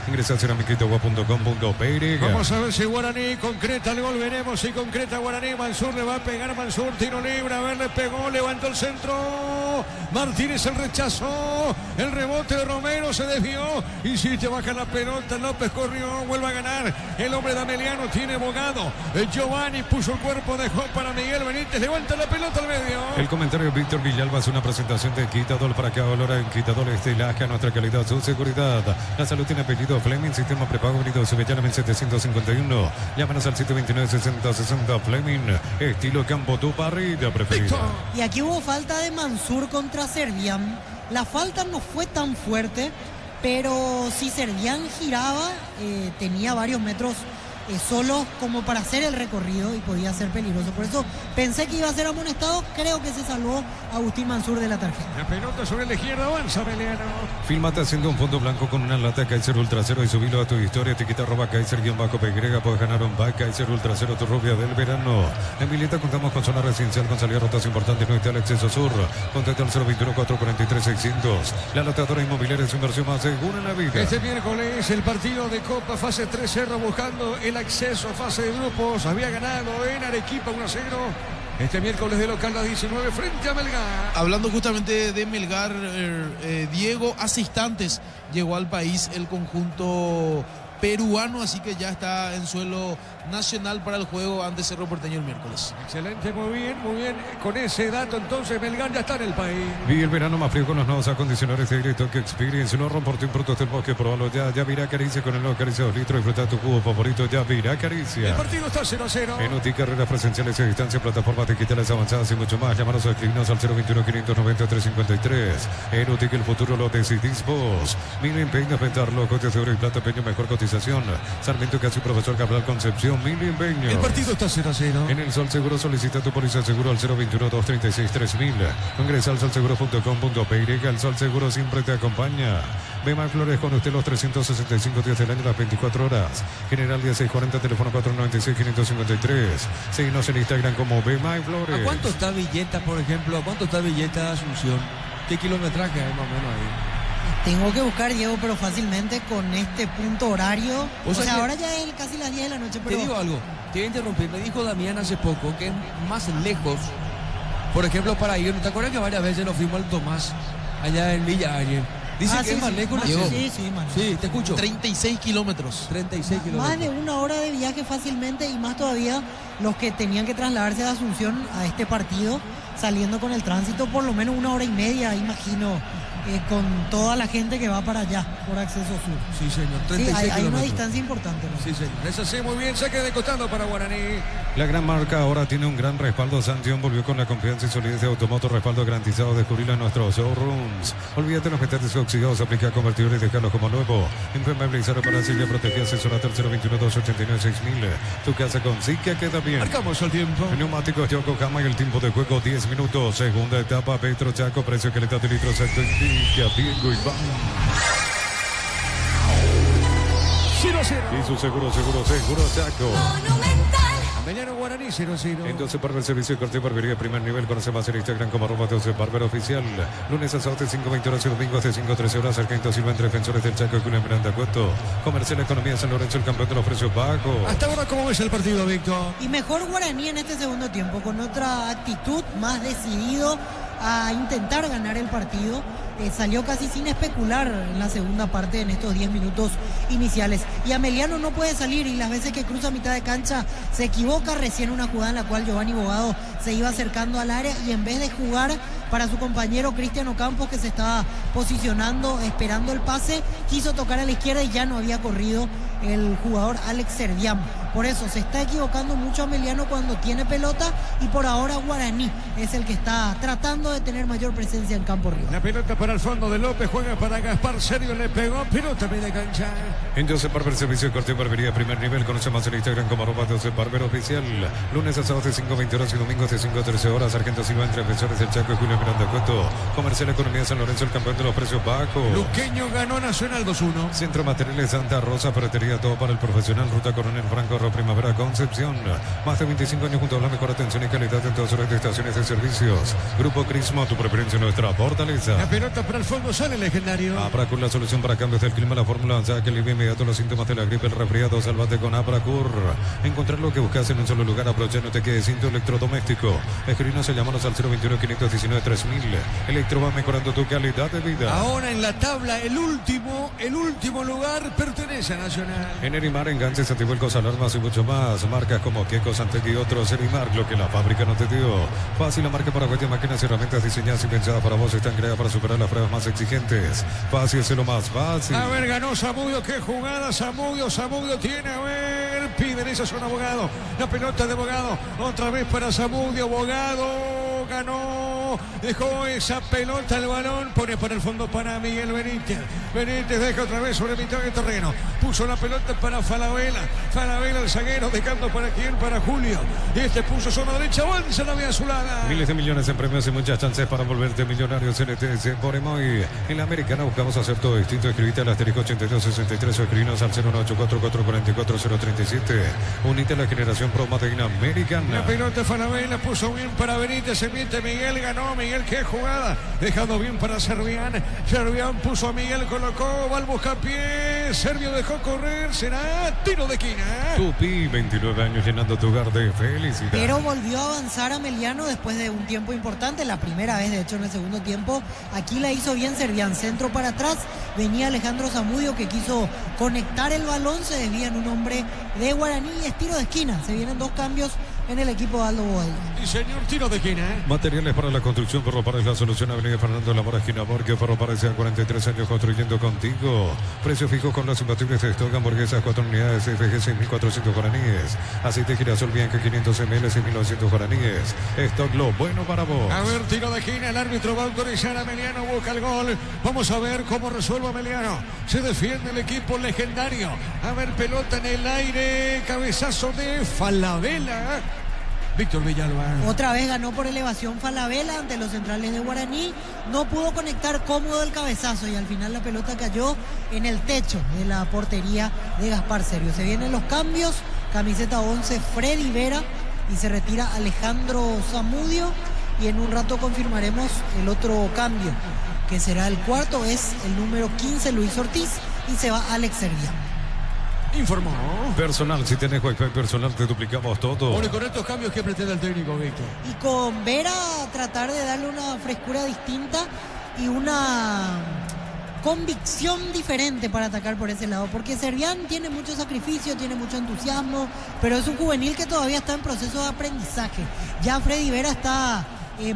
Ingresa a ceramiquitagua.com.py. Vamos a ver si Guaraní concreta el gol. Veremos si concreta Guaraní. Mansur le va a pegar a Mansur. Tiro libre. A ver, le pegó. Levantó el centro. Martínez el rechazo. El rebote de Romero se desvió. Y si te baja la pelota, López corrió. Vuelve a ganar. El hombre de Ameliano tiene Bogado. Giovanni puso el cuerpo. Dejó para Miguel Benítez. Levanta la pelota al medio. El comentario de Víctor Villalba es una presentación de Quitadol para que valora en Quitadol Estilaje, nuestra calidad, su seguridad. La salud tiene apellido Fleming, sistema prepago unido Subellanamente 751. Llámanos al 729-6060 Fleming, estilo campo, tu parrilla preferida. Y aquí hubo falta de Mansur contra Servián. La falta no fue tan fuerte, pero si Servián giraba, tenía varios metros solo como para hacer el recorrido y podía ser peligroso. Por eso pensé que iba a ser amonestado. Creo que se salvó Agustín Mansur de la tarjeta. La pelota sobre la izquierda, avanza Ameliano. Fílmate haciendo un fondo blanco con una lata Kaiser Ultra Cero y subilo a tu historia. Etiqueta @Kaiser_PY. Puedes ganar un bike Kaiser Ultra Cero, tu rubia del verano. En Vileta contamos con zona residencial con salida a rutas importantes. No está el acceso sur. Contacta al 021-443-600. La lotadora inmobiliaria es su inversión más segura en la vida. Este miércoles el partido de Copa fase 3, Cerro buscando el acceso a fase de grupos. Había ganado en Arequipa 1-0. Este miércoles de local a 19 frente a Melgar. Hablando justamente de Melgar, Diego, hace instantes llegó al país el conjunto peruano, así que ya está en suelo nacional para el juego ante Cerro Porteño el miércoles. Excelente, muy bien. Con ese dato entonces Melgar ya está en el país. Vive el verano más frío con los nuevos acondicionadores de Aire Toque Experience. No romporte productos del bosque, probalo ya. Ya virá Caricia con el nuevo Caricia 2 litros. Disfruta tu cubo favorito, ya virá Caricia. El partido está 0-0. En UTI, carreras presenciales a distancia, plataformas digitales avanzadas y mucho más. Llámanos o escribinos al 021-590-353. En UTI, que el futuro lo decidís vos. Milen Peña, Ventarlo, Coches de Oro y Plata, Peña, mejor cotización. Sarmiento, Casi, Profesor Cabral, Concepción, Milen Peña. El partido está 0-0. En el Sol Seguro solicita tu póliza de seguro al 021-236-3000. Ingresa al solseguro.com.py. El Sol Seguro siempre te acompaña. Bema Flores con usted los 365 días del año, las 24 horas. General 1640, teléfono 496-553. Síguenos en Instagram como Bema Flores. ¿A cuánto está Villeta, por ejemplo? ¿A cuánto está Villeta Asunción? ¿Qué kilometraje hay más o menos ahí? Tengo que buscar, Diego, pero fácilmente con este punto horario. O sea, ahora ya es casi las 10 de la noche. Pero... Te digo algo, te voy a interrumpir. Me dijo Damián hace poco que es más lejos, por ejemplo, para ir. ¿Te acuerdas que varias veces nos fuimos al Tomás, allá en Villa Ayer? Dicen que es más lejos. Sí, te escucho. 36 kilómetros. 36 kilómetros. Más de una hora de viaje fácilmente y más todavía los que tenían que trasladarse de Asunción a este partido, saliendo con el tránsito por lo menos 1 hora y media, imagino, con toda la gente que va para allá por Acceso Sur. Sí, señor. 36 Sí, hay una kilómetros. distancia importante, ¿no? Sí, señor. Es así, muy bien. Saque de costado para Guaraní. La gran marca ahora tiene un gran respaldo. Santión volvió con la confianza y solidez de Automoto, respaldo garantizado. Descubrirlo en nuestros showrooms. Olvídate de los metales oxidados, aplica convertidores y dejarlos como nuevo. Impermeabilizar para Silvia Protegida, asesora 021-289-6000. Tu casa con Zika queda bien. Marcamos el tiempo. Neumáticos Yokohama y el tiempo de juego 10 minutos. Segunda etapa, Petro Chaco, precio que le da de litro exacto. Indica Diego Iván. 0-0. Y su seguro Chaco. Ameliano Guaraní 0-0. Entonces para el servicio de corte y barbería primer nivel, conoce más en Instagram como @12barbero_oficial. Lunes a sábado de 5:20 horas y domingos de 5:13 horas. Sargento Silva entre Defensores del Chaco y Julián Miranda Cueto. Comercial Economía San Lorenzo, el campeón de los precios bajos. Hasta ahora, ¿cómo ves el partido, Víctor? Y mejor Guaraní en este segundo tiempo, con otra actitud, más decidido a intentar ganar el partido. Salió casi sin especular en la segunda parte, en estos 10 minutos iniciales. Y Ameliano no puede salir, y las veces que cruza mitad de cancha se equivoca. Recién una jugada en la cual Giovanni Bogado se iba acercando al área y en vez de jugar para su compañero Cristiano Campos, que se estaba posicionando esperando el pase, quiso tocar a la izquierda y ya no había corrido el jugador Alex Servián. Por eso se está equivocando mucho Ameliano cuando tiene pelota, y por ahora Guaraní es el que está tratando de tener mayor presencia en campo rival. La pelota para el fondo de López, juega para Gaspar Sergio, le pegó, pelota media cancha. Entonces Barber Servicio de Corte y Barbería primer nivel, conoce más en Instagram como @12barbero_oficial. Lunes a sábado de 5:20 horas y domingos de 5:13 horas. Sargento Silva entre Defensores del Chaco y Julio Miranda Cueto. Comercial Economía San Lorenzo, el campeón de los precios bajos. Luqueño ganó Nacional 2-1. Centro Materiales Santa Rosa, ferretería todo para el profesional. Ruta Coronel Franco, Primavera, Concepción. Más de 25 años junto a la mejor atención y calidad en todas horas de estaciones de servicios. Grupo Crismo, tu preferencia, nuestra fortaleza. La pelota para el fondo, sale legendario. Abracur, la solución para cambios del clima, la fórmula que alivia inmediato los síntomas de la gripe, el resfriado. Sálvate con Abracur. Encontrar lo que buscas en un solo lugar. Aprovecha, no te quedes sin tu electrodoméstico. Escribinos, llámanos al 021-519-3000. Electro va mejorando tu calidad de vida. Ahora en la tabla, el último lugar pertenece a Nacional. En Erimar, enganches, antivuelcos, alarmas y mucho más. Marcas como Keko, Santec y otros. Erimar, lo que la fábrica no te dio. Fácil, la marca para cualquier máquinas y herramientas diseñadas y pensadas para vos. Están creadas para superar las pruebas más exigentes. Fácil es lo más fácil. A ver, ganó Zamudio, qué jugada. Zamudio tiene, a ver, piden esa zona Bogado. La pelota de Bogado, otra vez para Zamudio. Bogado ganó, dejó esa pelota, el balón, pone por el fondo para Miguel Benítez. Benítez deja otra vez sobre mitad de terreno. Puso la pelota para Falabella. Falabella, el zaguero, dejando para quién, para Julio. Este puso zona derecha, avanza la vía azulada. Miles de millones en premios y muchas chances para volverte millonario. CNTS por Emoy. En la Americana buscamos hacer todo distinto. Escribite al asterisco 8263 o escribinos al 098444437. Unite a la generación Pro Made in Americana. La pelota Falabella puso bien para Benítez. Se miente Miguel, ganó Miguel, qué jugada. Dejando bien para Servián. Servián puso a Miguel, colocó, va al buscapié. Servio dejó correr, será tiro de esquina. Tupi, 29 años llenando tu hogar de felicidad. Pero volvió a avanzar Ameliano después de un tiempo importante, la primera vez de hecho en el segundo tiempo. Aquí la hizo bien Servián, centro para atrás, venía Alejandro Zamudio que quiso conectar el balón, se desvía en un hombre de Guaraní y es tiro de esquina. Se vienen dos cambios en el equipo de Aldo Bogado. Y señor, tiro de esquina. Materiales para la construcción, Ferropar es la solución. Avenida Fernando de la Mora, esquina Borges. Ferropar es 43 años construyendo contigo. Precio fijo con las imbatibles de stock, hamburguesas 4 unidades, FG 6.400 guaraníes. Aceite girasol Bianca 500 ml 6.900 guaraníes. Stock, lo bueno para vos. A ver, tiro de esquina, el árbitro va a autorizar a Ameliano, busca el gol. Vamos a ver cómo resuelve Ameliano. Se defiende el equipo legendario. A ver, pelota en el aire, cabezazo de Falabella. Víctor Villalba. Otra vez ganó por elevación Falabella ante los centrales de Guaraní. No pudo conectar cómodo el cabezazo y al final la pelota cayó en el techo de la portería de Gaspar Sergio. Se vienen los cambios. Camiseta 11 Freddy Vera y se retira Alejandro Zamudio. Y en un rato confirmaremos el otro cambio, que será el cuarto. Es el número 15 Luis Ortiz y se va Alex Servián. Informó. Personal, si tenés Wi-Fi personal, te duplicamos todo. Bueno, con estos cambios, ¿qué pretende el técnico, Víctor? Y con Vera tratar de darle una frescura distinta y una convicción diferente para atacar por ese lado, porque Servián tiene mucho sacrificio, tiene mucho entusiasmo, pero es un juvenil que todavía está en proceso de aprendizaje. Ya Freddy Vera está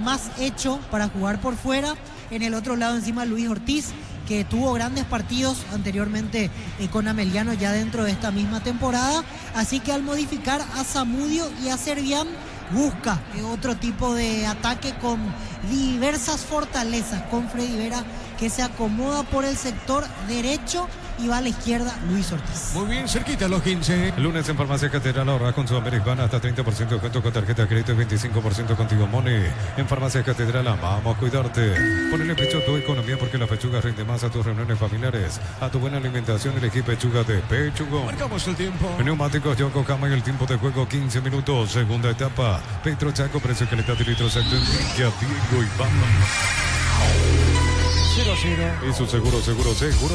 más hecho para jugar por fuera. En el otro lado encima Luis Ortiz, que tuvo grandes partidos anteriormente con Ameliano ya dentro de esta misma temporada. Así que al modificar a Zamudio y a Servián, busca otro tipo de ataque con diversas fortalezas, con Freddy Vera, que se acomoda por el sector derecho y va a la izquierda Luis Ortiz. Muy bien, cerquita los 15. Lunes en Farmacia Catedral ahorra con Sudamericana hasta 30% de descuento con tarjeta de crédito y 25% contigo Money. En Farmacia Catedral vamos a cuidarte. Ponle pecho a tu economía porque la pechuga rinde más a tus reuniones familiares. A tu buena alimentación elegí pechuga de Pechugón. Marcamos el tiempo. Neumáticos Yokohama y el tiempo de juego 15 minutos. Segunda etapa. Petro Chaco, precio, calidad y litros exacto en Villa Diego y Bamba. 0-0. Y su seguro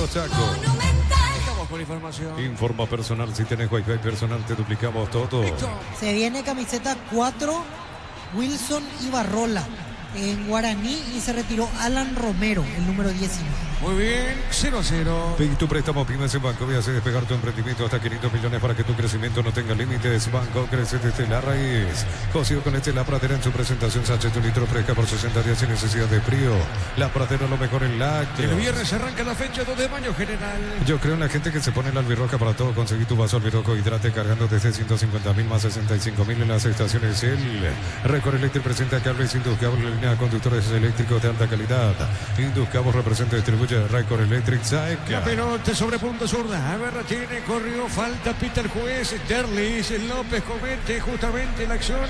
Chaco. Estamos con información. Informa personal, si tienes wifi personal te duplicamos todo. Se viene camiseta 4, Wilson Ibarrola en guaraní, y se retiró Alan Romero, el número 19. Muy bien, 0-0. Pide tu préstamo Pymes en Banco y hace despegar tu emprendimiento hasta 500 millones para que tu crecimiento no tenga límites. Banco crece desde la raíz. Cocido con La Pradera en su presentación, sachet un litro fresca por 60 días sin necesidad de frío. La Pradera, lo mejor en lácteos. El viernes arranca la fecha 2 de mayo, general. Yo creo en la gente que se pone la albirroja para todo. Conseguí tu vaso albirrojo hidrate cargando desde 150.000 más 65.000 en las estaciones Shell. Recorre Electric presenta cables Induscable, línea de conductores eléctricos de alta calidad. Induscable representa y distribuye Record Electric. La pelota sobre punta zurda. Berratini corrió, falta, pita el juez. Derlis López comete justamente la acción.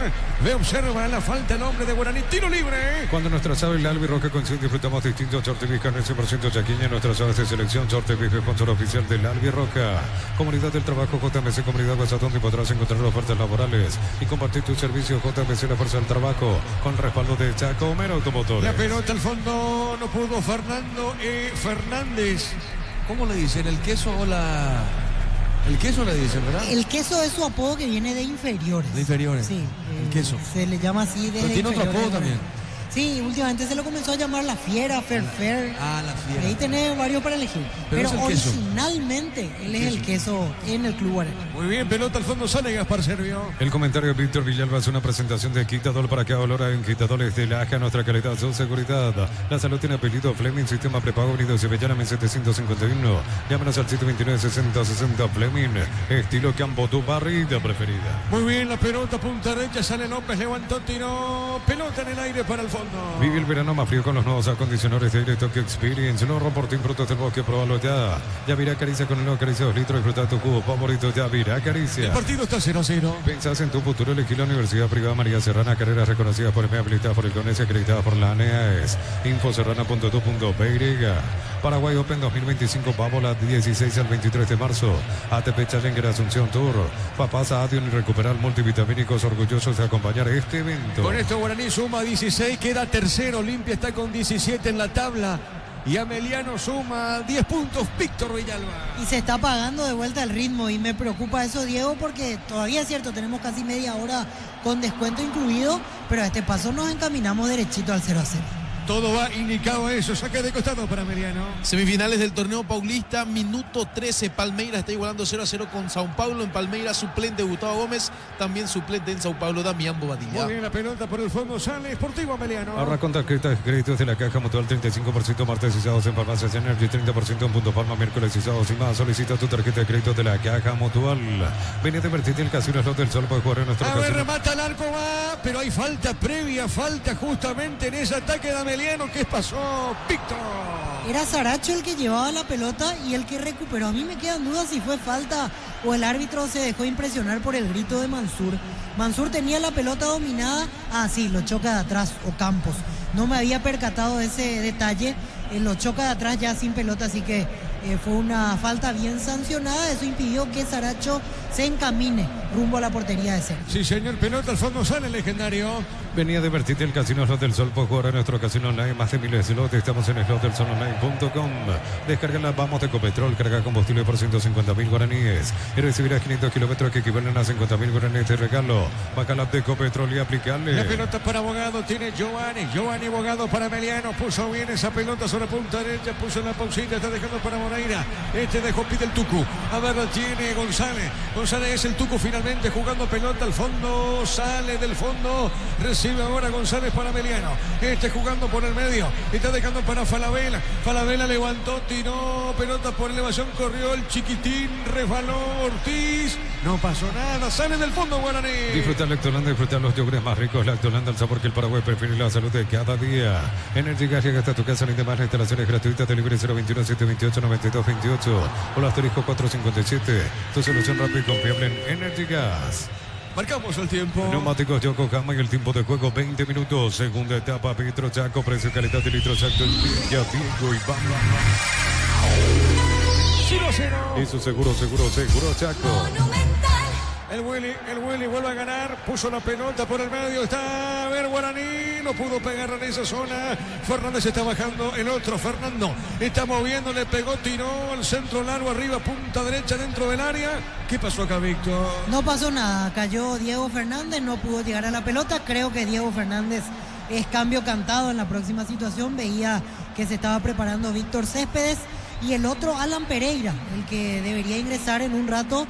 Ve, observa la falta, el hombre de Guaraní. Tiro libre. Cuando nuestra sabe el albirroja coincide, disfrutamos distintos shorts carne 100% chaquiña. Nuestras aves de selección, shorts Beef, sponsor oficial del albirroja. Comunidad del Trabajo JMC, Comunidad Guasatón, donde podrás encontrar ofertas laborales y compartir tu servicio. JMC, la fuerza del trabajo, con respaldo de Chaco Homero Automotores. La pelota al fondo, no pudo Fernando Fernández. ¿Cómo le dicen? ¿El queso o la...? El queso le dicen, ¿verdad? El queso es su apodo que viene de inferiores. De inferiores. Sí. El queso. Se le llama así de. Pero tiene otro apodo también. Sí, últimamente se lo comenzó a llamar La Fiera, Ferfer. Ah, La Fiera. Ahí tenés varios para elegir. Pero es el originalmente él es el queso en el Club Guaraní. Muy bien, pelota al fondo, sale Gaspar Servio. El comentario de Víctor Villalba es una presentación de Quitadol para cada olor en Quitadores de Laja, nuestra calidad, su seguridad. La salud tiene apellido Fleming, sistema prepago Unidos y Bellaname 751. Llámenos al 729-6060 Fleming, estilo campo, tu barrida preferida. Muy bien, la pelota, punta derecha, sale López, levantó, tiró, pelota en el aire para el fondo. Vive el verano más frío con los nuevos acondicionadores de aire Tokyo Experience. Nuevo Roportín, frutos del bosque, probalo ya. Yavirá Acaricia con el nuevo Acaricia 2 litros. Disfruta tu cubo favorito, Yavirá Acaricia. El partido está 0-0. Pensás en tu futuro, elegí la Universidad Privada María Serrana, carreras reconocidas por EMEA, habilitadas por el CONES y acreditadas por la ANEAES. Infoserrana.tu.py. Paraguay Open 2025, Pábola, 16 al 23 de marzo. ATP Challenger Asunción Tour. Papás Adion y Recuperar multivitamínicos, orgullosos de acompañar este evento. Con esto Guaraní suma 16, queda tercero. Olimpia está con 17 en la tabla. Y Ameliano suma 10 puntos. Víctor Villalba. Y se está pagando de vuelta el ritmo. Y me preocupa eso, Diego, porque todavía es cierto, tenemos casi media hora con descuento incluido. Pero a este paso nos encaminamos derechito al 0-0. Todo va indicado a eso. Saque de costado para Ameliano. Semifinales del torneo paulista, minuto 13. Palmeiras está igualando 0-0 con Sao Paulo. En Palmeiras, suplente Gustavo Gómez. También suplente en Sao Paulo, Damián Bobadilla. Muy bien, la pelota por el fondo sale Sportivo Ameliano. Ahorra con tarjetas créditos de la Caja Mutual, 35% martes y sábados en Farmacias Energy, 30% en Punto Palma, miércoles y sábados y más. Solicita tu tarjeta de crédito de la Caja Mutual. Vení a divertirte en el Casino Slot del Sol. Puedes jugar en nuestro A casino. ver, remata el arco, va. Pero hay falta previa, falta justamente en ese ataque de Ameliano. ¿Qué pasó, Víctor? Era Saracho el que llevaba la pelota y el que recuperó. A mí me quedan dudas si fue falta o el árbitro se dejó impresionar por el grito de Mansur. Mansur tenía la pelota dominada. Ah, sí, lo choca de atrás, o Campos. No me había percatado de ese detalle. Lo choca de atrás ya sin pelota, así que fue una falta bien sancionada. Eso impidió que Saracho se encamine rumbo a la portería de Sergio. Sí, señor, pelota al fondo sale el legendario. Venía a divertirte el Casino Slot del Sol por jugar a nuestro casino online. Más de miles de slots. Estamos en slotdelsononline.com. Descarga la Vamos de Ecopetrol. Carga combustible por 150.000 guaraníes. Y recibirás 500 kilómetros que equivalen a 50.000 guaraníes de regalo. Baja la app de Ecopetrol y aplicarle. La pelota para Abogado. Tiene Giovanni Abogado para Emiliano. Puso bien esa pelota sobre punta derecha. Puso en la pausita. Está dejando para Moreira. Dejó, pide el Tucu. A ver, la tiene González. González es el Tucu finalmente jugando pelota al fondo. Sale del fondo. Recibe ahora González para Emiliano. Jugando por el medio. Está dejando para Falabella. Falabella levantó, tiró. Pelota por elevación. Corrió el chiquitín. Resbaló Ortiz. No pasó nada. Sale del fondo Guaraní. Disfruta Lactolanda, disfruta los yogures más ricos. Lactolanda, el sabor que el Paraguay prefiere y la salud de cada día. Energy Gas llega hasta tu casa. Ni demás, la instalación es gratuita. Delivery 021-728-9228. O la asterisco 457. Tu solución rápida y confiable en Energy Gas. Marcamos el tiempo. Neumáticos Yokohama y el tiempo de juego 20 minutos. Segunda etapa, Petro Chaco, precio y calidad de litro exacto. Ya Diego y vamos. 0-0. Y su seguro Chaco. El Willy vuelve a ganar. Puso la pelota por el medio. Está a ver Guaraní. No pudo pegar en esa zona. Fernández está bajando. El otro Fernando está moviendo. Le pegó, tiró al centro largo arriba. Punta derecha dentro del área. ¿Qué pasó acá, Víctor? No pasó nada. Cayó Diego Fernández. No pudo llegar a la pelota. Creo que Diego Fernández es cambio cantado en la próxima situación. Veía que se estaba preparando Víctor Céspedes. Y el otro Alan Pereira. El que debería ingresar en un rato.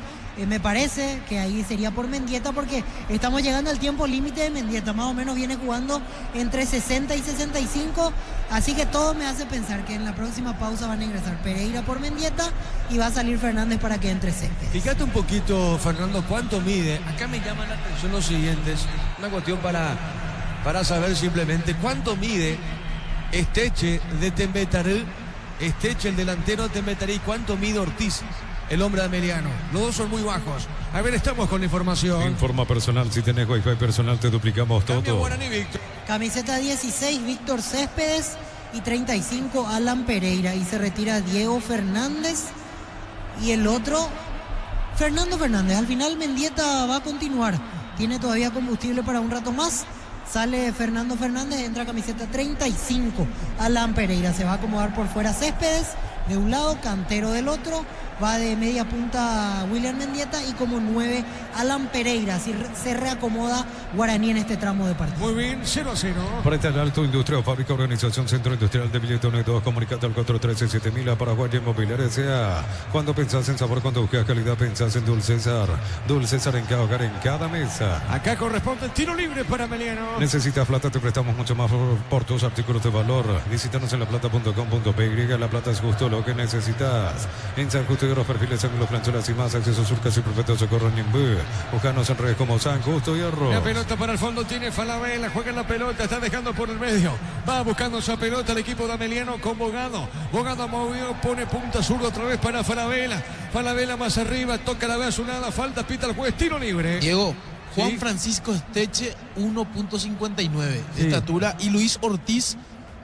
Me parece que ahí sería por Mendieta porque estamos llegando al tiempo límite de Mendieta. Más o menos viene jugando entre 60 y 65. Así que todo me hace pensar que en la próxima pausa van a ingresar Pereira por Mendieta y va a salir Fernández para que entre Céspedes. Fíjate un poquito, Fernando, cuánto mide. Acá me llama la atención los siguientes. Una cuestión para saber simplemente cuánto mide Esteche de Tembetarí. Esteche, el delantero de Tembetarí. ¿Cuánto mide Ortiz, el hombre de Emiliano? Los dos son muy bajos. A ver, estamos con la información. Informa personal, si tenés wifi personal te duplicamos todo. Guaraní, Víctor. Camiseta 16, Víctor Céspedes, y 35, Alan Pereira. Y se retira Diego Fernández. Y el otro, Fernando Fernández. Al final Mendieta va a continuar. Tiene todavía combustible para un rato más. Sale Fernando Fernández, entra camiseta 35, Alan Pereira. Se va a acomodar por fuera Céspedes de un lado, Cantero del otro. Va de media punta William Mendieta y como 9 Alan Pereira. Así se reacomoda Guaraní en este tramo de partido. Muy bien, 0-0. Frente al Alto Industria o Fábrica Organización Centro Industrial de Billetones 2, comunicate al 413-7000 a Paraguay Inmobiliaria S.A. Cuando pensás en sabor, cuando buscas calidad, pensás en Dulce César. Dulce César en cada hogar, en cada mesa. Acá corresponde el tiro libre para Emiliano. Necesitas plata, te prestamos mucho más por tus artículos de valor. Visítanos en laplata.com.py. La plata es justo lo que necesitas. En San Justo y los perfiles, ángulos, planchuelas y más, acceso surcas y perfecto socorro en Nimbú. Buscanos en redes como San Justo y Arroz. La pelota para el fondo tiene Falabella, juega en la pelota, está dejando por el medio. Va buscando esa pelota el equipo de Emiliano con Bogado. Bogado movió, pone punta sur otra vez para Falabella. Falabella más arriba, toca la vez a su nada, falta, pita el juez, tiro libre. Diego, Juan ¿sí? Francisco Esteche 1.59 de estatura y Luis Ortiz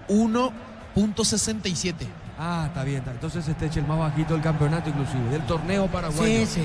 1.67. Ah, está bien. Entonces Esteche el más bajito del campeonato, inclusive, del torneo paraguayo. Sí,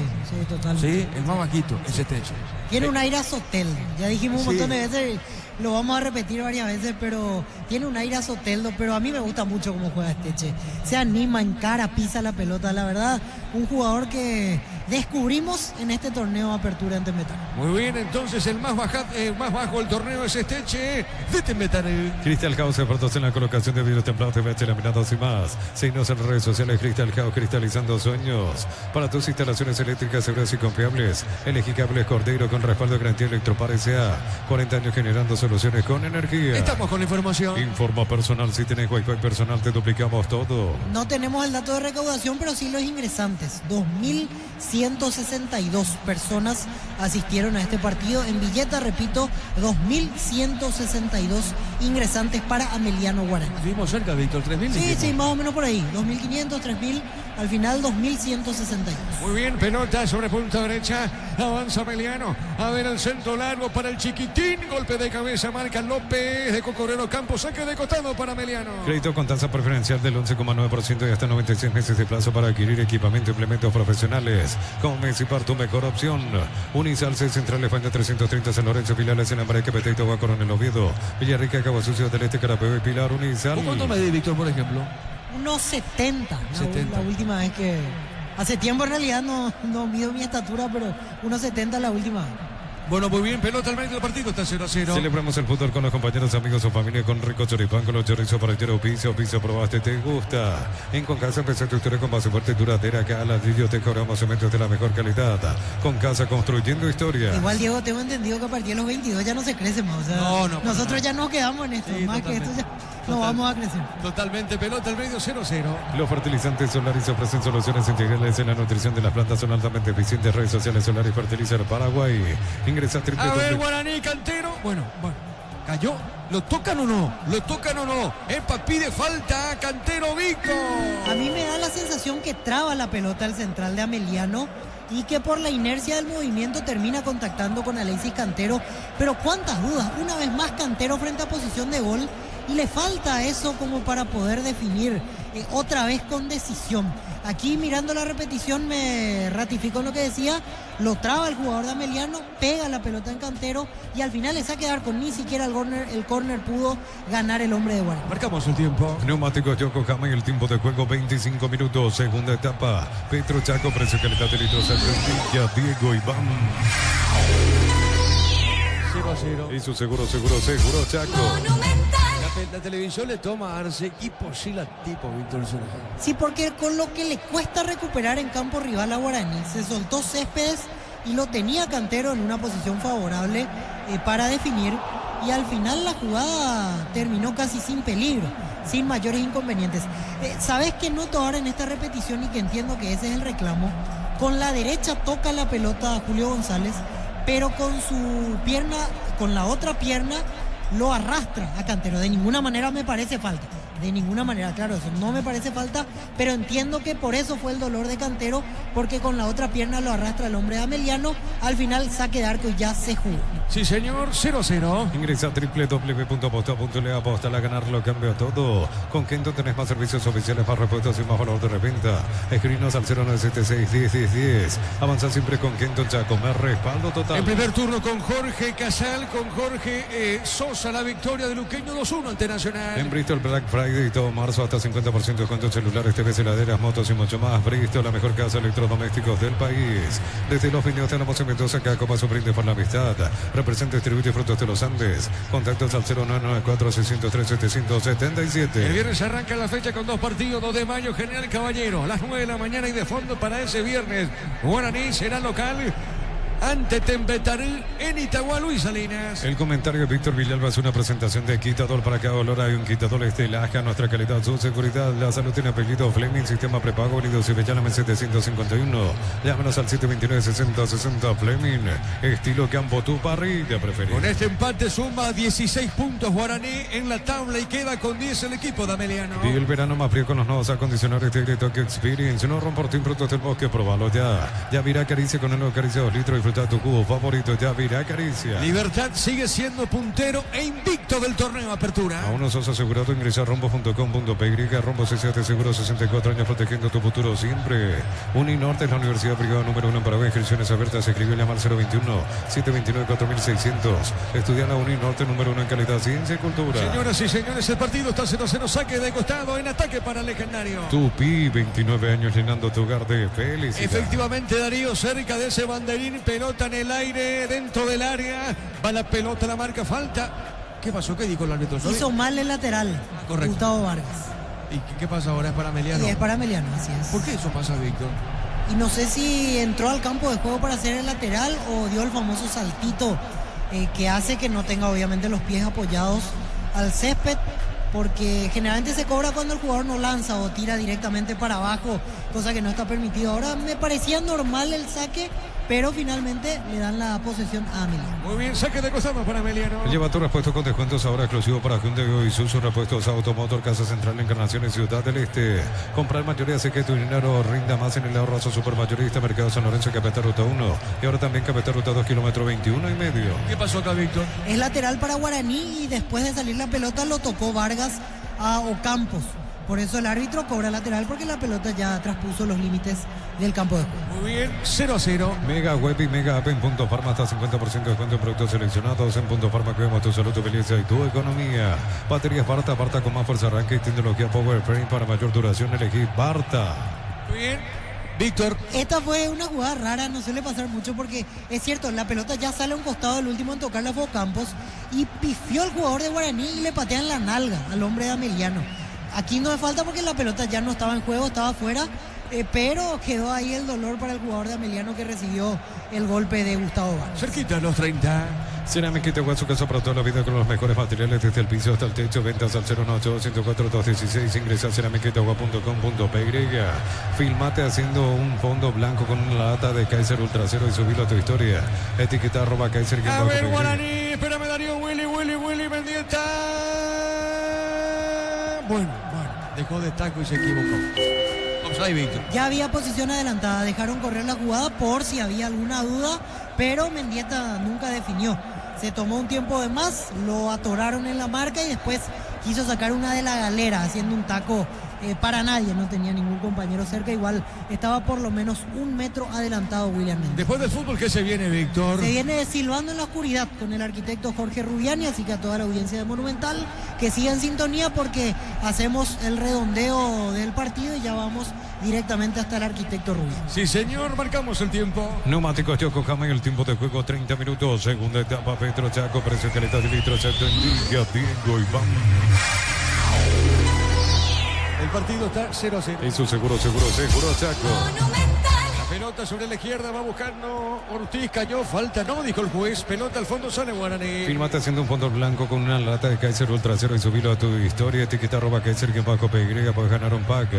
totalmente. Sí, el más bajito es Esteche. Tiene un aire a Soteldo. Ya dijimos un montón de veces, lo vamos a repetir varias veces, pero tiene un aire a Soteldo. Pero a mí me gusta mucho cómo juega Esteche. Se anima, encara, pisa la pelota. La verdad, un jugador que descubrimos en este torneo de apertura en Tembetarí. Muy bien, entonces el más bajo del torneo es Esteche de Tembetarí. Cristal House, expertos en la colocación de vidrios templados, TVH, laminados y más. Síguenos en redes sociales. Cristal House, cristalizando sueños. Para tus instalaciones eléctricas seguras y confiables, elegí Cables Cordero con respaldo de garantía Electropar S.A. 40 años generando soluciones con energía. Estamos con la información. Informa personal, si tenés wifi personal te duplicamos todo. No tenemos el dato de recaudación, pero sí los ingresantes. 2.162 personas asistieron a este partido. En Villeta, repito, 2.162 ingresantes para Emiliano Guaraní. Estuvimos cerca, Víctor, 3.000. Sí, más o menos por ahí. 2.500, 3.000 Al final 2162. Muy bien, pelota sobre punta derecha. Avanza Meliano. A ver el centro largo para el chiquitín. Golpe de cabeza, marca López de Cocorero Campos. Saque de costado para Meliano. Crédito con tasa preferencial del 11,9% y hasta 96 meses de plazo para adquirir equipamiento e implementos profesionales. Con Mexipar, tu mejor opción. Unisalce Central España 330 San Lorenzo, Pilares en Ambareque, Peteito, Guacorón en Oviedo, Villarrica, Cabo Sucio del Este, Carapeo y Pilar. Unisal. ¿Cuánto me di, Víctor, por ejemplo? Unos 70. La última vez que... Hace tiempo en realidad no mido mi estatura, pero unos 70 la última vez. Bueno, muy bien, pelota al medio del partido, está 0-0. Celebramos el fútbol con los compañeros, amigos o familia con rico choripán, con los chorizos para el piso, probaste, te gusta. En Concasa empezó tu historia con base fuerte, duradera, acá ladrillo, te cobramos cementos de la mejor calidad. Concasa, construyendo historia. Igual, Diego, tengo entendido que a partir de los 22 ya no se crece más. O sea, nosotros ya nos quedamos en esto, sí, más que esto ya no vamos a crecer. Totalmente, pelota al medio, 0-0. Los fertilizantes Solaris ofrecen soluciones integrales en la nutrición de las plantas, son altamente eficientes. Redes sociales Solaris Fertilizer Paraguay. Ingresa a A ver, Guaraní, Cantero. Bueno, cayó. ¿Lo tocan o no? Epa, pide falta a Cantero, Vico. A mí me da la sensación que traba la pelota el central de Ameliano y que por la inercia del movimiento termina contactando con Alexis Cantero. Pero cuántas dudas. Una vez más Cantero frente a posición de gol y le falta eso como para poder definir otra vez con decisión. Aquí mirando la repetición me ratifico en lo que decía, lo traba el jugador de Ameliano, pega la pelota en Cantero y al final le saca de arco, ni siquiera el córner pudo ganar el hombre de Guaraní. Marcamos el tiempo. Neumáticos Yokohama y el tiempo de juego 25 minutos, segunda etapa. Petro Chaco, precio calidad de litros, Villa, Diego Iván. 0-0. Y su seguro Chaco. La televisión le toma a Arce y posila tipo Víctor Zurdo. Sí, porque con lo que le cuesta recuperar en campo rival a Guaraní, se soltó Céspedes y lo tenía Cantero en una posición favorable para definir y al final la jugada terminó casi sin peligro, sin mayores inconvenientes. ¿Sabes qué noto ahora en esta repetición y que entiendo que ese es el reclamo? Con la derecha toca la pelota a Julio González, pero con su pierna, con la otra pierna, lo arrastra a Cantero. De ninguna manera me parece falta. De ninguna manera, claro, eso no me parece falta, pero entiendo que por eso fue el dolor de Cantero, porque con la otra pierna lo arrastra el hombre de Ameliano. Al final saque de arco y ya se jugó. Sí, señor, 0-0. Ingresa a www.aposta.le, aposta a ganarlo, cambia todo. Con Kenton tenés más servicios oficiales, más repuestos y más valor de reventa. Escribinos al 0976-10-10-10. Avanza siempre con Kenton Chaco, más respaldo total. El primer turno con Jorge Casal, con Jorge Sosa, la victoria de Luqueño 2-1 ante Nacional. En Bristol Black Friday y todo marzo hasta 50% de descuento en celulares, TVs, heladeras, motos y mucho más. Bristol, la mejor casa de electrodomésticos del país. Desde los viñedos tenemos en Mendoza, acá Copa su brinde por la amistad. Representa Distribuye Frutos de los Andes. Contactos al 0994-603-777. El viernes arranca la fecha con 2 partidos, 2 de mayo, General Caballero, a las 9 de la mañana y de fondo para ese viernes. Guaraní será local ante Tembetarí en Itagua, Luis Salinas. El comentario de Víctor Villalba es una presentación de Quitador para cada olor. Hay un Quitador Estelaja, nuestra calidad, su seguridad. La salud tiene apellido Fleming, sistema prepago, Unidos y Bellaname 751. Llámanos al 729-6060 Fleming. Estilo campo, tu parrilla preferida. Con este empate suma 16 puntos Guaraní en la tabla y queda con 10 el equipo de Ameliano. Y el verano más frío con los nuevos acondicionadores Tigre Talk Experience. No romportín productos del bosque, probalo ya. Ya virá caricia con el nuevo caricia 2 litros. Disfruta tu cubo favorito, ya virá caricia. Libertad sigue siendo puntero e invicto del torneo Apertura. A uno sos asegurado, ingresa a rombo.com.py. Rombo CC de seguro, 64 años protegiendo tu futuro siempre. Uninorte es la universidad privada número 1 en Paraguay. Inscripciones abiertas. Escribe llama al 021-729-4600. Estudia la Uninorte número 1 en calidad, ciencia y cultura. Señoras y señores, el partido está 0-0. Saque de costado en ataque para el legendario. Tupi, 29 años llenando tu hogar de felicidad. Efectivamente, Darío, cerca de ese banderín, pelota en el aire, dentro del área. Va la pelota, la marca, falta. ¿Qué pasó? ¿Qué dijo el árbitro? Hizo mal el lateral. Correcto. Gustavo Vargas. ¿Y qué pasa ahora? ¿Es para Ameliano? Sí, es para Ameliano, así es. ¿Por qué eso pasa, Víctor? Y no sé si entró al campo de juego para hacer el lateral o dio el famoso saltito que hace que no tenga obviamente los pies apoyados al césped, porque generalmente se cobra cuando el jugador no lanza o tira directamente para abajo, cosa que no está permitido. Ahora me parecía normal el saque, pero finalmente le dan la posesión a Ameliano. Muy bien, saque de costado para Ameliano. Lleva tu repuesto con descuentos ahora exclusivo para Hyundai y Isuzu, repuestos Automotor, Casa Central, Encarnación y Ciudad del Este. Comprar mayoría hace que tu dinero rinda más en el ahorrazo supermayorista Mercado San Lorenzo, Capeta Ruta 1 y ahora también Capeta Ruta 2, kilómetro 21,5. ¿Qué pasó acá, Víctor? Es lateral para Guaraní y después de salir la pelota lo tocó Vargas a Ocampos. Por eso el árbitro cobra lateral porque la pelota ya traspuso los límites del campo de juego. Muy bien, 0-0. Mega Web y Mega App en Punto Farma, hasta 50% de descuento en productos seleccionados. En Punto Farma cuidamos tu salud, tu belleza y tu economía. Baterías Barta, Barta con más fuerza, arranque y tecnología Power Frame para mayor duración. Elegí Barta. Muy bien, Víctor. Esta fue una jugada rara, no suele pasar mucho porque es cierto, la pelota ya sale a un costado, el último en tocarla fue Ocampos y pifió el jugador de Guaraní y le patean la nalga al hombre de Ameliano. Aquí no me falta porque la pelota ya no estaba en juego, estaba afuera, pero quedó ahí el dolor para el jugador de Ameliano que recibió el golpe de Gustavo Vargas. Cerquita los 30. Cerámica Itagua, su casa para toda la vida con los mejores materiales desde el piso hasta el techo. Ventas al 018-104-216. Ingresa a ceramicaitagua.com.py. Filmate haciendo un fondo blanco con una lata de Kaiser Ultra Cero y subilo a tu historia. Etiqueta @Kaiser. A ver, Guaraní, espérame Darío, Willy, Mendieta. Bueno, dejó de taco y se equivocó. Offside, Víctor. Ya había posición adelantada, dejaron correr la jugada por si había alguna duda, pero Mendieta nunca definió. Se tomó un tiempo de más, lo atoraron en la marca y después quiso sacar una de la galera haciendo un taco para nadie, no tenía ningún compañero cerca, igual estaba por lo menos 1 metro adelantado William Mendieta. Después del fútbol, ¿qué se viene, Víctor? Se viene silbando en la oscuridad con el arquitecto Jorge Rubiani, así que a toda la audiencia de Monumental que siga en sintonía porque hacemos el redondeo del partido y ya vamos directamente hasta el arquitecto Rubiani. Sí, señor, marcamos el tiempo. Neumáticos Yokohama y el tiempo de juego 30 minutos. Segunda etapa, Petro Chaco, precio calidad de litros, en Liga, Diego Iván. El partido está 0-0. Y su seguro, Chaco. La pelota sobre la izquierda, va buscando Ortiz, cayó, falta, no, dijo el juez. Pelota al fondo, sale Guaraní. Filmate haciendo un fondo blanco con una lata de Kaiser Ultra Cero y subilo a tu historia. Etiqueta @Kaiser, que bajo PY, puedes ganar un pack.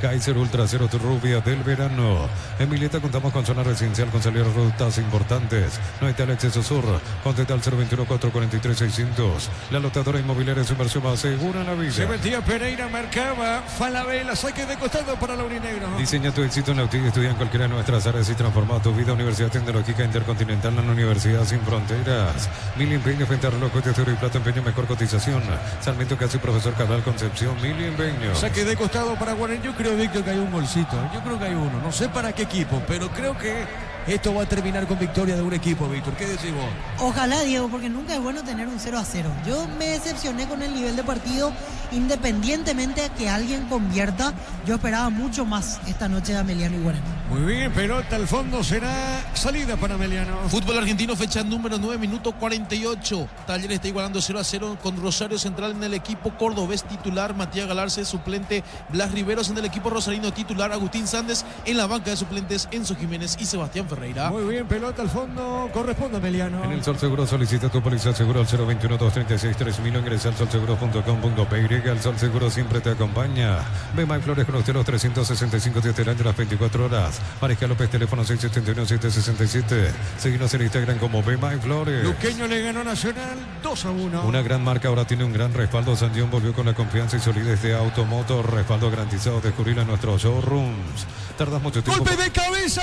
Kaiser Ultra Cero, tu rubia del verano. En Mileta contamos con zona residencial con salidas rutas importantes. No está el acceso sur. Contesta al 021-443-600. La lotadora inmobiliaria es su inversión más segura en la vida. Se metía Pereira, marcaba Falabella, saque de costado para Laurinegro. Diseña tu éxito en la UTI, estudia en cualquiera de nuestras áreas y transforma tu vida. Universidad Tecnológica Intercontinental, la Universidad Sin Fronteras. Mil Empeño, frente a reloj de oro y plata, empeño, mejor cotización. Sarmiento Casi, Profesor Cabral, Concepción, Mil Empeño. Saque de costado para Guaraní. Yo creo, Víctor, que hay un golcito. Yo creo que hay uno. No sé para qué equipo, pero creo que esto va a terminar con victoria de un equipo, Víctor. ¿Qué decís vos? Ojalá, Diego, porque nunca es bueno tener un 0-0. Yo me decepcioné con el nivel de partido, independientemente de que alguien convierta. Yo esperaba mucho más esta noche de Ameliano y Guaraní. Muy bien, pelota al fondo, será salida para Ameliano. Fútbol argentino, fecha número 9, minuto 48. Talleres está igualando 0-0 con Rosario Central en el equipo cordobés titular, Matías Galarce, suplente Blas Riveros, en el equipo rosarino titular, Agustín Sández, en la banca de suplentes, Enzo Jiménez y Sebastián Ferreira. Muy bien, pelota al fondo, corresponde a Ameliano. En el Sol Seguro solicita tu póliza seguro al 021-236-3000. Ingresa al solseguro.com.py. El Sol Seguro siempre te acompaña. Ve May Flores con usted los 365 días del año, las 24 horas. Mariscal López, teléfono 671-767. Seguinos en Instagram como Ve May Flores. Luqueño le ganó Nacional 2-1. Una gran marca ahora tiene un gran respaldo. San Diego volvió con la confianza y solidez de Automotor. Respaldo garantizado. Descubrir en nuestros showrooms. Tardas mucho tiempo. ¡Golpe de cabeza!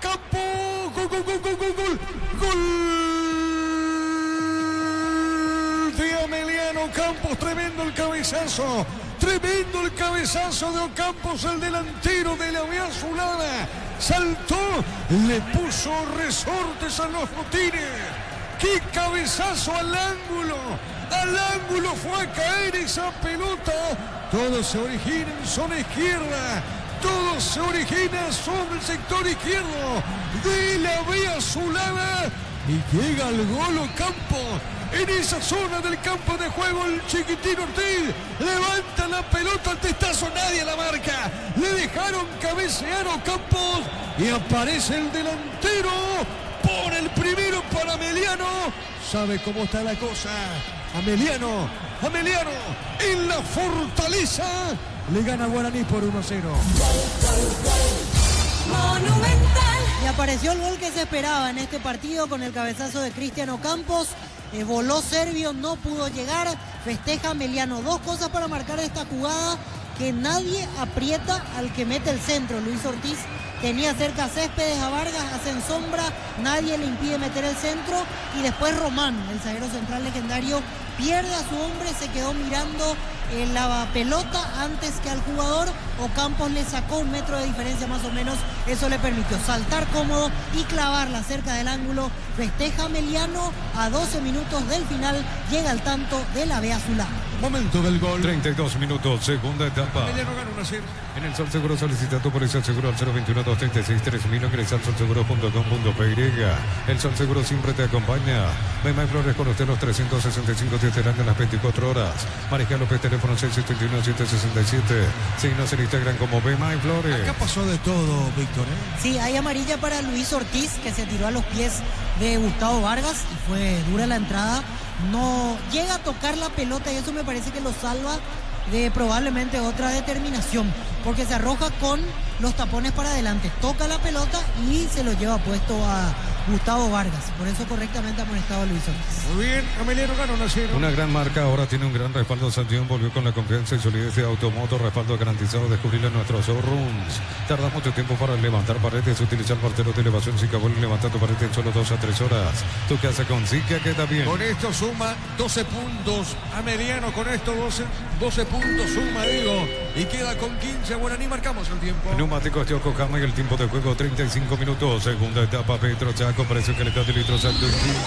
¡Campo! ¡Gol! De Ameliano Campos, tremendo el cabezazo. Tremendo el cabezazo de Ocampos, el delantero de la Vía Azulada. Saltó, le puso resortes a los botines. ¡Qué cabezazo al ángulo! Al ángulo fue a caer esa pelota. Todo se origina en zona izquierda. Todo se origina sobre el sector izquierdo de la Vía Azulada. Y llega el gol Ocampos. En esa zona del campo de juego, el chiquitín Ortiz levanta la pelota al testazo, nadie la marca. Le dejaron cabecear a Ocampos y aparece el delantero. Pone el primero para Ameliano. Sabe cómo está la cosa. Ameliano en la fortaleza. Le gana Guaraní por 1-0. Y apareció el gol que se esperaba en este partido con el cabezazo de Cristian Ocampos. Voló Servio, no pudo llegar. Festeja Meliano. Dos cosas para marcar esta jugada: que nadie aprieta al que mete el centro. Luis Ortiz tenía cerca a Céspedes, a Vargas, hacen sombra, nadie le impide meter el centro. Y después Román, el zaguero central legendario, pierde a su hombre, se quedó mirando la pelota antes que al jugador. Ocampos le sacó 1 metro de diferencia más o menos, eso le permitió saltar cómodo y clavarla cerca del ángulo. Festeja Meliano, a 12 minutos del final llega al tanto de la B azulada. Momento del gol. 32 minutos, segunda etapa. Meliano gana 1-0. En el Sol Seguro solicita tu póliza seguro al 021-236-3000, ingresa al solseguro.com.py. El Sol Seguro siempre te acompaña. Bema y Flores con usted los 365 días del año, las 24 horas. Mariscal López, teléfono 671-767. Síguenos en Instagram como Bema y Flores. Acá pasó de todo, Víctor, Sí, hay amarilla para Luis Ortiz, que se tiró a los pies de Gustavo Vargas y fue dura la entrada. No llega a tocar la pelota y eso me parece que lo salva de probablemente otra determinación, porque se arroja con los tapones para adelante, toca la pelota y se lo lleva puesto a Gustavo Vargas. Por eso correctamente ha amonestado a Luis Ortiz. Muy bien, Meliano gana 1-0. Una gran marca, ahora tiene un gran respaldo. Santiago volvió con la confianza y solidez de Automoto, respaldo garantizado. Descubrirlo en nuestros showrooms. Tarda mucho tiempo para levantar paredes, utilizar martelos de elevación Zika Vol, levanta tu pared en solo 2 a 3 horas. Tu casa con Zika queda bien. Con esto suma 12 puntos a Meliano, con esto 12 puntos suma, digo, y queda con 15. Guaraní, marcamos el tiempo. Neumáticos de Yokohama y el tiempo de juego 35 minutos. Segunda etapa, Petro Chaco, precio que le da de litros alto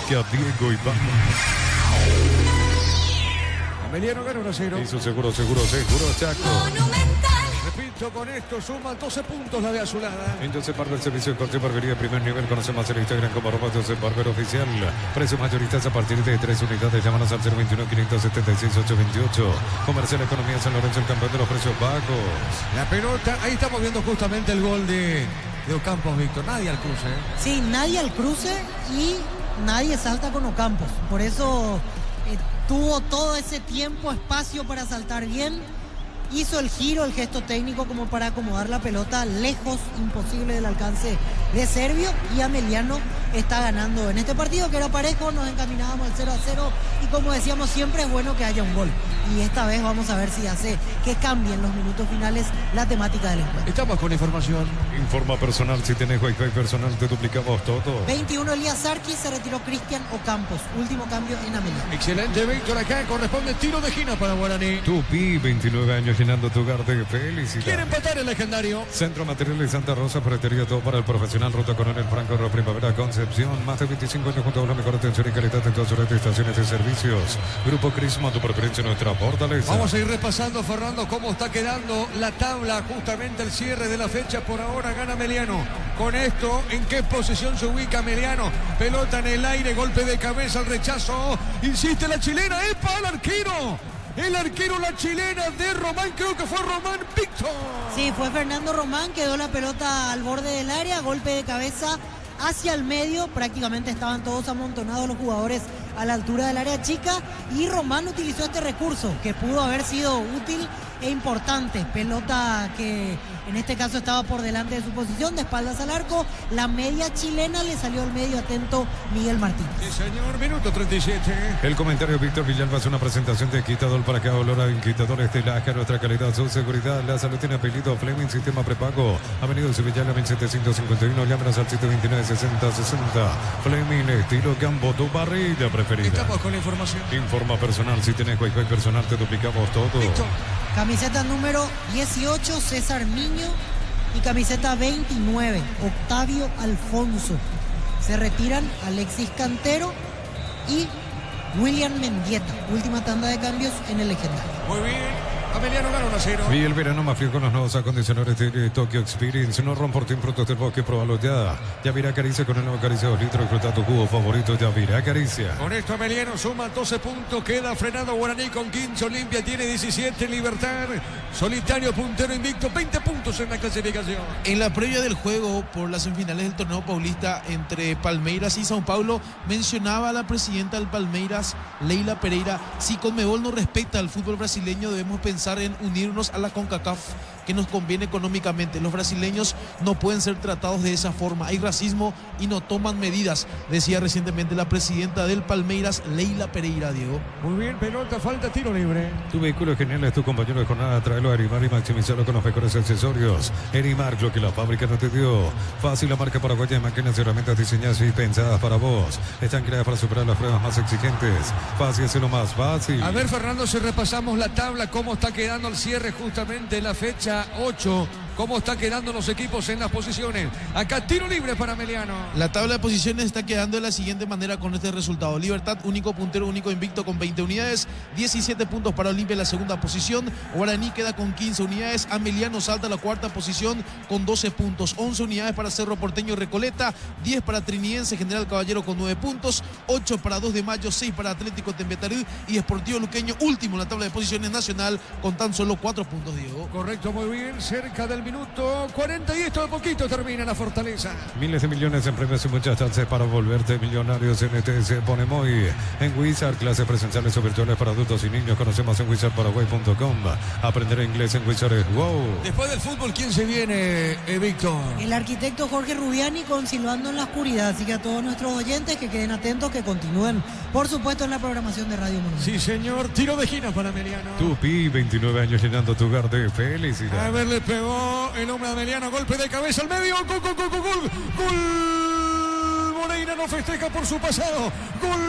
y a Diego Iván. Meliano gana 1-0. Hizo seguro Chaco. Repito, con esto suma 12 puntos la de Azulada. En Josep Barber, servicio de corte y barbería de primer nivel. Conoce más en Instagram como @Josep Barber Oficial. Precios mayoristas a partir de 3 unidades. Llámanos al 021-576-828. Comercial Economía San Lorenzo, el campeón de los precios bajos. La pelota, ahí estamos viendo justamente el gol de Ocampos, Víctor. Nadie al cruce. Sí, nadie al cruce y nadie salta con Ocampos. Por eso tuvo todo ese tiempo, espacio para saltar bien. Hizo el giro, el gesto técnico como para acomodar la pelota lejos, imposible del alcance de Servio. Y Ameliano está ganando en este partido que era parejo. Nos encaminábamos al 0-0 y como decíamos siempre es bueno que haya un gol. Y esta vez vamos a ver si hace que cambie en los minutos finales la temática del encuentro. Estamos con información. Informa personal, si tenés Wi-Fi personal te duplicamos todo. 21 Elías Sarkis, se retiró Cristian Ocampos. Último cambio en Ameliano. Excelente, Víctor. Acá corresponde tiro de esquina para Guaraní. Tupi, 29 años llenando tu hogar de felicidad. Quiere empatar el legendario. Centro Materiales Santa Rosa, ferretería todo para el profesional. Ruta Coronel Franco, Primavera, Concepción. Más de 25 años junto a la mejor atención y calidad en todas sus estaciones de servicios. Grupo Crisma, tu preferencia, nuestra fortaleza. Vamos a ir repasando, Fernando, cómo está quedando la tabla. Justamente el cierre de la fecha. Por ahora gana Meliano. Con esto, ¿en qué posición se ubica Meliano? Pelota en el aire, golpe de cabeza, el rechazo. Insiste la chilena. ¡Epa, el arquero! El arquero, la chilena de Román, creo que fue Román Víctor. Sí, fue Fernando Román, quedó la pelota al borde del área, golpe de cabeza hacia el medio, prácticamente estaban todos amontonados los jugadores a la altura del área chica y Román utilizó este recurso que pudo haber sido útil e importante. Pelota que en este caso estaba por delante de su posición, de espaldas al arco. La media chilena le salió al medio, atento Miguel Martínez. Sí, señor, minuto 37. El comentario de Víctor Villalba es una presentación de Quitador para cada olor a Quitador Estelaje, nuestra calidad, su seguridad. La salud tiene apellido Fleming, sistema prepago. Avenida Sevillana 1751, llámenos al 729-6060. Fleming, estilo Campo, tu barrida preferida. Estamos con la información. Informa personal, si tenés Wi-Fi personal te duplicamos todo. Víctor. Camiseta número 18, César Miño. Y camiseta 29, Octavio Alfonso. Se retiran Alexis Cantero y William Mendieta. Última tanda de cambios en el legendario. Muy bien. Ameliano gana 1-0. Y el verano más frío con los nuevos acondicionadores de Tokyo Experience. No rompan por productos del bosque, pruébalo ya. Yavira Caricia con el nuevo Caricia 2 litros. Disfruta tu jugo favorito, Yavira Caricia. Con esto Ameliano suma 12 puntos. Queda frenado Guaraní con 15. Olimpia tiene 17. Libertad, solitario, puntero invicto. 20 puntos en la clasificación. En la previa del juego por las semifinales del torneo paulista entre Palmeiras y São Paulo, mencionaba la presidenta del Palmeiras, Leila Pereira, si Conmebol no respeta al fútbol brasileño, debemos pensar en unirnos a la CONCACAF, que que nos conviene económicamente. Los brasileños no pueden ser tratados de esa forma. Hay racismo y no toman medidas, decía recientemente la presidenta del Palmeiras, Leila Pereira, Diego. Muy bien, pelota, falta, tiro libre. Tu vehículo genial es tu compañero de jornada. Tráelo a Erimar y maximizarlo con los mejores accesorios. Erimar, lo que la fábrica no te dio. Fácil, la marca paraguaya de máquinas y herramientas diseñadas y pensadas para vos. Están creadas para superar las pruebas más exigentes. Fácil, hacerlo más fácil. A ver, Fernando, si repasamos la tabla, cómo está quedando el cierre justamente la fecha 8. Cómo está quedando los equipos en las posiciones. Acá tiro libre para Emiliano. La tabla de posiciones está quedando de la siguiente manera con este resultado. Libertad, único puntero, único invicto con 20 unidades. 17 puntos para Olimpia en la segunda posición. Guaraní queda con 15 unidades. Ameliano salta a la cuarta posición con 12 puntos. 11 unidades para Cerro Porteño y Recoleta. 10 para Trinidense, General Caballero con 9 puntos. 8 para 2 de Mayo. 6 para Atlético Tembetarú y Sportivo Luqueño, último en la tabla de posiciones nacional con tan solo 4 puntos, Diego. Correcto, muy bien. Cerca del minuto 40 y esto de poquito termina la Fortaleza. Miles de millones en premios y muchas chances para volverte millonarios. NTS pone muy en Wizard. Clases presenciales o virtuales para adultos y niños. Conocemos en wizardparaguay.com. Aprender inglés en Wizard es wow. Después del fútbol, ¿quién se viene, Víctor? El arquitecto Jorge Rubiani con Silbando en la Oscuridad. Así que a todos nuestros oyentes que queden atentos, que continúen, por supuesto, en la programación de Radio Monumental. Sí, señor. Tiro de esquina para Emiliano. Tupi, 29 años llenando tu hogar de felicidad. A ver, le pegó el hombre Ameliano, golpe de cabeza al medio, gol, gol, gol, gol, gol, gol. Moreira no festeja por su pasado, gol.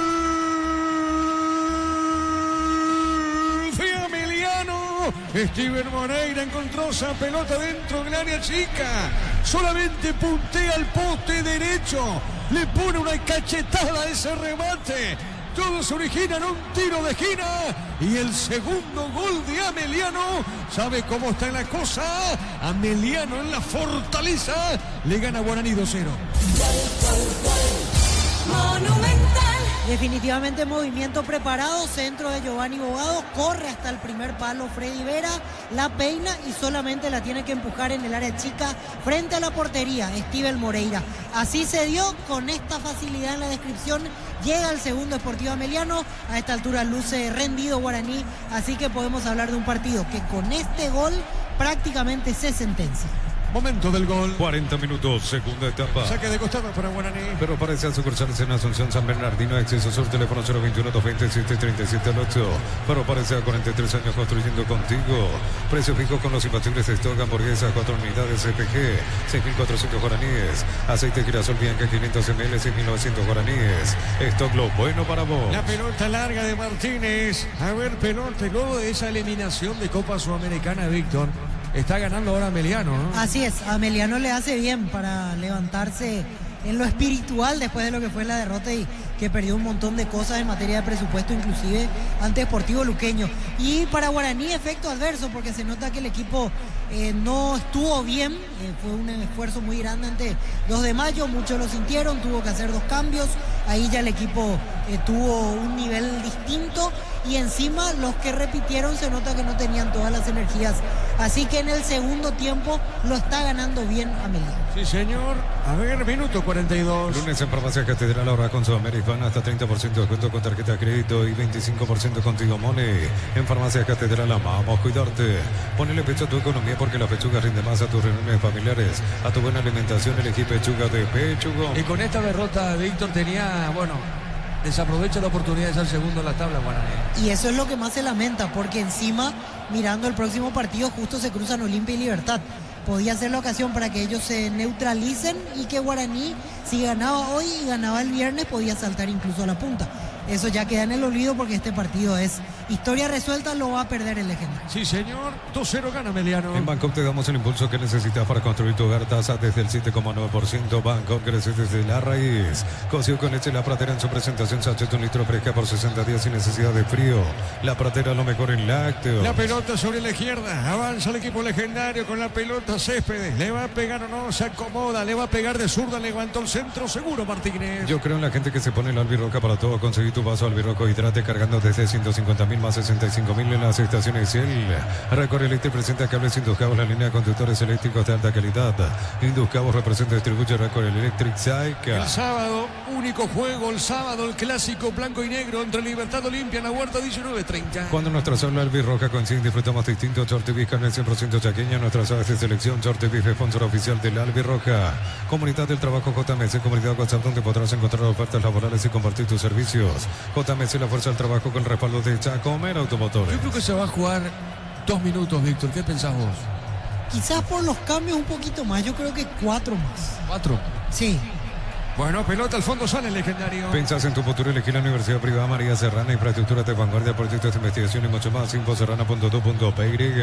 Fue Ameliano. Steven Moreira encontró esa pelota dentro del área chica, solamente puntea al poste derecho, le pone una cachetada a ese remate. Todo se origina en un tiro de esquina y el segundo gol de Ameliano. ¿Sabe cómo está la cosa? Ameliano en la Fortaleza le gana a Guaraní 2-0. Definitivamente movimiento preparado, centro de Giovanni Bogado, corre hasta el primer palo Freddy Vera, la peina y solamente la tiene que empujar en el área chica frente a la portería, Steven Moreira. Así se dio, con esta facilidad en la descripción, llega el segundo Sportivo Ameliano, a esta altura luce rendido Guaraní, así que podemos hablar de un partido que con este gol prácticamente se sentencia. Momento del gol. 40 minutos, segunda etapa. Saque de costado para Guaraní. Pero parece sucursales en Asunción, San Bernardino, Acceso Sur, teléfono 021-227-3778. Pero parece a 43 años construyendo contigo. Precio fijo con los imbatibles de stock, hamburguesa, 4 unidades CPG, 6.400 guaraníes. Aceite girasol Bianca, 500 ml, 6.900 guaraníes. Stock lo bueno para vos. La pelota larga de Martínez. A ver, pelota, luego de esa eliminación de Copa Sudamericana, Víctor. Está ganando ahora Ameliano, ¿no? Así es, a Ameliano le hace bien para levantarse en lo espiritual después de lo que fue la derrota y que perdió un montón de cosas en materia de presupuesto, inclusive ante Sportivo Luqueño. Y para Guaraní, efecto adverso, porque se nota que el equipo no estuvo bien, fue un esfuerzo muy grande ante 2 de Mayo, muchos lo sintieron, tuvo que hacer 2 cambios, ahí ya el equipo tuvo un nivel distinto y encima los que repitieron se nota que no tenían todas las energías, así que en el segundo tiempo lo está ganando bien Ameliano. Sí, señor. A ver, minuto 42. Lunes en Farmacia Catedral, ahora con Sudamérica, hasta 30% de descuento con tarjeta de crédito y 25% contigo Money. En Farmacia Catedral amamos cuidarte. Ponele pecho a tu economía porque la pechuga rinde más a tus reuniones familiares. A tu buena alimentación elegí pechuga de Pechugón. Y con esta derrota, Víctor tenía, desaprovecha la oportunidad de ser segundo en la tabla, Guaraní. Y eso es lo que más se lamenta, porque encima, mirando el próximo partido, justo se cruzan Olimpia y Libertad. Podía ser la ocasión para que ellos se neutralicen y que Guaraní, si ganaba hoy y ganaba el viernes, podía saltar incluso a la punta. Eso ya queda en el olvido porque este partido es historia resuelta, lo va a perder el legendario. Sí, señor. 2-0 gana Ameliano. En Bangkok te damos el impulso que necesitas para construir tu hogar. Tasa desde el 7,9%. Bangkok crece desde la raíz. Cocido con leche La Pratera en su presentación. Sachet 1 litro fresca por 60 días sin necesidad de frío. La Pratera, lo mejor en lácteos. La pelota sobre la izquierda. Avanza el equipo legendario con la pelota Céspedes. Le va a pegar o no, se acomoda. Le va a pegar de zurda. Levantó el centro seguro Martínez. Yo creo en la gente que se pone el albirroca para todo. Conseguir tu tu vaso albirrojo hidrate cargando desde 150.000 más 65.000 en las estaciones Shell. Recorre Electric presenta cables Induscabos, la línea de conductores eléctricos de alta calidad. Induscabos representa y distribuye Recorre Electric Saica. El sábado, único juego, el sábado, el clásico blanco y negro entre Libertad Olimpia en la Huerta 19:30. Cuando nuestra zona albirroja coincide, disfrutamos distintos Chortibis, carne 100% chaqueña, nuestras aves de selección. Chortibis, sponsor oficial de la albirroja. Comunidad del Trabajo JMS, comunidad WhatsApp donde podrás encontrar ofertas laborales y compartir tus servicios. JMS, la fuerza del trabajo con el respaldo de Chacomer Automotores. Yo creo que se va a jugar 2 minutos, Víctor. ¿Qué pensás vos? Quizás por los cambios un poquito más, yo creo que 4 más. ¿4? Sí. Bueno, pelota al fondo sale el legendario. Pensás en tu futuro, elegí la Universidad Privada María Serrana, infraestructura de vanguardia, proyectos de investigación y mucho más. Infoserrana.do.py.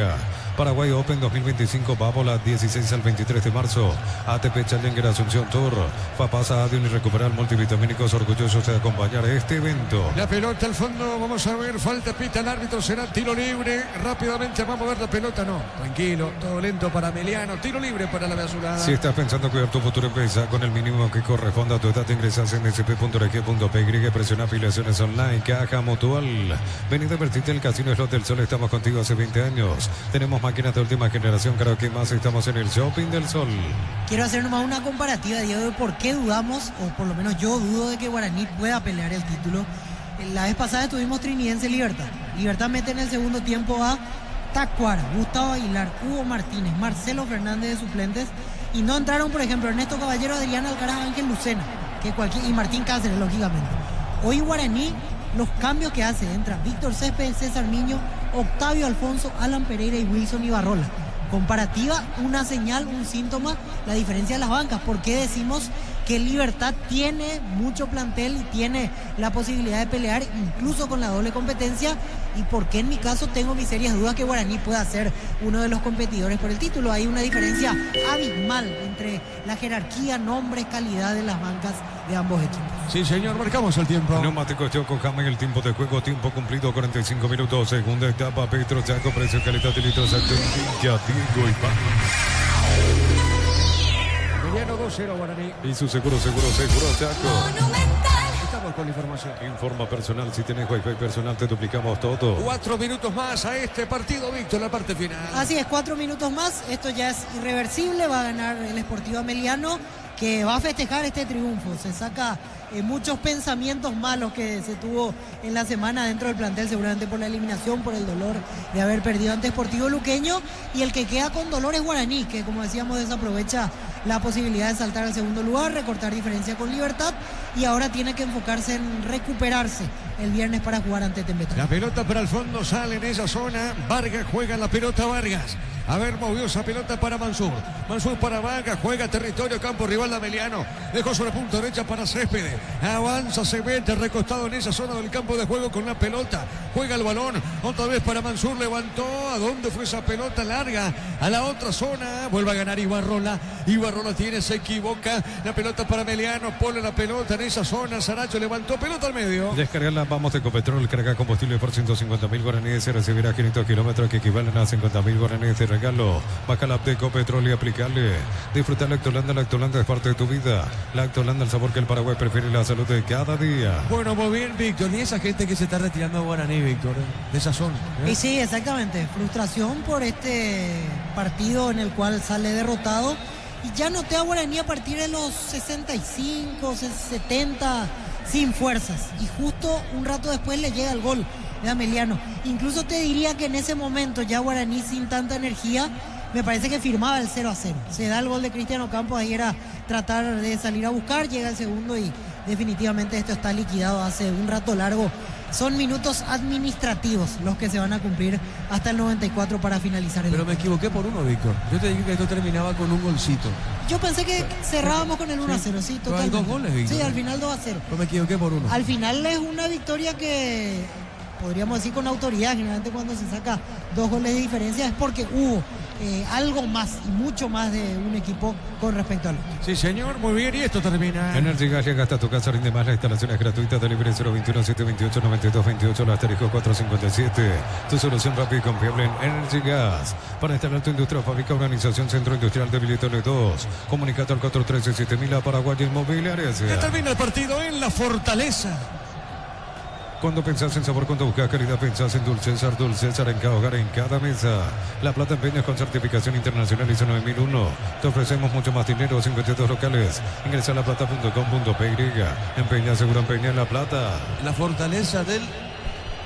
Paraguay Open 2025, Bábola, 16 al 23 de marzo. ATP Challenger Asunción Tour. Papasa Adion y Recuperar multivitamínicos, orgullosos de acompañar este evento. La pelota al fondo, vamos a ver, falta, pita el árbitro, será tiro libre. Rápidamente vamos a ver la pelota, no. Tranquilo, todo lento para Meliano, tiro libre para la azulada. Si estás pensando cuidar tu futuro, empieza con el mínimo que corresponde a tu edad. Ingresas en sp.rg.py, presiona afiliaciones online, Caja Mutual. Ven y divertite en el Casino Slot del Sol, estamos contigo hace 20 años. Tenemos máquinas de última generación, creo que más estamos en el Shopping del Sol. Quiero hacer nomás una comparativa, Diego, de por qué dudamos, o por lo menos yo dudo de que Guaraní pueda pelear el título. La vez pasada estuvimos Trinidense Libertad. Libertad mete en el segundo tiempo a Tacuara, Gustavo Aguilar, Hugo Martínez, Marcelo Fernández de suplentes. Y no entraron, por ejemplo, Ernesto Caballero, Adrián Alcaraz, Ángel Lucena y Martín Cáceres, lógicamente. Hoy Guaraní, los cambios que hace, entra Víctor Céspedes, César Miño, Octavio Alfonso, Alan Pereira y Wilson Ibarrola. Comparativa, una señal, un síntoma, la diferencia de las bancas. ¿Por qué decimos que Libertad tiene mucho plantel y tiene la posibilidad de pelear incluso con la doble competencia? Y por qué en mi caso tengo mis serias dudas que Guaraní pueda ser uno de los competidores por el título. Hay una diferencia abismal entre la jerarquía, nombres, calidad de las bancas de ambos equipos. Sí, señor, marcamos el tiempo. Neumáticos Yokohama en el tiempo de juego, tiempo cumplido, 45 minutos. Segunda etapa, Petro Chaco, precio, calidad y litros, acto, Diego y Mediano 2-0 Guaraní. Y su seguro Chaco. Estamos con la información. Informa personal, si tenés wifi personal te duplicamos todo. 4 minutos más a este partido, Víctor, la parte final. Así es, 4 minutos más, esto ya es irreversible, va a ganar el Sportivo Ameliano, que va a festejar este triunfo. Se saca muchos pensamientos malos que se tuvo en la semana dentro del plantel, seguramente por la eliminación, por el dolor de haber perdido ante Sportivo Luqueño, y el que queda con dolor es Guaraní, que como decíamos desaprovecha la posibilidad de saltar al segundo lugar, recortar diferencia con Libertad, y ahora tiene que enfocarse en recuperarse el viernes para jugar ante Tembeta. La pelota para el fondo, sale en esa zona, Vargas juega la pelota, Vargas. A ver, movió esa pelota para Mansur. Mansur para Vargas, juega territorio, campo rival de Ameliano. Dejó sobre punta derecha para Céspedes. Avanza, se mete recostado en esa zona del campo de juego con la pelota. Juega el balón, otra vez para Mansur, levantó. ¿A dónde fue esa pelota larga? A la otra zona, vuelve a ganar Ibarrola. Ibarrola tiene, se equivoca. La pelota para Ameliano, pone la pelota en esa zona. Saracho levantó, pelota al medio. Descargarla, vamos de Ecopetrol, carga combustible por 150.000 guaraníes. Se recibirá 500 kilómetros que equivalen a 50.000 guaraníes de regalo. Baja la app de Ecopetrol y aplicarle. Disfrutar Lactolanda es parte de tu vida. Lactolanda, el sabor que el Paraguay prefiere, la salud de cada día. Bueno, muy bien, Víctor. Y esa gente que se está retirando de Guaraní, Víctor, de esa zona. Y sí, exactamente. Frustración por este partido en el cual sale derrotado. Y ya noté a Guaraní a partir de los 65, 70, sin fuerzas. Y justo un rato después le llega el gol de Ameliano. Incluso te diría que en ese momento ya Guaraní sin tanta energía, me parece que firmaba el 0-0. Se da el gol de Cristiano Campos, ahí era tratar de salir a buscar, llega el segundo y definitivamente esto está liquidado hace un rato largo. Son minutos administrativos los que se van a cumplir hasta el 94 para finalizar el Pero me equivoqué por uno, Víctor. Yo te dije que esto terminaba con un golcito. Yo pensé que cerrábamos con el 1-0, sí, totalmente. Hay 2 goles, Víctor. Sí, al final 2-0. Pero me equivoqué por uno. Al final es una victoria que podríamos decir con autoridad. Generalmente cuando se saca 2 goles de diferencia es porque hubo algo más y mucho más de un equipo con respecto al otro. Sí, señor, muy bien, y esto termina. Energy Gas llega hasta tu casa, rinde más, la instalación es gratuita, delivery 021-728-9228, la asterisco 457. Tu solución rápida y confiable en Energy Gas. Para instalar tu industria, fábrica, organización, centro industrial de Billetole 2. Comunicate al 413-7000 a Paraguay Inmobiliaria. Ya termina el partido en La Fortaleza. Cuando pensás en sabor, cuando buscas calidad, pensás en Dulcesar. Dulcesar en cada hogar, en cada mesa. La Plata Empeñas con certificación internacional ISO 9001. Te ofrecemos mucho más dinero, 52 locales. Ingresa a laplata.com.py. Empeña seguro, empeña en La Plata. La fortaleza del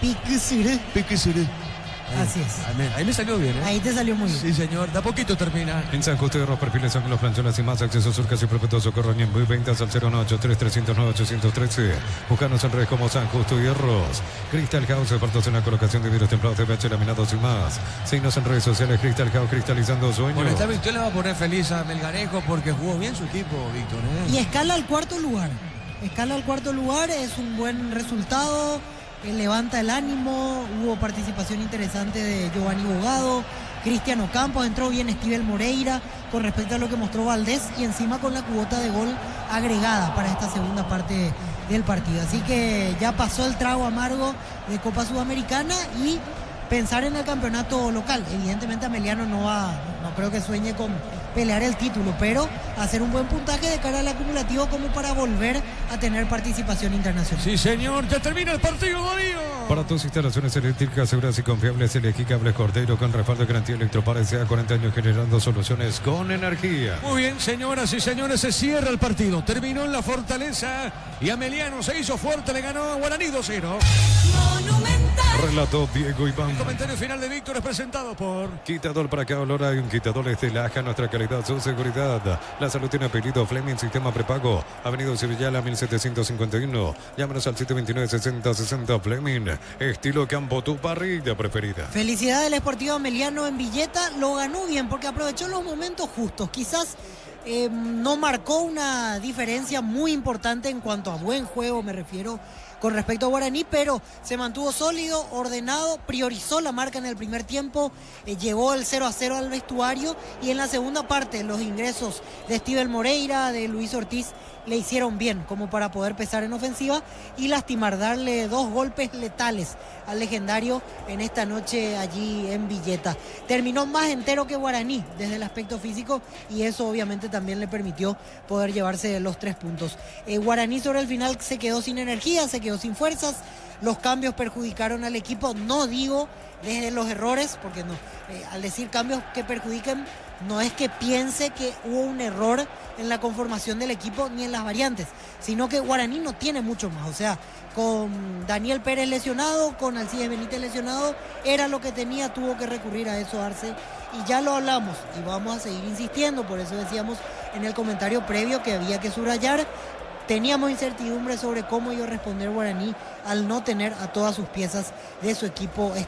Piquisiré. Piquisiré. Así es. Ahí me salió bien, ¿eh? Ahí te salió muy bien. Sí, señor. De a poquito termina. En San Justo de los perfiles, ángulos, planchones y más. Acceso Surcas y Perpetuo Socorro. Y en muy ventas al 093-309-813. Búscanos en redes como San Justo Hierros. Crystal House, apartos en la colocación de vidrios templados de PH laminados y más. Síguenos en redes sociales. Crystal House, cristalizando sueños. Bueno, esta victoria le va a poner feliz a Melgarejo porque jugó bien su equipo, Víctor, ¿eh? Y escala al cuarto lugar. Escala al cuarto lugar, es un buen resultado. Levanta el ánimo, hubo participación interesante de Giovanni Bogado, Cristiano Campos, entró bien Estivel Moreira con respecto a lo que mostró Valdés y encima con la cuota de gol agregada para esta segunda parte del partido. Así que ya pasó el trago amargo de Copa Sudamericana y pensar en el campeonato local. Evidentemente Ameliano no creo que sueñe con pelear el título, pero hacer un buen puntaje de cara al acumulativo como para volver a tener participación internacional. Sí, señor, ya termina el partido, Darío. Para tus instalaciones eléctricas seguras y confiables, elegí Cables Cordero con respaldo de garantía Electropar SA, 40 años generando soluciones con energía. Muy bien, señoras y señores, se cierra el partido. Terminó en la Fortaleza y Ameliano se hizo fuerte, le ganó a Guaraní 2-0. Relató Diego Iván. El comentario final de Víctor es presentado por Quitador para cada olor hay un quitador de Laja, nuestra calidad, su seguridad. La salud tiene apellido Fleming, sistema prepago. Avenida Sevillala 1751. Llámanos al 729-6060 Fleming. Estilo campo, tu parrilla preferida. Felicidades del Sportivo Ameliano en Villeta, lo ganó bien porque aprovechó los momentos justos. Quizás no marcó una diferencia muy importante en cuanto a buen juego, me refiero, con respecto a Guaraní, pero se mantuvo sólido, ordenado, priorizó la marca en el primer tiempo, llevó el 0-0 al vestuario y en la segunda parte los ingresos de Estivel Moreira, de Luis Ortiz, le hicieron bien como para poder pesar en ofensiva y lastimar, darle 2 golpes letales al legendario en esta noche allí en Villeta. Terminó más entero que Guaraní desde el aspecto físico y eso obviamente también le permitió poder llevarse los 3 puntos. Guaraní sobre el final se quedó sin energía, se quedó sin fuerzas, los cambios perjudicaron al equipo, no digo desde los errores, porque no, al decir cambios que perjudiquen, no es que piense que hubo un error en la conformación del equipo ni en las variantes, sino que Guaraní no tiene mucho más, o sea, con Daniel Pérez lesionado, con Alcides Benítez lesionado, era lo que tenía, tuvo que recurrir a eso Arce, y ya lo hablamos, y vamos a seguir insistiendo, por eso decíamos en el comentario previo que había que subrayar. Teníamos incertidumbre sobre cómo iba a responder Guaraní al no tener a todas sus piezas de su equipo